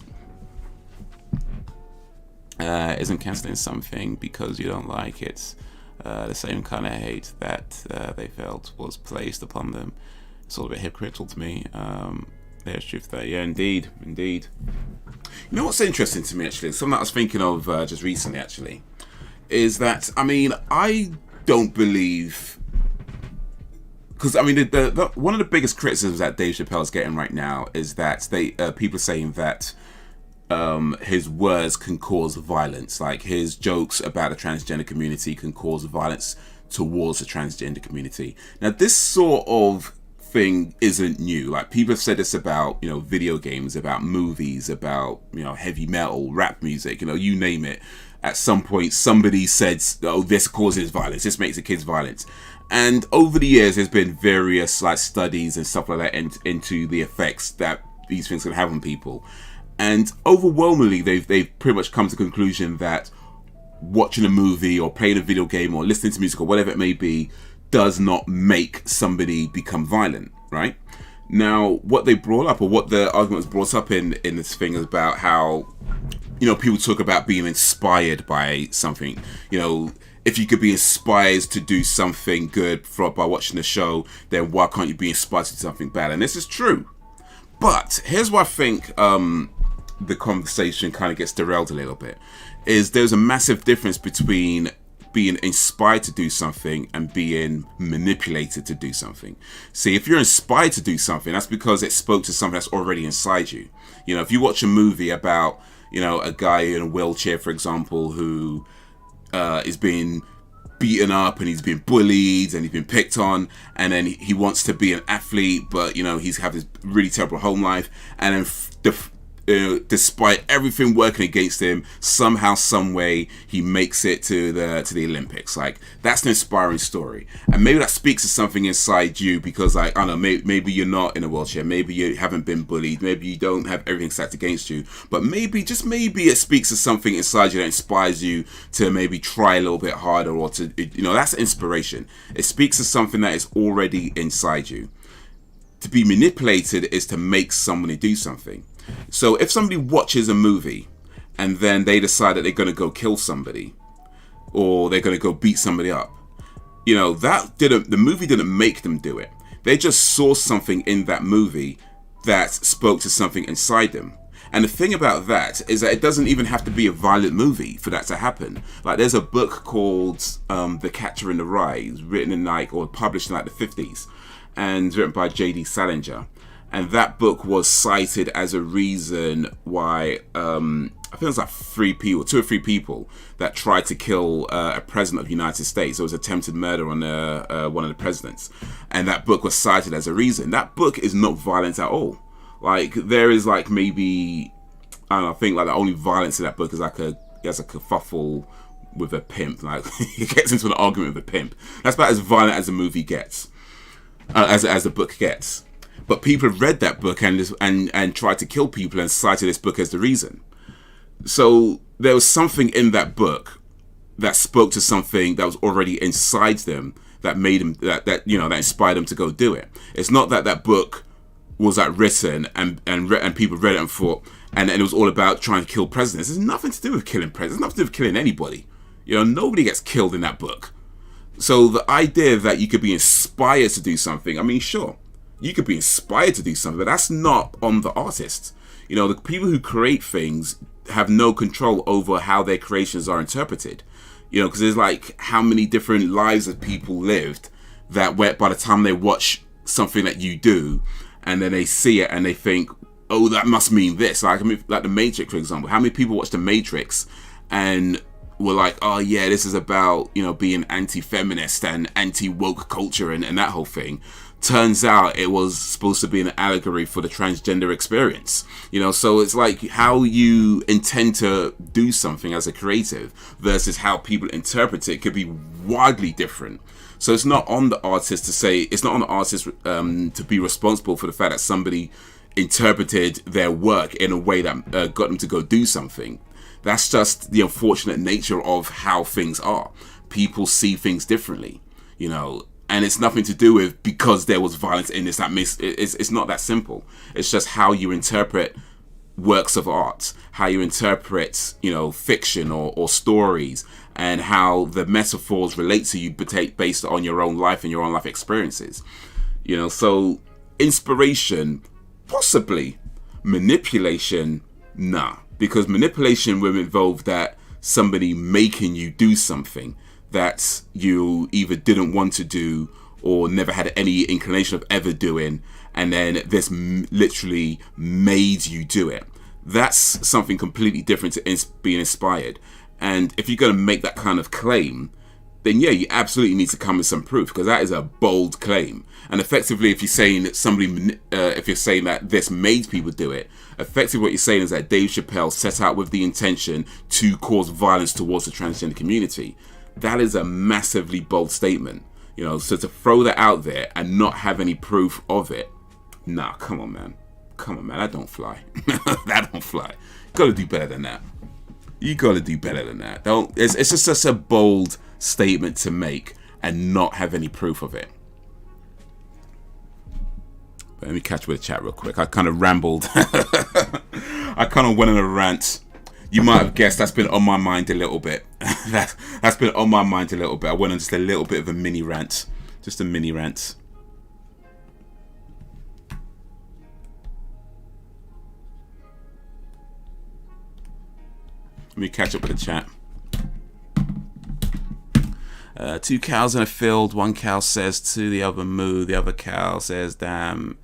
Speaker 1: Isn't cancelling something because you don't like it the same kind of hate that they felt was placed upon them? It's all a bit hypocritical to me. There's truth there. Yeah, indeed. You know what's interesting to me, actually, something that I was thinking of just recently, actually, is that, I mean, I don't believe, because I mean, the one of the biggest criticisms that Dave Chappelle's getting right now is that people are saying that his words can cause violence, like his jokes about the transgender community can cause violence towards the transgender community. Now, this sort of thing isn't new. Like, people have said this about, you know, video games, about movies, about, you know, heavy metal, rap music, you know, you name it. At some point, somebody said, oh, this causes violence, this makes the kids violent. And over the years, there's been various like studies and stuff like that into the effects that these things can have on people. And overwhelmingly, they've pretty much come to the conclusion that watching a movie or playing a video game or listening to music or whatever it may be does not make somebody become violent, right? Now, what they brought up, or what the argument was brought up in this thing, is about how, you know, people talk about being inspired by something. You know, if you could be inspired to do something good by watching the show, then why can't you be inspired to do something bad? And this is true. But here's where I think the conversation kind of gets derailed a little bit, is there's a massive difference between being inspired to do something and being manipulated to do something. See, if you're inspired to do something, that's because it spoke to something that's already inside you. You know, if you watch a movie about, you know, a guy in a wheelchair, for example, who is being beaten up and he's been bullied and he's been picked on, and then he wants to be an athlete, but, you know, he's had this really terrible home life, and then despite everything working against him, somehow, some way, he makes it to the Olympics. Like, that's an inspiring story, and maybe that speaks to something inside you, because, like, I don't know, maybe you're not in a wheelchair, maybe you haven't been bullied, maybe you don't have everything stacked against you, but maybe, just maybe, it speaks to something inside you that inspires you to maybe try a little bit harder, or to, you know, that's inspiration. It speaks to something that is already inside you. To be manipulated is to make somebody do something. So if somebody watches a movie and then they decide that they're going to go kill somebody, or they're going to go beat somebody up, you know, the movie didn't make them do it. They just saw something in that movie that spoke to something inside them. And the thing about that is that it doesn't even have to be a violent movie for that to happen. Like, there's a book called The Catcher in the Rye, written in or published in the 50s, and written by J.D. Salinger. And that book was cited as a reason why, I think it was like 2 or 3 people that tried to kill a president of the United States. It was attempted murder on one of the presidents. And that book was cited as a reason. That book is not violent at all. Like, there is like maybe, I don't know, I think like the only violence in that book is like he has a kerfuffle with a pimp. Like, he gets into an argument with a pimp. That's about as violent as the movie gets, as the book gets. But people have read that book and tried to kill people and cited this book as the reason. So there was something in that book that spoke to something that was already inside them that made them that inspired them to go do it. It's not that that book was like written and people read it and thought, and it was all about trying to kill presidents. There's nothing to do with killing presidents. Nothing to do with killing anybody. You know, nobody gets killed in that book. So the idea that you could be inspired to do something, I mean, sure, you could be inspired to do something, but that's not on the artist. You know, the people who create things have no control over how their creations are interpreted. You know, because there's like how many different lives that people lived that by the time they watch something that you do, and then they see it and they think, oh, that must mean this. Like, I mean, like The Matrix, for example. How many people watched The Matrix and were like, oh yeah, this is about, you know, being anti-feminist and anti-woke culture and that whole thing. Turns out it was supposed to be an allegory for the transgender experience. You know, so it's like how you intend to do something as a creative versus how people interpret it could be wildly different. So it's not on the artist to be responsible for the fact that somebody interpreted their work in a way that got them to go do something. That's just the unfortunate nature of how things are. People see things differently, you know, and it's nothing to do with because there was violence in this. It's not that simple. It's just how you interpret works of art, how you interpret, you know, fiction or stories, and how the metaphors relate to you based on your own life and your own life experiences. You know, so inspiration, possibly. Manipulation, nah. Because manipulation will involve that somebody making you do something that you either didn't want to do or never had any inclination of ever doing, and then this literally made you do it. That's something completely different to being inspired. And if you're going to make that kind of claim, then yeah, you absolutely need to come with some proof, because that is a bold claim. And effectively, if you're saying that if you're saying that this made people do it, effectively what you're saying is that Dave Chappelle set out with the intention to cause violence towards the transgender community. That is a massively bold statement, you know. So to throw that out there and not have any proof of it, nah, come on, man. Come on, man. That don't fly. That don't fly. You gotta do better than that. You gotta do better than that. It's just such a bold statement to make and not have any proof of it. But let me catch with the chat real quick. I kind of rambled. I kind of went on a rant. You might have guessed that's been on my mind a little bit. That's been on my mind a little bit. I went on just a little bit of a mini rant. Just a mini rant. Let me catch up with the chat. 2 cows in a field. One cow says to the other moo. The other cow says, damn,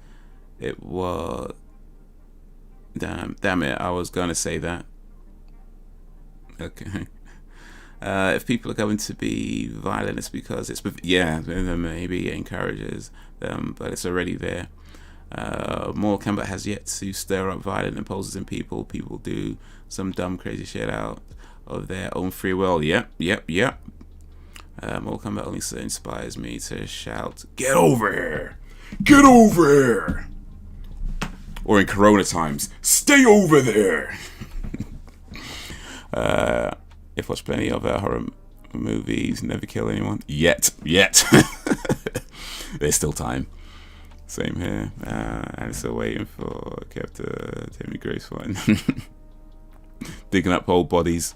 Speaker 1: it was... Damn it, I was going to say that. Okay. If people are going to be violent, it's because it's... Yeah, maybe it encourages them, but it's already there. More Combat has yet to stir up violent impulses in people. People do some dumb, crazy shit out of their own free will. Yep. More Combat only inspires me to shout, "Get over here! Get over here!" Or in Corona times, "Stay over there!" I've watched plenty of horror movies, never kill anyone. Yet. There's still time. Same here. I'm still waiting for Captain Timmy Grace one. Digging up old bodies.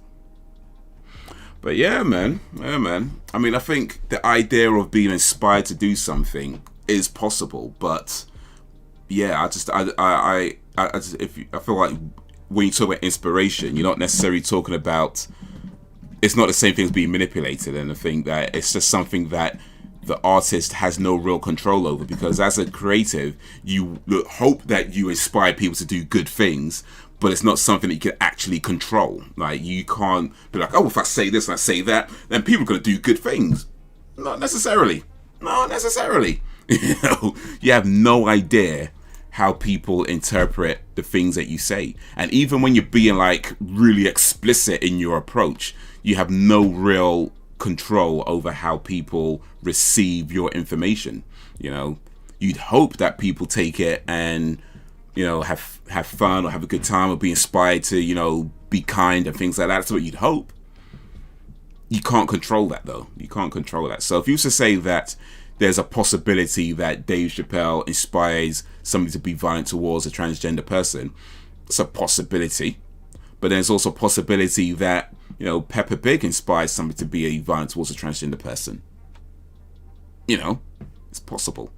Speaker 1: But yeah, man. I mean, I think the idea of being inspired to do something is possible, but yeah, I feel like when you talk about inspiration, you're not necessarily talking about. It's not the same thing as being manipulated, and I think that it's just something that the artist has no real control over, because as a creative, you hope that you inspire people to do good things, but it's not something that you can actually control. Like, you can't be like, oh, if I say this and I say that, then people are going to do good things. Not necessarily. You know, you have no idea how people interpret the things that you say. And even when you're being like really explicit in your approach, you have no real control over how people receive your information. You know, you'd hope that people take it and, you know, have fun or have a good time or be inspired to, you know, be kind and things like that. That's what you'd hope. You can't control that, though. You can't control that. So if you were to say that there's a possibility that Dave Chappelle inspires somebody to be violent towards a transgender person, it's a possibility. But there's also a possibility that, you know, Peppa Pig inspires somebody to be violent towards a transgender person. You know, it's possible.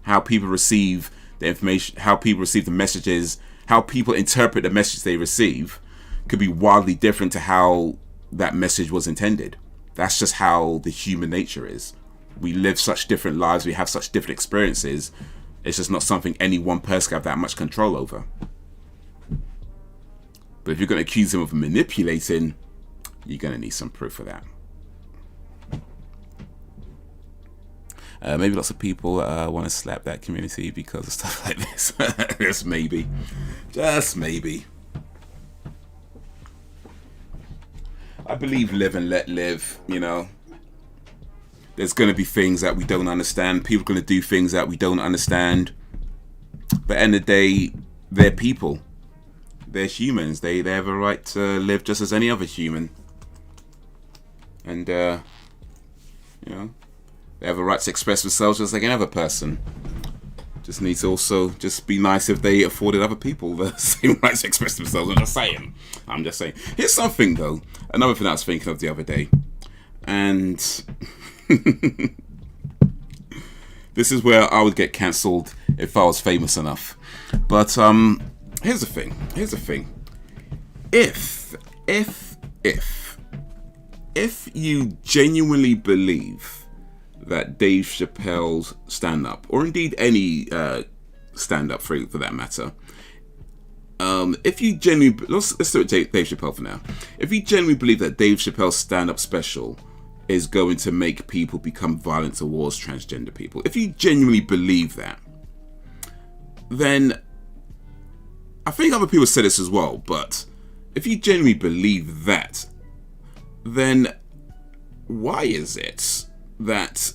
Speaker 1: How people receive the information, how people receive the messages, how people interpret the message they receive could be wildly different to how that message was intended. That's just how the human nature is. We live such different lives, we have such different experiences. It's just not something any one person can have that much control over. But if you're going to accuse them of manipulating, you're going to need some proof for that. Maybe lots of people want to slap that community because of stuff like this. Just maybe. Just maybe. I believe live and let live, you know. There's going to be things that we don't understand. People are going to do things that we don't understand. But at the end of the day, they're people. They're humans. They have a right to live just as any other human. And, you know, they have a right to express themselves just like any other person. Just need to also just be nice if they afforded other people the same rights to express themselves. I'm just saying. Here's something, though. Another thing I was thinking of the other day. And this is where I would get cancelled if I was famous enough. But here's the thing. If if you genuinely believe that Dave Chappelle's stand-up, or indeed any stand-up for that matter, if you genuinely, let's do it Dave Chappelle for now. If you genuinely believe that Dave Chappelle's stand-up special is going to make people become violent towards transgender people, if you genuinely believe that, then I think other people said this as well, but if you genuinely believe that, then why is it that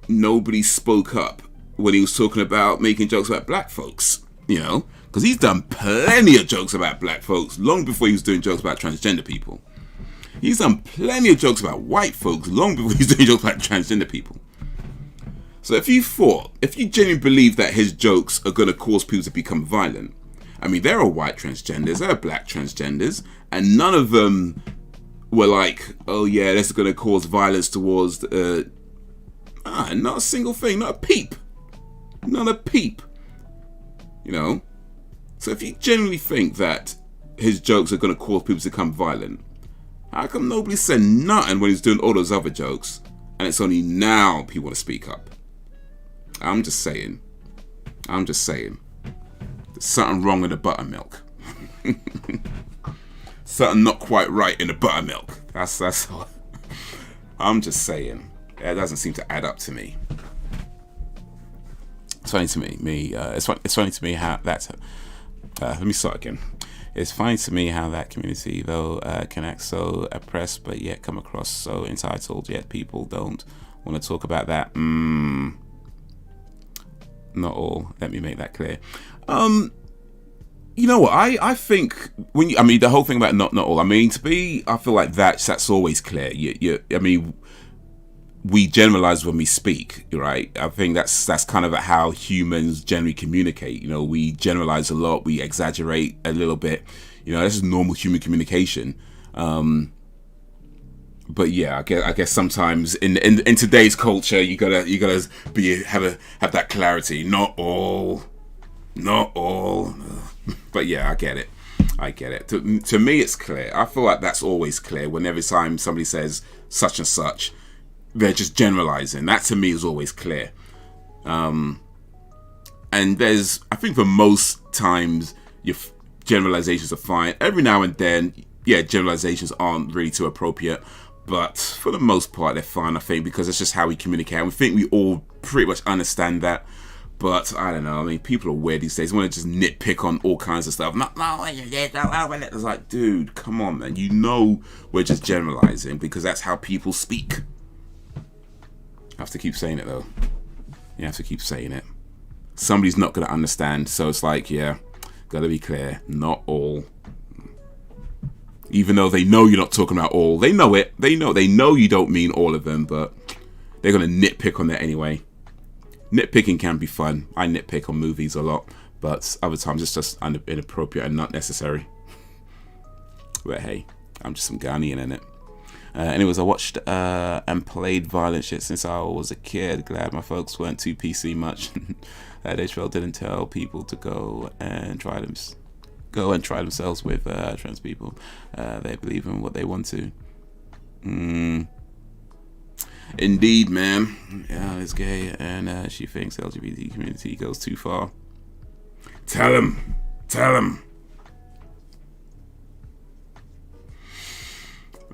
Speaker 1: nobody spoke up when he was talking about making jokes about black folks? You know, because he's done plenty of jokes about black folks long before he was doing jokes about transgender people. He's done plenty of jokes about white folks long before he was doing jokes about transgender people. So if you genuinely believe that his jokes are going to cause people to become violent, I mean, there are white transgenders, there are black transgenders, and none of them were like, oh yeah, this is going to cause violence towards, not a single thing, not a peep. Not a peep. You know? So if you genuinely think that his jokes are going to cause people to become violent, how come nobody said nothing when he's doing all those other jokes, and it's only now people want to speak up? I'm just saying. There's something wrong with the buttermilk. Something not quite right in the buttermilk. That's all. I'm just saying. It doesn't seem to add up to me. It's funny to me. It's funny to me how that's. Let me start again. It's funny to me how that community, though, can act so oppressed, but yet come across so entitled. Yet people don't want to talk about that. Not all. Let me make that clear. You know what? I think when the whole thing about not all. I mean, I feel like that's always clear. I mean, we generalize when we speak, right? I think that's kind of how humans generally communicate. You know, we generalize a lot, we exaggerate a little bit. You know, this is normal human communication. But yeah, I guess sometimes in today's culture, you gotta have that clarity. Not all. But yeah, I get it. To me, it's clear. I feel like that's always clear. Whenever time somebody says such and such, they're just generalizing. That to me is always clear. And I think for most times, your generalizations are fine. Every now and then, yeah, generalizations aren't really too appropriate. But for the most part, they're fine, I think, because it's just how we communicate. And we think we all pretty much understand that. But I don't know. I mean, people are weird these days. They want to just nitpick on all kinds of stuff. It's like, dude, come on, man. You know we're just generalizing because that's how people speak. I have to keep saying it, though. You have to keep saying it. Somebody's not going to understand. So it's like, yeah, got to be clear. Not all. Even though they know you're not talking about all. They know it. They know you don't mean all of them, but they're going to nitpick on that anyway. Nitpicking can be fun. I nitpick on movies a lot, but other times it's just inappropriate and not necessary. But hey, I'm just some Ghanaian in it. Anyways, I watched and played violent shit since I was a kid. Glad my folks weren't too PC much. Israel didn't tell people to go and try themselves with trans people. They believe in what they want to. Indeed, man. Yeah, it's gay, and she thinks the LGBT community goes too far. Tell him.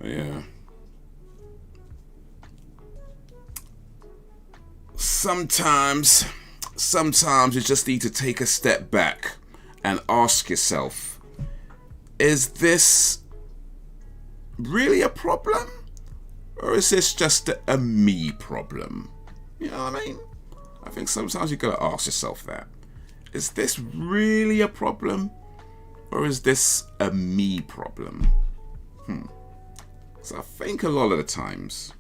Speaker 1: Yeah. Sometimes you just need to take a step back and ask yourself, is this really a problem? Or is this just a me problem? You know what I mean? I think sometimes you gotta ask yourself that. Is this really a problem? Or is this a me problem? So I think a lot of the times,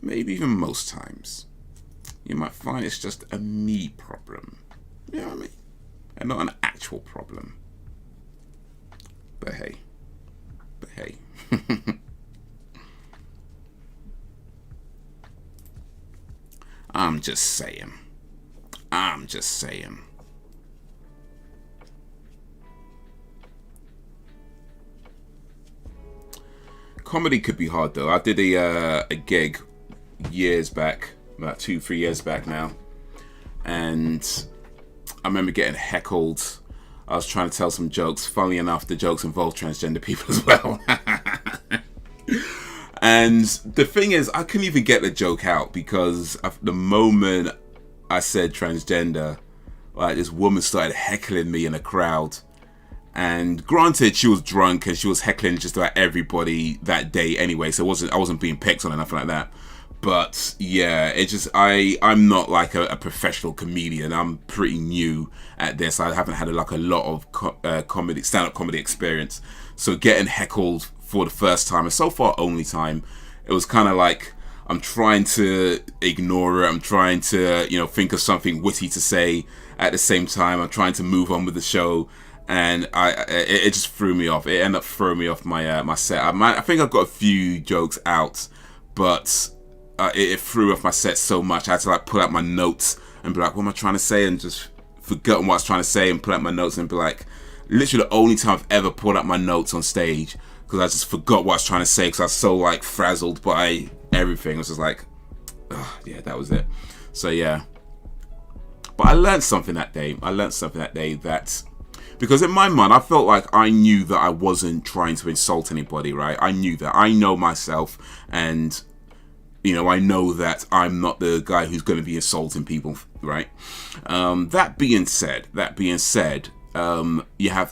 Speaker 1: maybe even most times, you might find it's just a me problem. You know what I mean? And not an actual problem. But hey. I'm just saying. comedy could be hard though. I did a gig years back, about 2-3 years back now, and I remember getting heckled. I was trying to tell some jokes. Funnily enough, the jokes involved transgender people as well. And the thing is, I couldn't even get the joke out because the moment I said transgender, like, this woman started heckling me in a crowd. And granted, she was drunk and she was heckling just about everybody that day anyway, so I wasn't being picked on or nothing like that. But yeah, it just, I'm not like a professional comedian. I'm pretty new at this. I haven't had a lot of stand-up comedy experience. So getting heckled for the first time, and so far only time, it was kind of like I'm trying to ignore it. I'm trying to, think of something witty to say at the same time. I'm trying to move on with the show, and it just threw me off. It ended up throwing me off my set. I think I've got a few jokes out, but it threw off my set so much. I had to like pull out my notes and be like, what am I trying to say? And just forgotten what I was trying to say and pull out my notes and be like, literally the only time I've ever pulled out my notes on stage, because I just forgot what I was trying to say because I was so like frazzled by everything. It was just like, yeah, that was it. So yeah. But I learned something that day. That, because in my mind, I felt like I knew that I wasn't trying to insult anybody, right? I knew that. I know myself, and I know that I'm not the guy who's going to be insulting people, right? That being said, I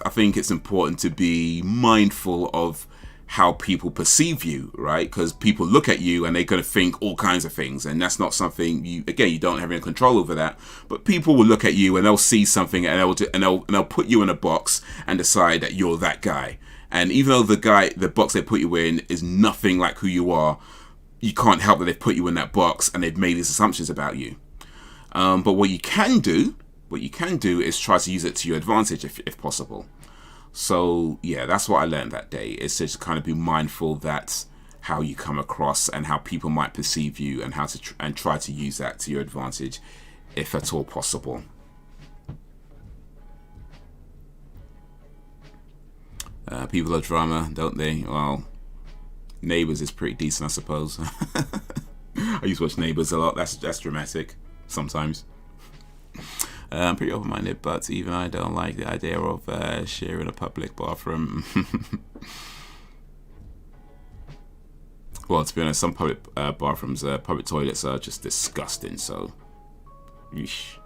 Speaker 1: think it's important to be mindful of how people perceive you, right? Because people look at you and they're going to think all kinds of things, and that's not something you don't have any control over that. But people will look at you and they'll see something and they'll put you in a box and decide that you're that guy. And even though the box they put you in is nothing like who you are, you can't help that they've put you in that box and they've made these assumptions about you. But what you can do is try to use it to your advantage if possible. So yeah, that's what I learned that day. It's just kind of be mindful that how you come across and how people might perceive you, and how to and try to use that to your advantage, if at all possible. People are drama, don't they? Well, Neighbours is pretty decent, I suppose. I used to watch Neighbours a lot. That's dramatic sometimes. I'm pretty open-minded, but even I don't like the idea of sharing a public bathroom. Well, to be honest, some public bathrooms, public toilets are just disgusting. So, yeesh.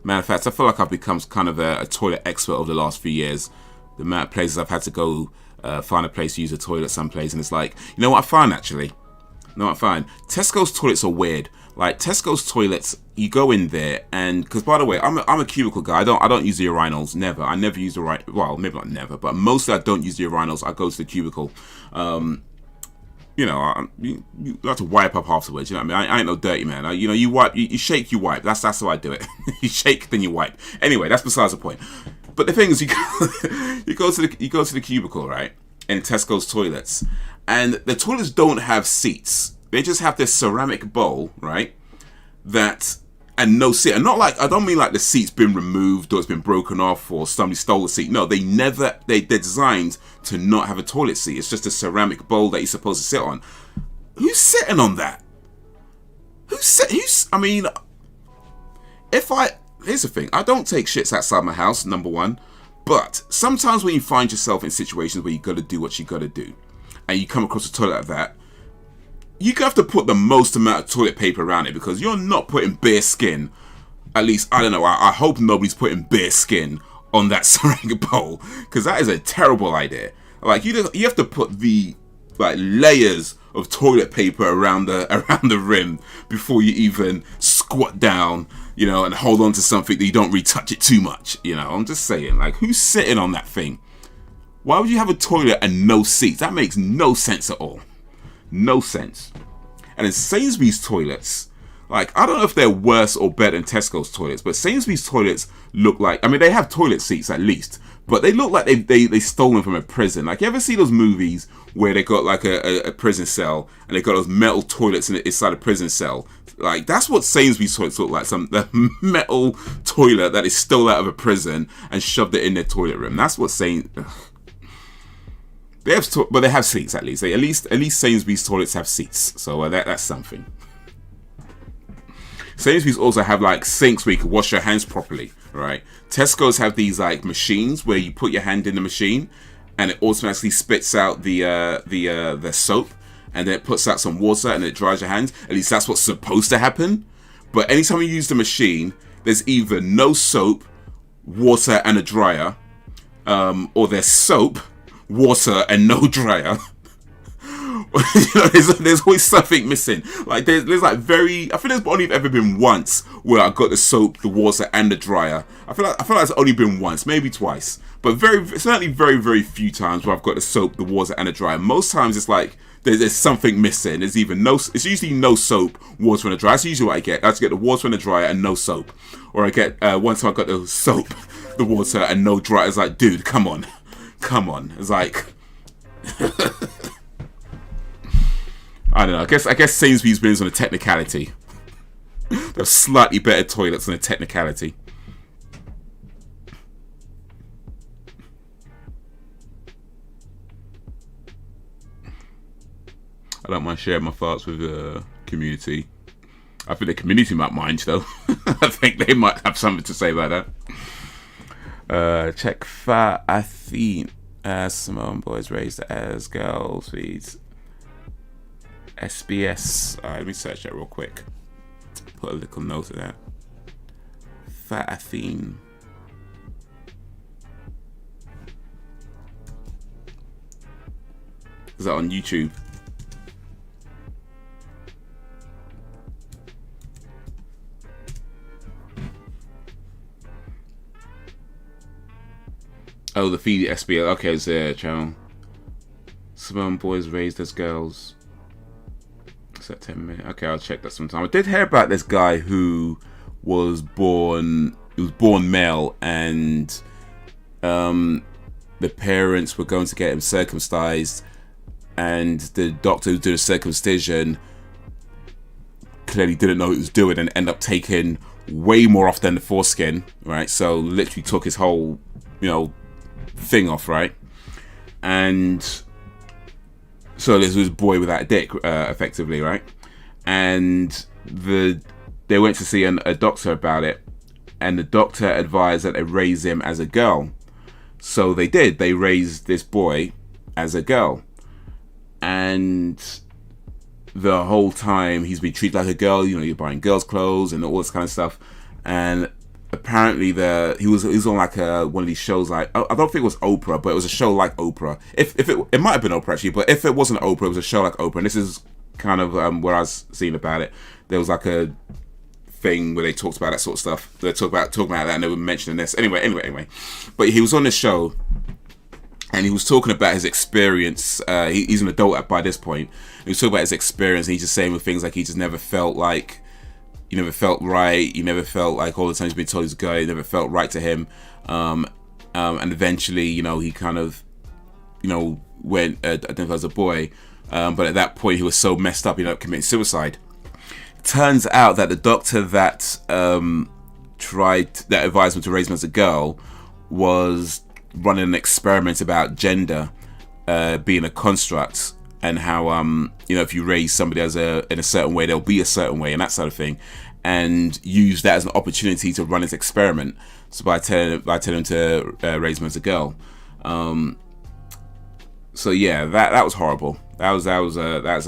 Speaker 1: Matter of fact, I feel like I've become kind of a toilet expert over the last few years. The amount of places I've had to go find a place to use a toilet someplace, and it's like, you know what I find actually? Tesco's toilets are weird. Like, Tesco's toilets, you go in there, and because by the way, I'm a cubicle guy. I don't use the urinals. Never. I never use the right. Well, maybe not never, but mostly I don't use the urinals. I go to the cubicle. You have to wipe up afterwards. You know what I mean? I ain't no dirty man. You wipe. You shake. You wipe. That's how I do it. You shake, then you wipe. Anyway, that's besides the point. But the thing is, you go to the cubicle, right? In Tesco's toilets, and the toilets don't have seats. They just have this ceramic bowl, right? And no seat. And not like, I don't mean like the seat's been removed or it's been broken off or somebody stole the seat. No, they're designed to not have a toilet seat. It's just a ceramic bowl that you're supposed to sit on. Who's sitting on that? Here's the thing. I don't take shits outside my house, number one. But sometimes when you find yourself in situations where you got to do what you got to do, and you come across a toilet like that, you have to put the most amount of toilet paper around it, because you're not putting bare skin. At least, I don't know, I hope nobody's putting bare skin on that ceramic bowl, because that is a terrible idea. Like, you have to put the layers of toilet paper around the rim before you even squat down, and hold on to something that you don't retouch it too much. I'm just saying, like, who's sitting on that thing? Why would you have a toilet and no seats? That makes no sense at all. No sense. And in Sainsbury's toilets, like, I don't know if they're worse or better than Tesco's toilets, but Sainsbury's toilets look like, they have toilet seats at least, but they look like they stolen from a prison. Like, you ever see those movies where they got like a prison cell and they got those metal toilets inside a prison cell? Like, that's what Sainsbury's toilets look like. The metal toilet that is stole out of a prison and shoved it in their toilet room. That's what they have, but they have seats at least. At least Sainsbury's toilets have seats, so that's something. Sainsbury's also have like sinks where you can wash your hands properly, right? Tesco's have these like machines where you put your hand in the machine and it automatically spits out the soap, and then it puts out some water and it dries your hands. At least that's what's supposed to happen. But anytime you use the machine, there's either no soap, water, and a dryer, or there's soap, water, and no dryer. There's always something missing. Like, there's like I think there's only ever been once where I got the soap, the water, and the dryer. I feel like it's only been once, maybe twice, but certainly very, very few times where I've got the soap, the water, and the dryer. Most times it's like there's something missing. It's usually no soap, water, and a dryer. That's usually what I get. I just get the water and the dryer and no soap. Or I get one time I got the soap, the water, and no dryer. It's like, dude, come on. It's like I don't know. I guess Sainsbury's wins on a technicality. They have slightly better toilets on a technicality. I don't mind sharing my thoughts with the community. I think the community might mind, though. I think they might have something to say about that. Check Fat Athene. Simone boys raised as girls. Please. SBS. Alright, let me search that real quick. Put a little note of that. Fat Athene. Is that on YouTube? Oh, the feed SBL. Okay, it's their channel. Simone boys raised as girls. Is that 10 minutes? Okay, I'll check that sometime. I did hear about this guy who was born. He was born male, and the parents were going to get him circumcised, and the doctor who did the circumcision clearly didn't know what he was doing and ended up taking way more off than the foreskin, right? So literally took his whole, thing off, right? And so this was a boy without a dick, effectively, right? And they went to see a doctor about it, and the doctor advised that they raise him as a girl. So they did. They raised this boy as a girl, and the whole time he's been treated like a girl. You're buying girls' clothes and all this kind of stuff. And apparently he was on like one of these shows, like, I don't think it was Oprah, but it was a show like Oprah. If it might have been Oprah actually, but if it wasn't Oprah, it was a show like Oprah. And this is kind of where I was seeing about it. There was like a thing where they talked about that sort of stuff. They talking about that, and they were mentioning this. Anyway. But he was on this show, and he was talking about his experience. He's an adult by this point. He was talking about his experience, and he's just saying with things like he just never felt like. He never felt right. He never felt like all the time he's been told he's a guy. It never felt right to him. And eventually, he kind of, went identified as a boy. But at that point, he was so messed up, he ended up committing suicide. Turns out that the doctor that advised him to raise him as a girl was running an experiment about gender being a construct. And how if you raise somebody in a certain way, they'll be a certain way, and that sort of thing, and use that as an opportunity to run his experiment. So by telling him to raise him as a girl, so yeah, that was horrible. That was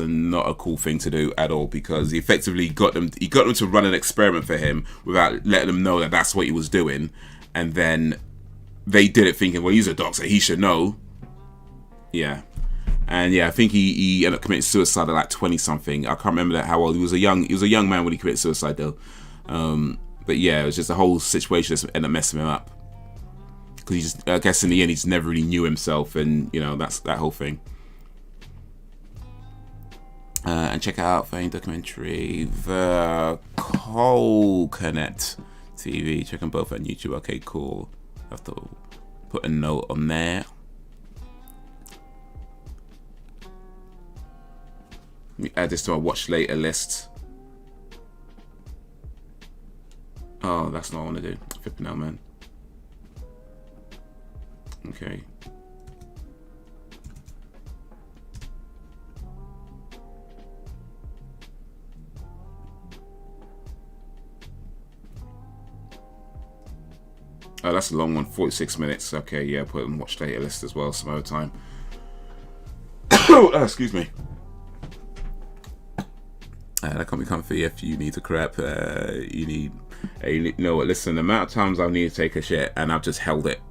Speaker 1: not a cool thing to do at all, because he effectively got them to run an experiment for him without letting them know that that's what he was doing, and then they did it thinking, well, he's a doctor, he should know. Yeah. And yeah, I think he ended up committing suicide at like 20 something. I can't remember how old. He was a young man when he committed suicide though. But yeah, it was just a whole situation that ended up messing him up. Because I guess in the end, he just never really knew himself, and that's that whole thing. And check out Fame documentary, The Coconut TV. Check them both on YouTube. Okay, cool. I have to put a note on there. Let me add this to my watch later list. Oh, that's not what I want to do. Flipping out, man. Okay. Oh, that's a long one, 46 minutes. Okay, yeah, put it on watch later list as well, some other time. Excuse me. That can't be comfy if you need to crap. You know what? Listen, the amount of times I need to take a shit and I've just held it.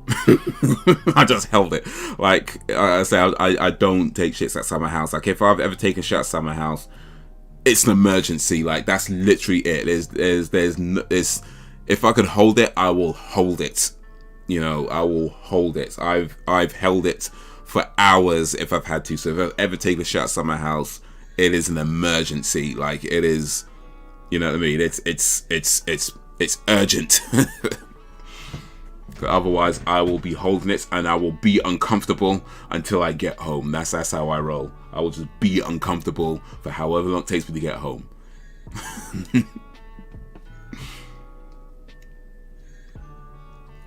Speaker 1: I just held it. Like I say, I don't take shits outside my house. Like if I've ever taken a shit outside my house, it's an emergency. Like that's literally it. There's if I could hold it, I will hold it. You know, I will hold it. I've held it for hours if I've had to. So if I've ever taken a shit outside my house, it is an emergency. Like it is, you know what I mean? It's urgent. Otherwise, I will be holding it and I will be uncomfortable until I get home. That's how I roll. I will just be uncomfortable for however long it takes me to get home.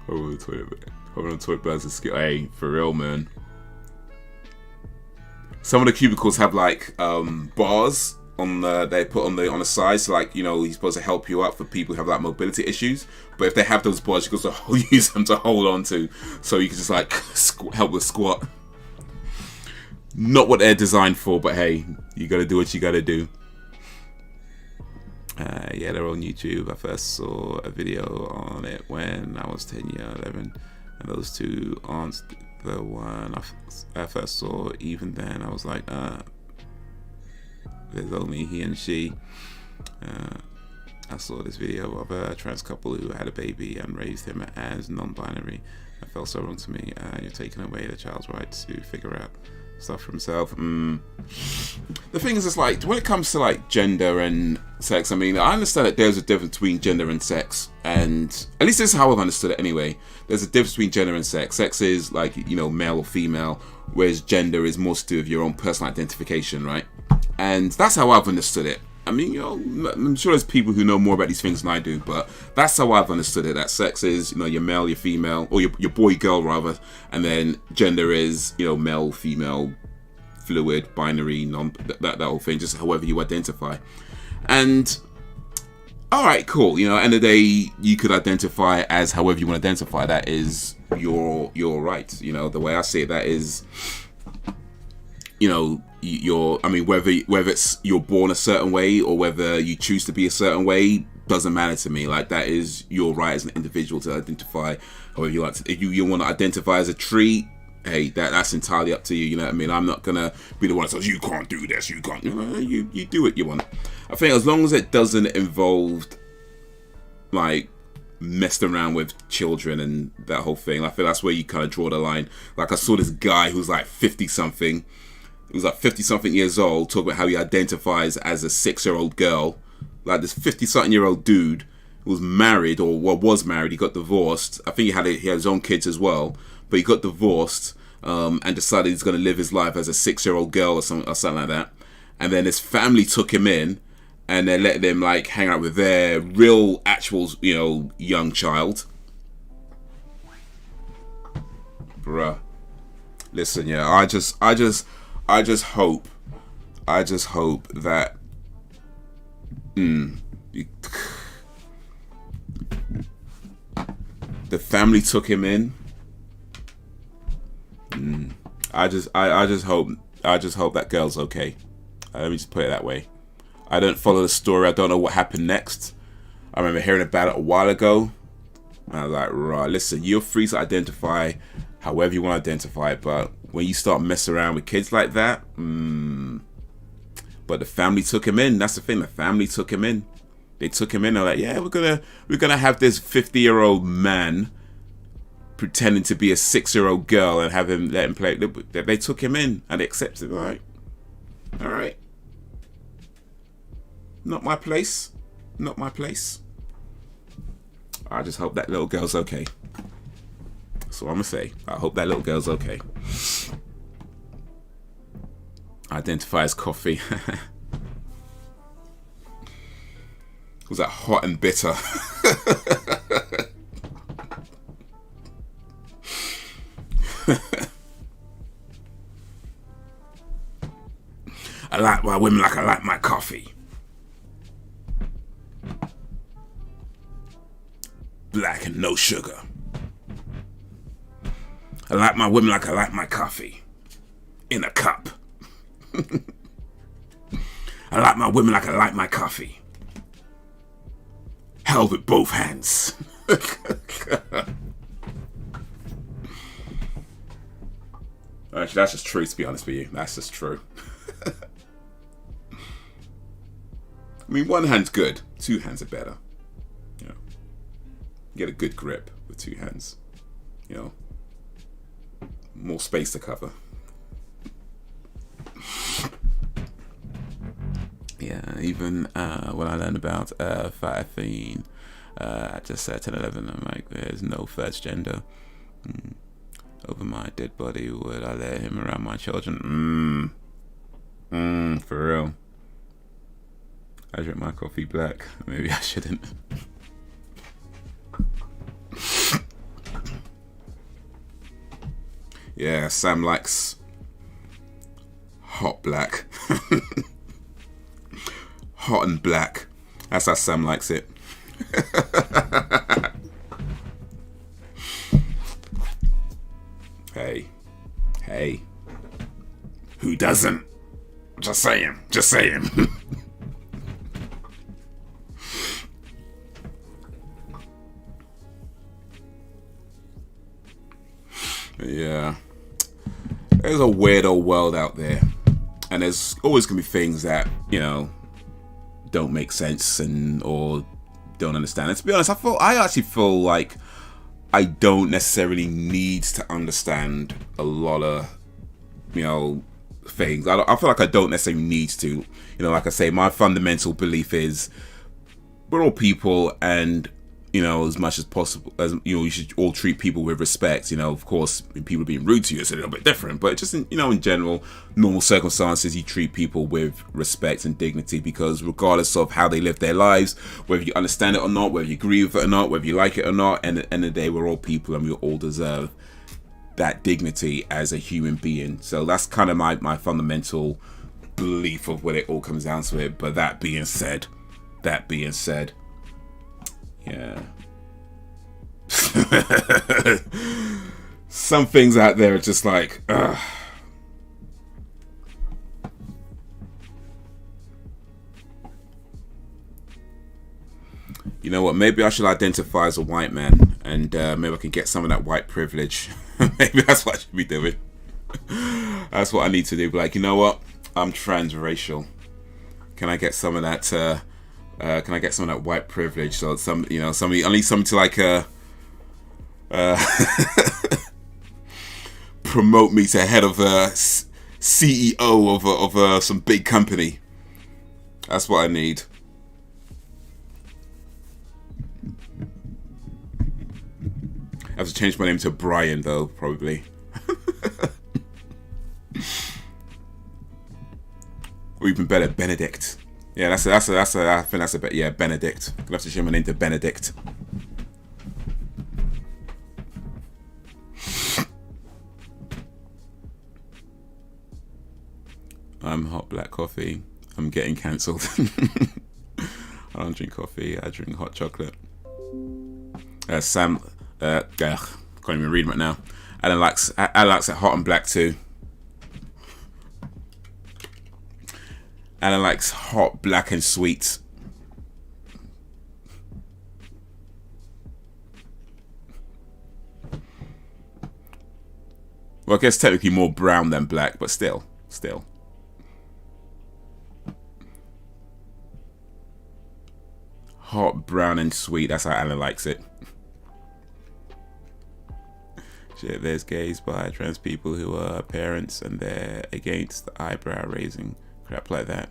Speaker 1: Hold on the toilet buzz is skill. Hey, for real, man. Some of the cubicles have like bars on they put on the side, so like, you know, he's supposed to help you out for people who have like mobility issues. But if they have those bars, you can also use them to hold on to, so you can just like help with squat. Not what they're designed for, but hey, you gotta do what you gotta do. Yeah, they're on YouTube. I first saw a video on it when I was 10 years, 11, and those two aren't the one I first saw. Even then, I was like, there's only he and she. I saw this video of a trans couple who had a baby and raised him as non-binary. It felt so wrong to me. You're taking away the child's right to figure out stuff for himself. The thing is, it's like when it comes to like gender and sex, I mean, I understand that there's a difference between gender and sex, and at least this is how I've understood it anyway. There's a difference between gender and sex. Sex is like, you know, male or female, whereas gender is more to do with your own personal identification, right? And that's how I've understood it. I mean, you know, I'm sure there's people who know more about these things than I do, but that's how I've understood it. That sex is, you know, your male, your female, or your boy, girl rather, and then gender is, you know, male, female, fluid, binary, that whole thing, just however you identify. And all right, cool. You know, end of the day, you could identify as however you want to identify. That is your right. You know, the way I see it, that is, you know, I mean, whether it's you're born a certain way or whether you choose to be a certain way doesn't matter to me. Like, that is your right as an individual to identify however you like to. If you want to identify as a tree, hey, that's entirely up to you. You know what I mean? I'm not gonna be the one that says you can't do this, you can't. You do what you want. I think as long as it doesn't involve like messing around with children and that whole thing, I feel that's where you kind of draw the line. Like, I saw this guy who's like 50-something. He was like 50-something years old, talking about how he identifies as a 6-year-old girl. Like, this 50-something-year-old dude who was married, or was married, he got divorced. I think he had his own kids as well, but he got divorced and decided he's going to live his life as a 6-year-old girl or something like that. And then his family took him in, and they let them like hang out with their real, actual, you know, young child. Bruh, listen, yeah, I just hope that the family took him in. I just hope that girl's okay. Let me just put it that way. I don't follow the story. I don't know what happened next. I remember hearing about it a while ago. And I was like, right, listen, you're free to identify however you want to identify, but when you start messing around with kids like that, but the family took him in. That's the thing. The family took him in. They took him in. They're like, yeah, we're gonna have this 50-year-old man pretending to be a 6-year-old girl and let him play. They took him in and accepted. All right. Not my place. Not my place. I just hope that little girl's okay. That's all I'm gonna say. I hope that little girl's okay. Identify as coffee. Was that hot and bitter? I like my women like I like my coffee. Black and no sugar. I like my women like I like my coffee. In a cup. I like my women like I like my coffee. Held with both hands. Actually, that's just true, to be honest with you. That's just true. I mean, one hand's good. Two hands are better. You know, get a good grip with two hands. You know, more space to cover. Yeah, even when I learned about Fathine, I just said 10, 11, I'm like, there's no first gender. Over my dead body, would I let him around my children? For real. I drink my coffee black. Maybe I shouldn't. Yeah, Sam likes hot black. Hot and black. That's how Sam likes it. Hey. Who doesn't? Just saying. Yeah. There's a weird old world out there. And there's always going to be things that, you know, don't make sense or don't understand. And to be honest, I actually feel like I don't necessarily need to understand a lot of, you know, things. I feel like I don't necessarily need to. You know, like I say, my fundamental belief is we're all people, and you know, as much as possible, as you know, you should all treat people with respect. You know, of course, when people being rude to you, it's a little bit different, but just in, you know, in general, normal circumstances, you treat people with respect and dignity, because regardless of how they live their lives, whether you understand it or not, whether you agree with it or not, whether you like it or not, and at the end of the day, we're all people and we all deserve that dignity as a human being. So that's kind of my fundamental belief of when it all comes down to it. But that being said, yeah. Some things out there are just like, ugh. You know what? Maybe I should identify as a white man, and maybe I can get some of that white privilege. Maybe that's what I should be doing. That's what I need to do. But like, you know what? I'm transracial. Can I get some of that? Can I get some of that white privilege? So some, you know, somebody, at least something to like promote me to head of a CEO of some big company. That's what I need. I have to change my name to Brian though, probably. Or even better, Benedict. Yeah, I think that's a bit. Yeah, Benedict. I'm gonna have to change my name to Benedict. I'm hot black coffee. I'm getting cancelled. I don't drink coffee. I drink hot chocolate. Sam, can't even read right now. Alan likes it hot and black too. Alan likes hot, black, and sweet. Well, I guess technically more brown than black, but still. Hot, brown, and sweet. That's how Alan likes it. Shit, there's gays by trans people who are parents and they're against the eyebrow raising. Crap like that.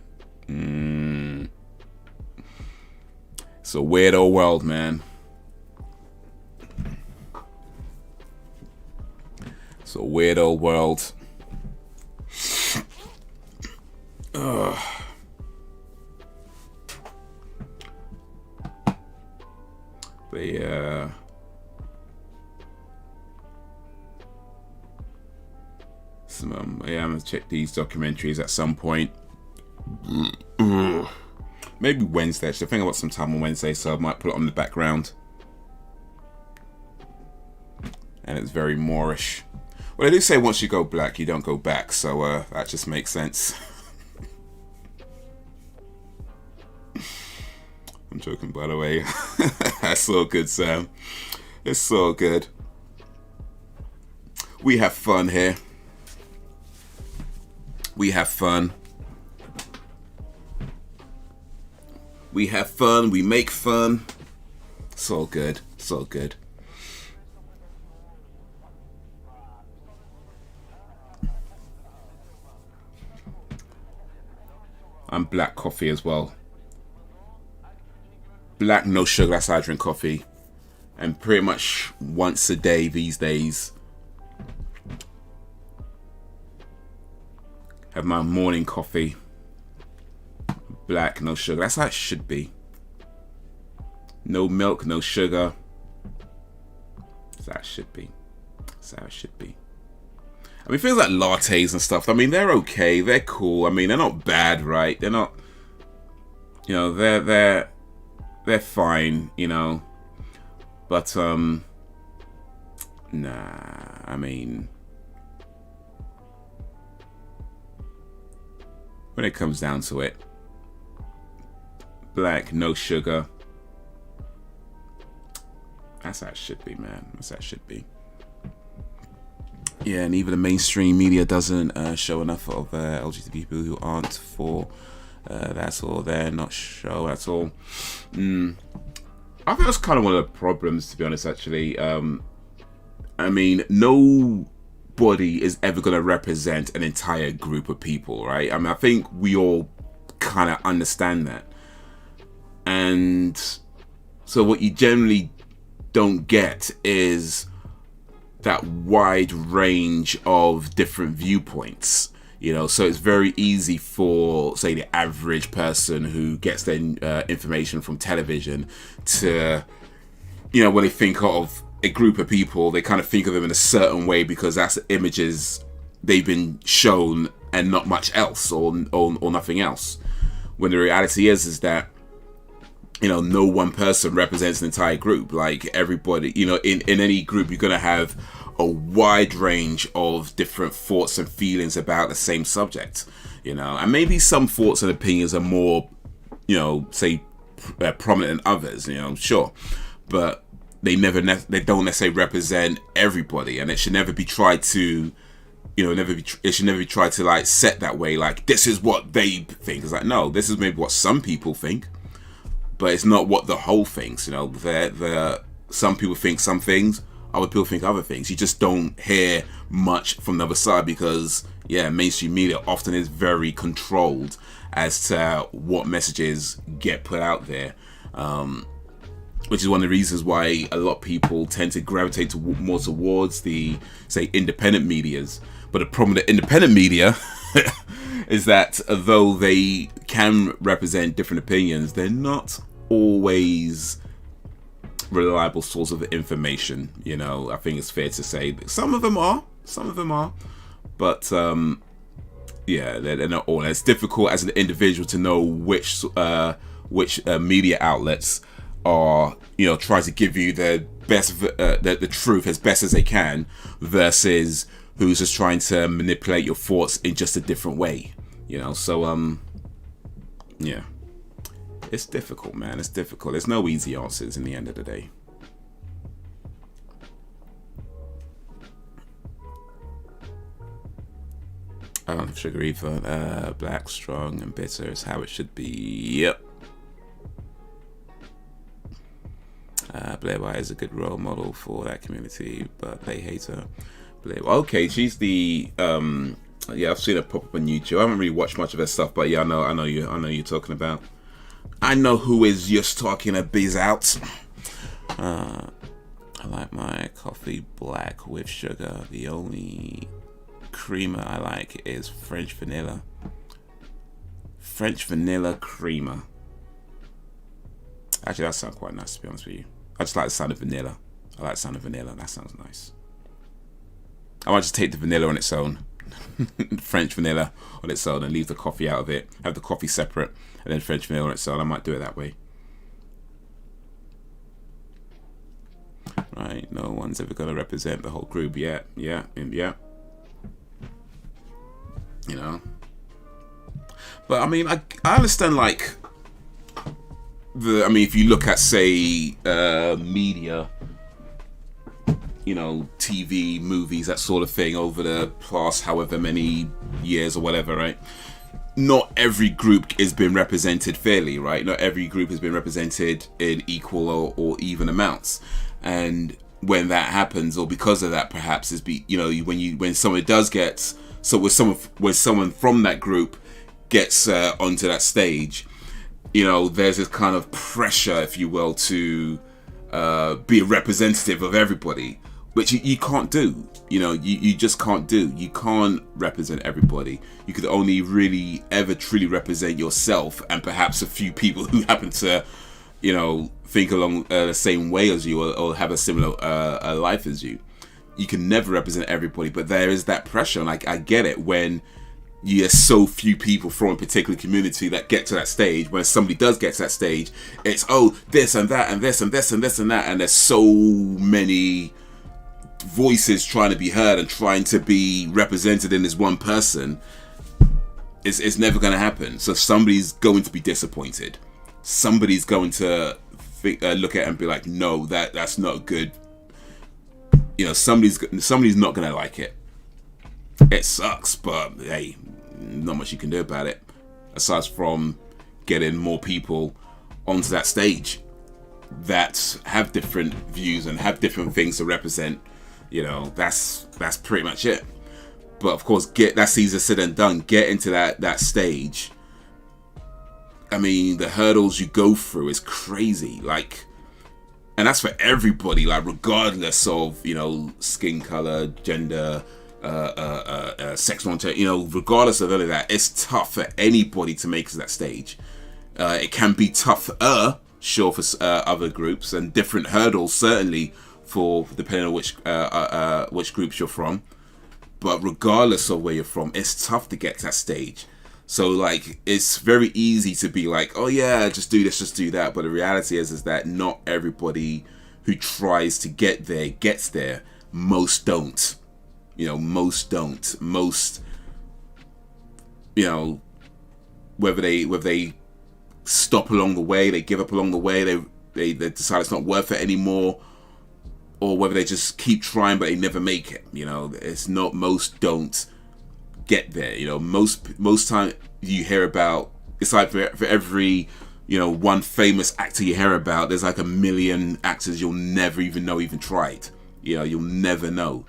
Speaker 1: It's a weird old world, man. a weird old world. Ugh. But yeah. Yeah, I'm gonna check these documentaries at some point. Maybe Wednesday. Actually, I think I got some time on Wednesday, so I might put it on the background. And it's very Moorish. Well, they do say once you go black, you don't go back, so that just makes sense. I'm joking, by the way. That's all good, Sam. It's all good. We have fun here. We have fun. We have fun. We make fun. It's all good. It's all good. I'm black coffee as well. Black, no sugar. That's how I drink coffee. And pretty much once a day these days. Have my morning coffee. Black, no sugar. That's how it should be. No milk, no sugar. That's how it should be. That's how it should be. I mean, things like lattes and stuff, I mean, they're okay. They're cool. I mean, they're not bad, right? They're not, you know, they're fine, you know. But, nah, I mean, when it comes down to it, black, no sugar. That's how it should be, man. That's how it should be. Yeah, and even the mainstream media doesn't show enough of LGBT people who aren't for that's all. They're not show at all. I think that's kind of one of the problems, to be honest, actually. I mean, nobody is ever going to represent an entire group of people, right? I mean, I think we all kind of understand that. And so what you generally don't get is that wide range of different viewpoints, you know. So it's very easy for, say, the average person who gets their information from television to, you know, when they think of a group of people, they kind of think of them in a certain way because that's the images they've been shown and not much else, or nothing else. When the reality is that, you know, no one person represents an entire group. Like, everybody, you know, in any group, you're going to have a wide range of different thoughts and feelings about the same subject, you know. And maybe some thoughts and opinions are more, you know, say, prominent than others, you know, sure. But they don't necessarily represent everybody. And it should never be tried to, you know, it should never be tried to, like, set that way. Like, this is what they think. It's like, no, this is maybe what some people think. But it's not what the whole thinks, you know. Some people think some things, other people think other things. You just don't hear much from the other side because, yeah, mainstream media often is very controlled as to what messages get put out there. Which is one of the reasons why a lot of people tend to gravitate more towards the, say, independent medias. But the problem with the independent media is that though they can represent different opinions, they're not always reliable source of information. You know, I think it's fair to say some of them are, but yeah, they're not all. It's difficult as an individual to know which media outlets are, you know, trying to give you the best, the truth as best as they can, versus who's just trying to manipulate your thoughts in just a different way, you know. So yeah, it's difficult, man. It's difficult. There's no easy answers in the end of the day. I don't have sugar either. Black, strong, and bitter is how it should be. Yep. Blair White is a good role model for that community, but they hate her. Okay, she's the yeah, I've seen her pop up on YouTube. I haven't really watched much of her stuff, but yeah, I know you're talking about. I know who is just talking a biz out. I like my coffee black with sugar. The only creamer I like is French vanilla. French vanilla creamer. Actually, that sounds quite nice, to be honest with you. I just like the sound of vanilla. I like the sound of vanilla. That sounds nice. I might just take the vanilla on its own. French vanilla on its own and leave the coffee out of it. Have the coffee separate and then French vanilla on its own. I might do it that way. Right, no one's ever going to represent the whole group yet. Yeah. You know. But I mean, I understand, like, if you look at, say, media, you know, TV, movies, that sort of thing, over the past however many years or whatever, right? Not every group has been represented fairly, right? Not every group has been represented in equal or even amounts. And when that happens, or because of that, perhaps, is when someone does get, when someone from that group gets onto that stage, you know, there's this kind of pressure, if you will, to be a representative of everybody, which you can't do. You know, you just can't do. You can't represent everybody. You could only really ever truly represent yourself and perhaps a few people who happen to, you know, think along the same way as you, or have a similar life as you. You can never represent everybody, but there is that pressure. And I get it when there's so few people from a particular community that get to that stage. When somebody does get to that stage, it's, oh, this and that and this and this and this and that, and there's so many voices trying to be heard and trying to be represented in this one person. It's never going to happen. So somebody's going to be disappointed. Somebody's going to look at it and be like, no, that's not good. You know, somebody's not going to like it. It sucks, but hey, not much you can do about it, aside from getting more people onto that stage that have different views and have different things to represent. You know, that's pretty much it. But of course, that's easier said than done. Get into that stage. I mean, the hurdles you go through is crazy. Like, and that's for everybody. Like, regardless of, you know, skin color, gender, sex orientation, you know, regardless of any of that, it's tough for anybody to make it to that stage. It can be tougher, sure, for other groups, and different hurdles certainly for depending on which groups you're from. But regardless of where you're from, it's tough to get to that stage. So like, it's very easy to be like, oh yeah, just do this, just do that. But the reality is that not everybody who tries to get there gets there. Most don't. You know, most don't. Most, you know, whether they stop along the way, they give up along the way, they decide it's not worth it anymore, or whether they just keep trying but they never make it. You know, it's not, most don't get there. You know, most time you hear about, it's like for every, you know, one famous actor you hear about, there's like a million actors you'll never even know even tried. You know, you'll never know,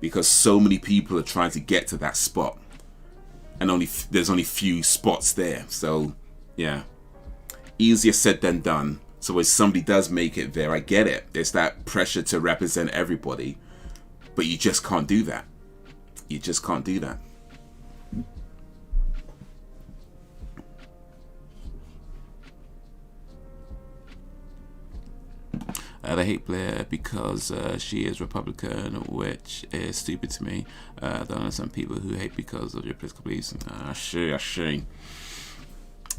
Speaker 1: because so many people are trying to get to that spot, and there's only few spots there. So yeah, easier said than done. So when somebody does make it there, I get it. There's that pressure to represent everybody, but you just can't do that. You just can't do that. They hate Blair because she is Republican, which is stupid to me. I don't understand people who hate because of your political beliefs. I see.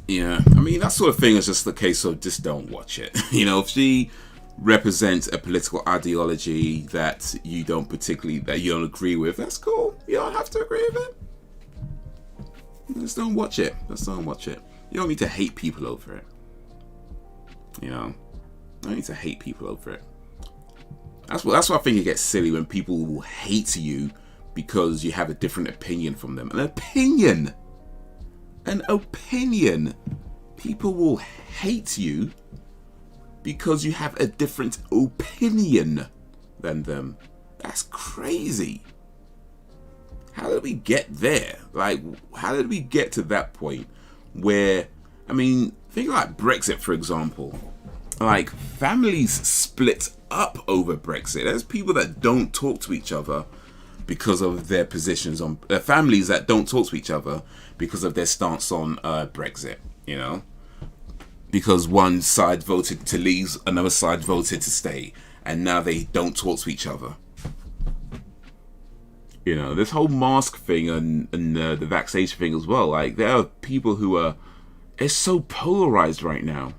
Speaker 1: Yeah, I mean, that sort of thing is just the case of just don't watch it. You know, if she represents a political ideology that you don't agree with, that's cool. You don't have to agree with it. Just don't watch it. Just don't watch it. You don't need to hate people over it. You know, you don't need to hate people over it. That's why I think it gets silly when people will hate you because you have a different opinion from them. An opinion. People will hate you because you have a different opinion than them. That's crazy. How did we get there? Like, how did we get to that point where, I mean, think like Brexit, for example. Like, families split up over Brexit. There's people that don't talk to each other because of their positions on families that don't talk to each other because of their stance on Brexit, you know, because one side voted to leave, another side voted to stay, and now they don't talk to each other. You know, this whole mask thing and the vaccination thing as well, like there are people who are, it's so polarized right now.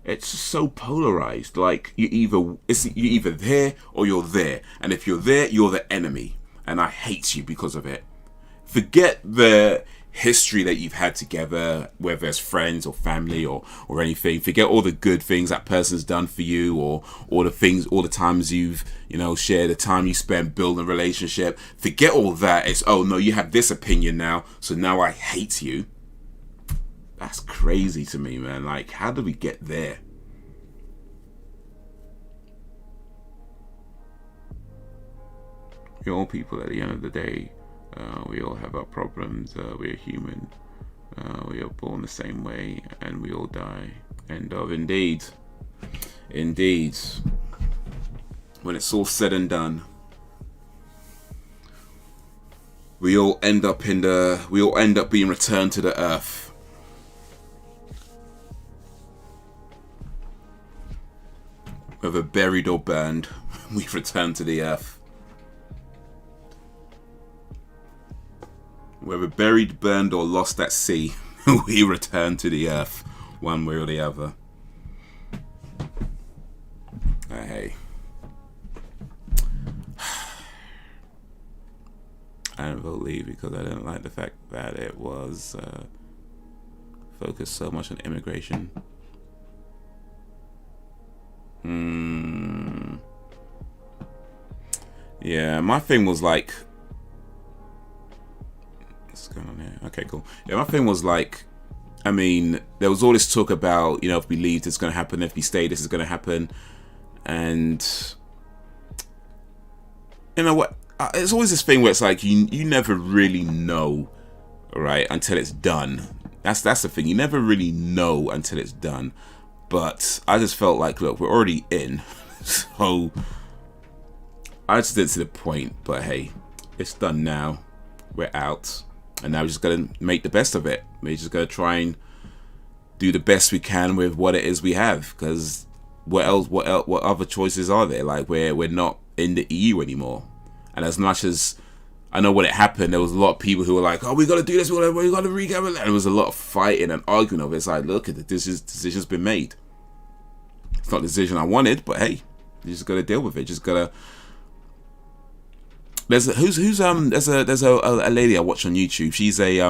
Speaker 1: It's so polarized. Like you're either there or you're there, and if you're there, you're the enemy, and I hate you because of it. Forget the history that you've had together, whether it's friends or family or anything. Forget all the good things that person's done for you, or all the times you've, you know, shared, the time you spent building a relationship. Forget all that. It's, oh no, you have this opinion now, so now I hate you. That's crazy to me, man. Like, how did we get there? We're all people at the end of the day. We all have our problems. We're human. We are born the same way, and we all die. End of. Indeed. Indeed. When it's all said and done, we all end up being returned to the earth. Whether buried or burned, we return to the earth. Whether buried, burned, or lost at sea, we return to the earth, one way or the other. Hey. I didn't vote leave because I didn't like the fact that it was focused so much on immigration. Yeah, my thing was like, what's going on here? Okay, cool. Yeah, my thing was like, I mean, there was all this talk about, you know, if we leave, this is going to happen. If we stay, this is going to happen. And you know what? It's always this thing where it's like you never really know, right, until it's done. That's the thing. You never really know until it's done. But I just felt like, look, we're already in, so I just did to the point. But hey, it's done now. We're out, and now we're just gonna make the best of it. We're just gonna try and do the best we can with what it is we have. Because what else? What other choices are there? Like we're not in the EU anymore. And as much as I know when it happened, there was a lot of people who were like, "Oh, we got to do this. We got to regather." And there was a lot of fighting and arguing of it. It's like, look, this decision's been made. It's not the decision I wanted, but hey, you just got to deal with it. Just gotta. There's a lady I watch on YouTube. She's a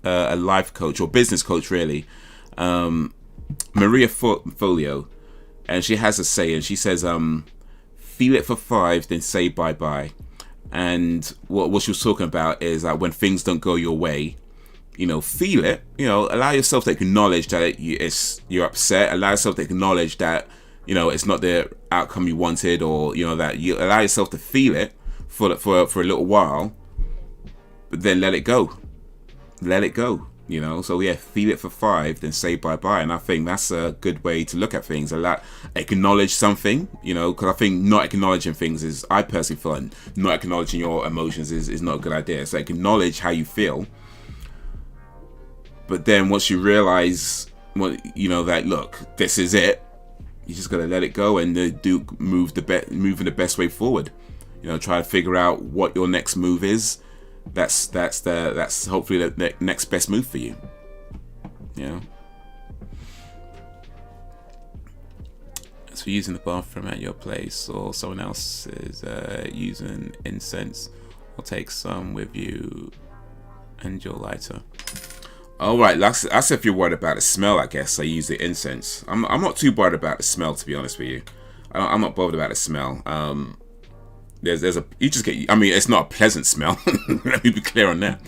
Speaker 1: life coach or business coach, really. Maria Folio, and she has a saying. She says, "Feel it for 5, then say bye bye." And what she was talking about is that when things don't go your way, you know, feel it. You know, allow yourself to acknowledge that you're upset. Allow yourself to acknowledge that, you know, it's not the outcome you wanted, or you know that you allow yourself to feel it for a little while, but then let it go. Let it go. You know, so yeah, feel it for 5, then say bye bye. And I think that's a good way to look at things. Acknowledge something, you know, because I think not acknowledging things is, I personally feel like not acknowledging your emotions is not a good idea. So acknowledge how you feel. But then once you realize, you know, that look, this is it, you just gotta let it go and move in the best way forward. You know, try to figure out what your next move is. That's hopefully the next best move for you. You know. As for using the bathroom at your place or someone else is using incense, or take some with you and your lighter. All right, that's if you're worried about the smell. I guess I use the incense. I'm not too worried about the smell, to be honest with you. I'm not bothered about the smell. You just get, I mean, it's not a pleasant smell. Let me be clear on that.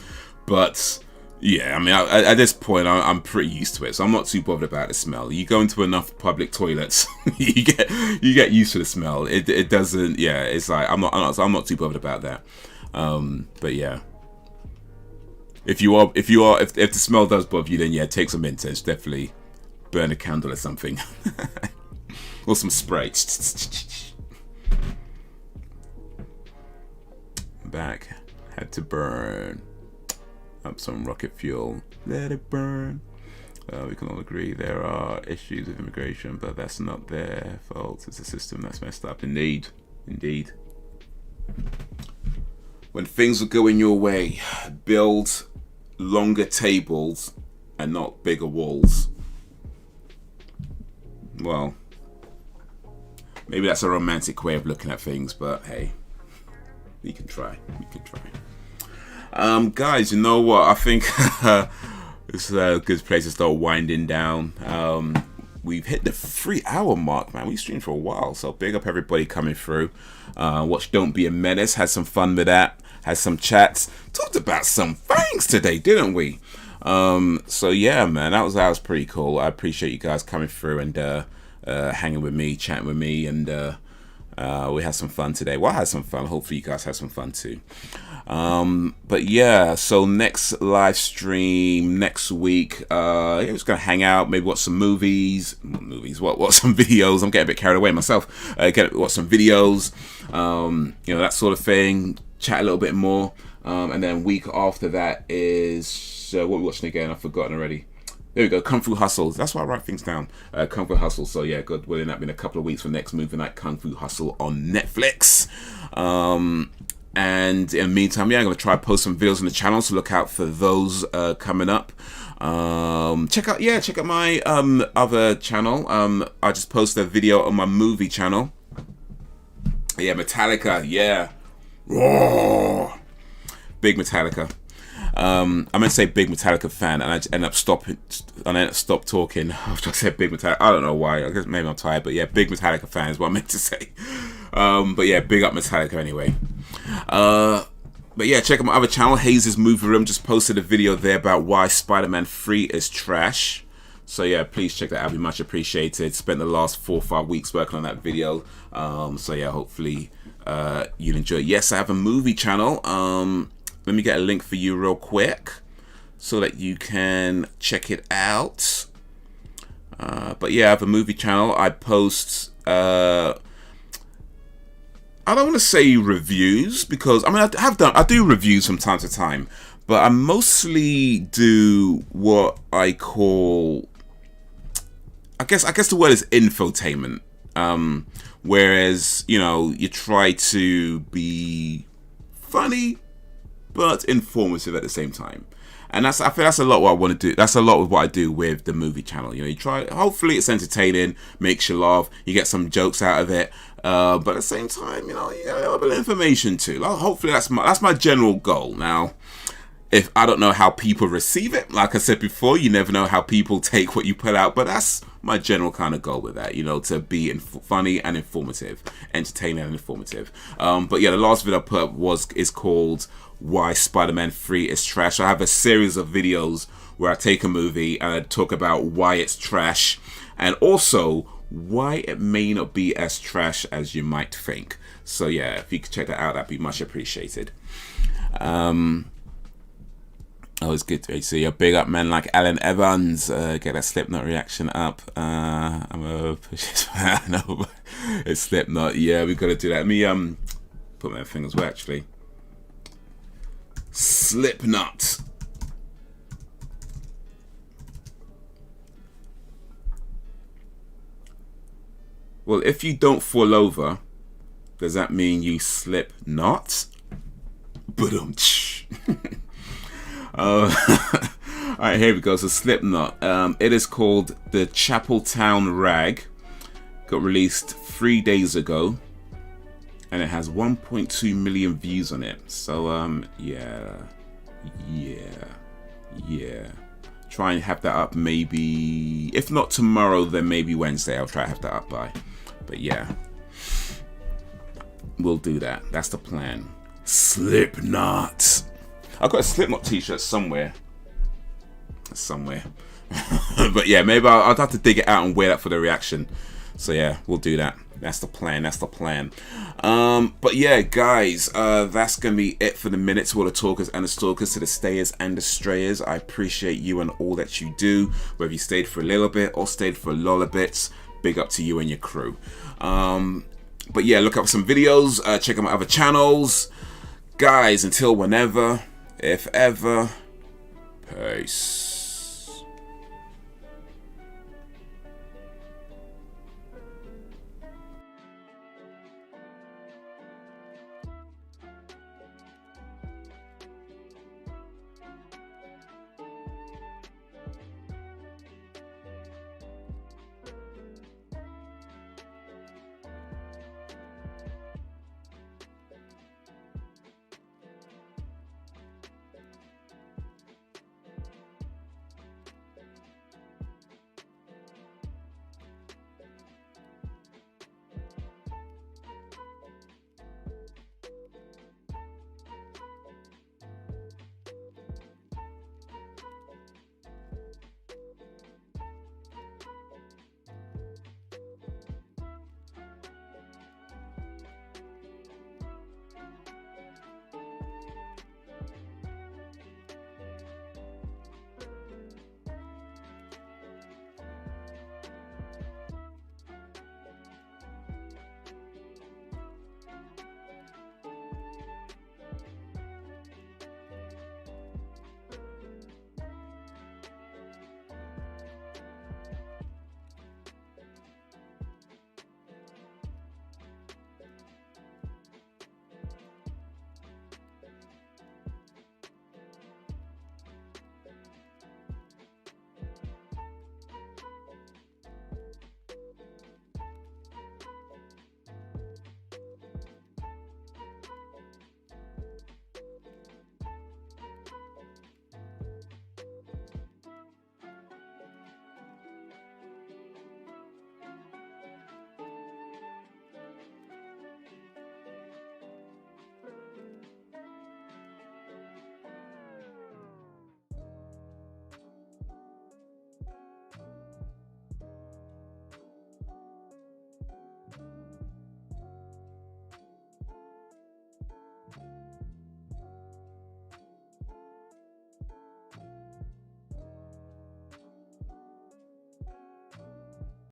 Speaker 1: But yeah, I mean, at this point, I'm pretty used to it, so I'm not too bothered about the smell. You go into enough public toilets, you get used to the smell. It doesn't. Yeah, it's like I'm not too bothered about that. But yeah, if the smell does bother you, then yeah, take some incense. Definitely burn a candle or something. Or some spray. Back. Had to burn up some rocket fuel. Let it burn. We can all agree there are issues with immigration, but that's not their fault. It's a system that's messed up. Indeed. Indeed. When things are going your way, build longer tables and not bigger walls. Well, maybe that's a romantic way of looking at things, but hey, we can try. We can try. Guys, you know what? I think this is a good place to start winding down. We've hit the 3-hour mark, man. We streamed for a while, so big up everybody coming through. Watched Don't Be a Menace, had some fun with that, had some chats, talked about some things today, didn't we? So yeah, man, that was pretty cool. I appreciate you guys coming through and hanging with me, chatting with me, and we had some fun today. Well, I had some fun. Hopefully you guys had some fun too. But yeah, so next live stream next week, yeah, we're just gonna hang out, maybe watch some movies, watch some videos. I'm getting a bit carried away myself. Watch some videos, you know, that sort of thing. Chat a little bit more, and then week after that is what we're watching again. I've forgotten already. There we go, Kung Fu Hustle. That's why I write things down. Kung Fu Hustle. So yeah, good. Well, that been a couple of weeks for next movie night, Kung Fu Hustle on Netflix. And in the meantime, yeah, I'm gonna try to post some videos on the channel, so look out for those coming up. Check out my other channel. I just posted a video on my movie channel. Yeah, Metallica. Yeah, raw. Big Metallica. I meant to say big Metallica fan, and I ended up stopped talking after I said big Metallica. I don't know why. I guess maybe I'm tired, but yeah, big Metallica fan is what I meant to say. But yeah, big up Metallica anyway. But yeah, check out my other channel, Haze's Movie Room. Just posted a video there about why Spider-Man 3 is trash. So yeah, please check that out. Be much appreciated. Spent the last 4 or 5 weeks working on that video. So yeah, hopefully you'll enjoy it. Yes, I have a movie channel. Let me get a link for you real quick so that you can check it out. But yeah, I have a movie channel. I post I don't want to say reviews, because I mean I do reviews from time to time, but I mostly do what I call, I guess the word is infotainment. Whereas, you know, you try to be funny but informative at the same time. And I feel that's a lot what I want to do. That's a lot of what I do with the movie channel. You know, you try, hopefully it's entertaining, makes you laugh, you get some jokes out of it. But at the same time, you know, you get a little bit of information too. Hopefully that's my general goal. Now, if I don't know how people receive it, like I said before, you never know how people take what you put out. But that's my general kind of goal with that, you know, to be funny and informative, entertaining and informative. But yeah, the last video I put up is called Why Spider-Man 3 is Trash. I have a series of videos where I take a movie and I talk about why it's trash, and also why it may not be as trash as you might think. So yeah, if you could check that out, that'd be much appreciated. Always good to see a big up man like Alan Evans. Get that Slipknot reaction up. I'm gonna push this. No, it's Slipknot. Yeah, we gotta do that. Let me put my fingers where actually. Slipknot. Well, if you don't fall over, does that mean you slip not? Alright, here we go. So Slipknot. It is called the Chapeltown Rag. Got released 3 days ago. And it has 1.2 million views on it. So yeah. Try and have that up maybe, if not tomorrow, then maybe Wednesday. I'll try to have that up by. But yeah, we'll do that. That's the plan. Slipknot. I've got a Slipknot t-shirt somewhere. But yeah, maybe I'll have to dig it out and wear that for the reaction. So yeah, we'll do that. That's the plan. But yeah, guys, that's gonna be it for the minute. To all the talkers and the stalkers, to the stayers and the strayers, I appreciate you and all that you do, whether you stayed for a little bit or stayed for a lot of bits. big up to you and your crew. But yeah, look up some videos, check out my other channels. Guys, until whenever, if ever, peace.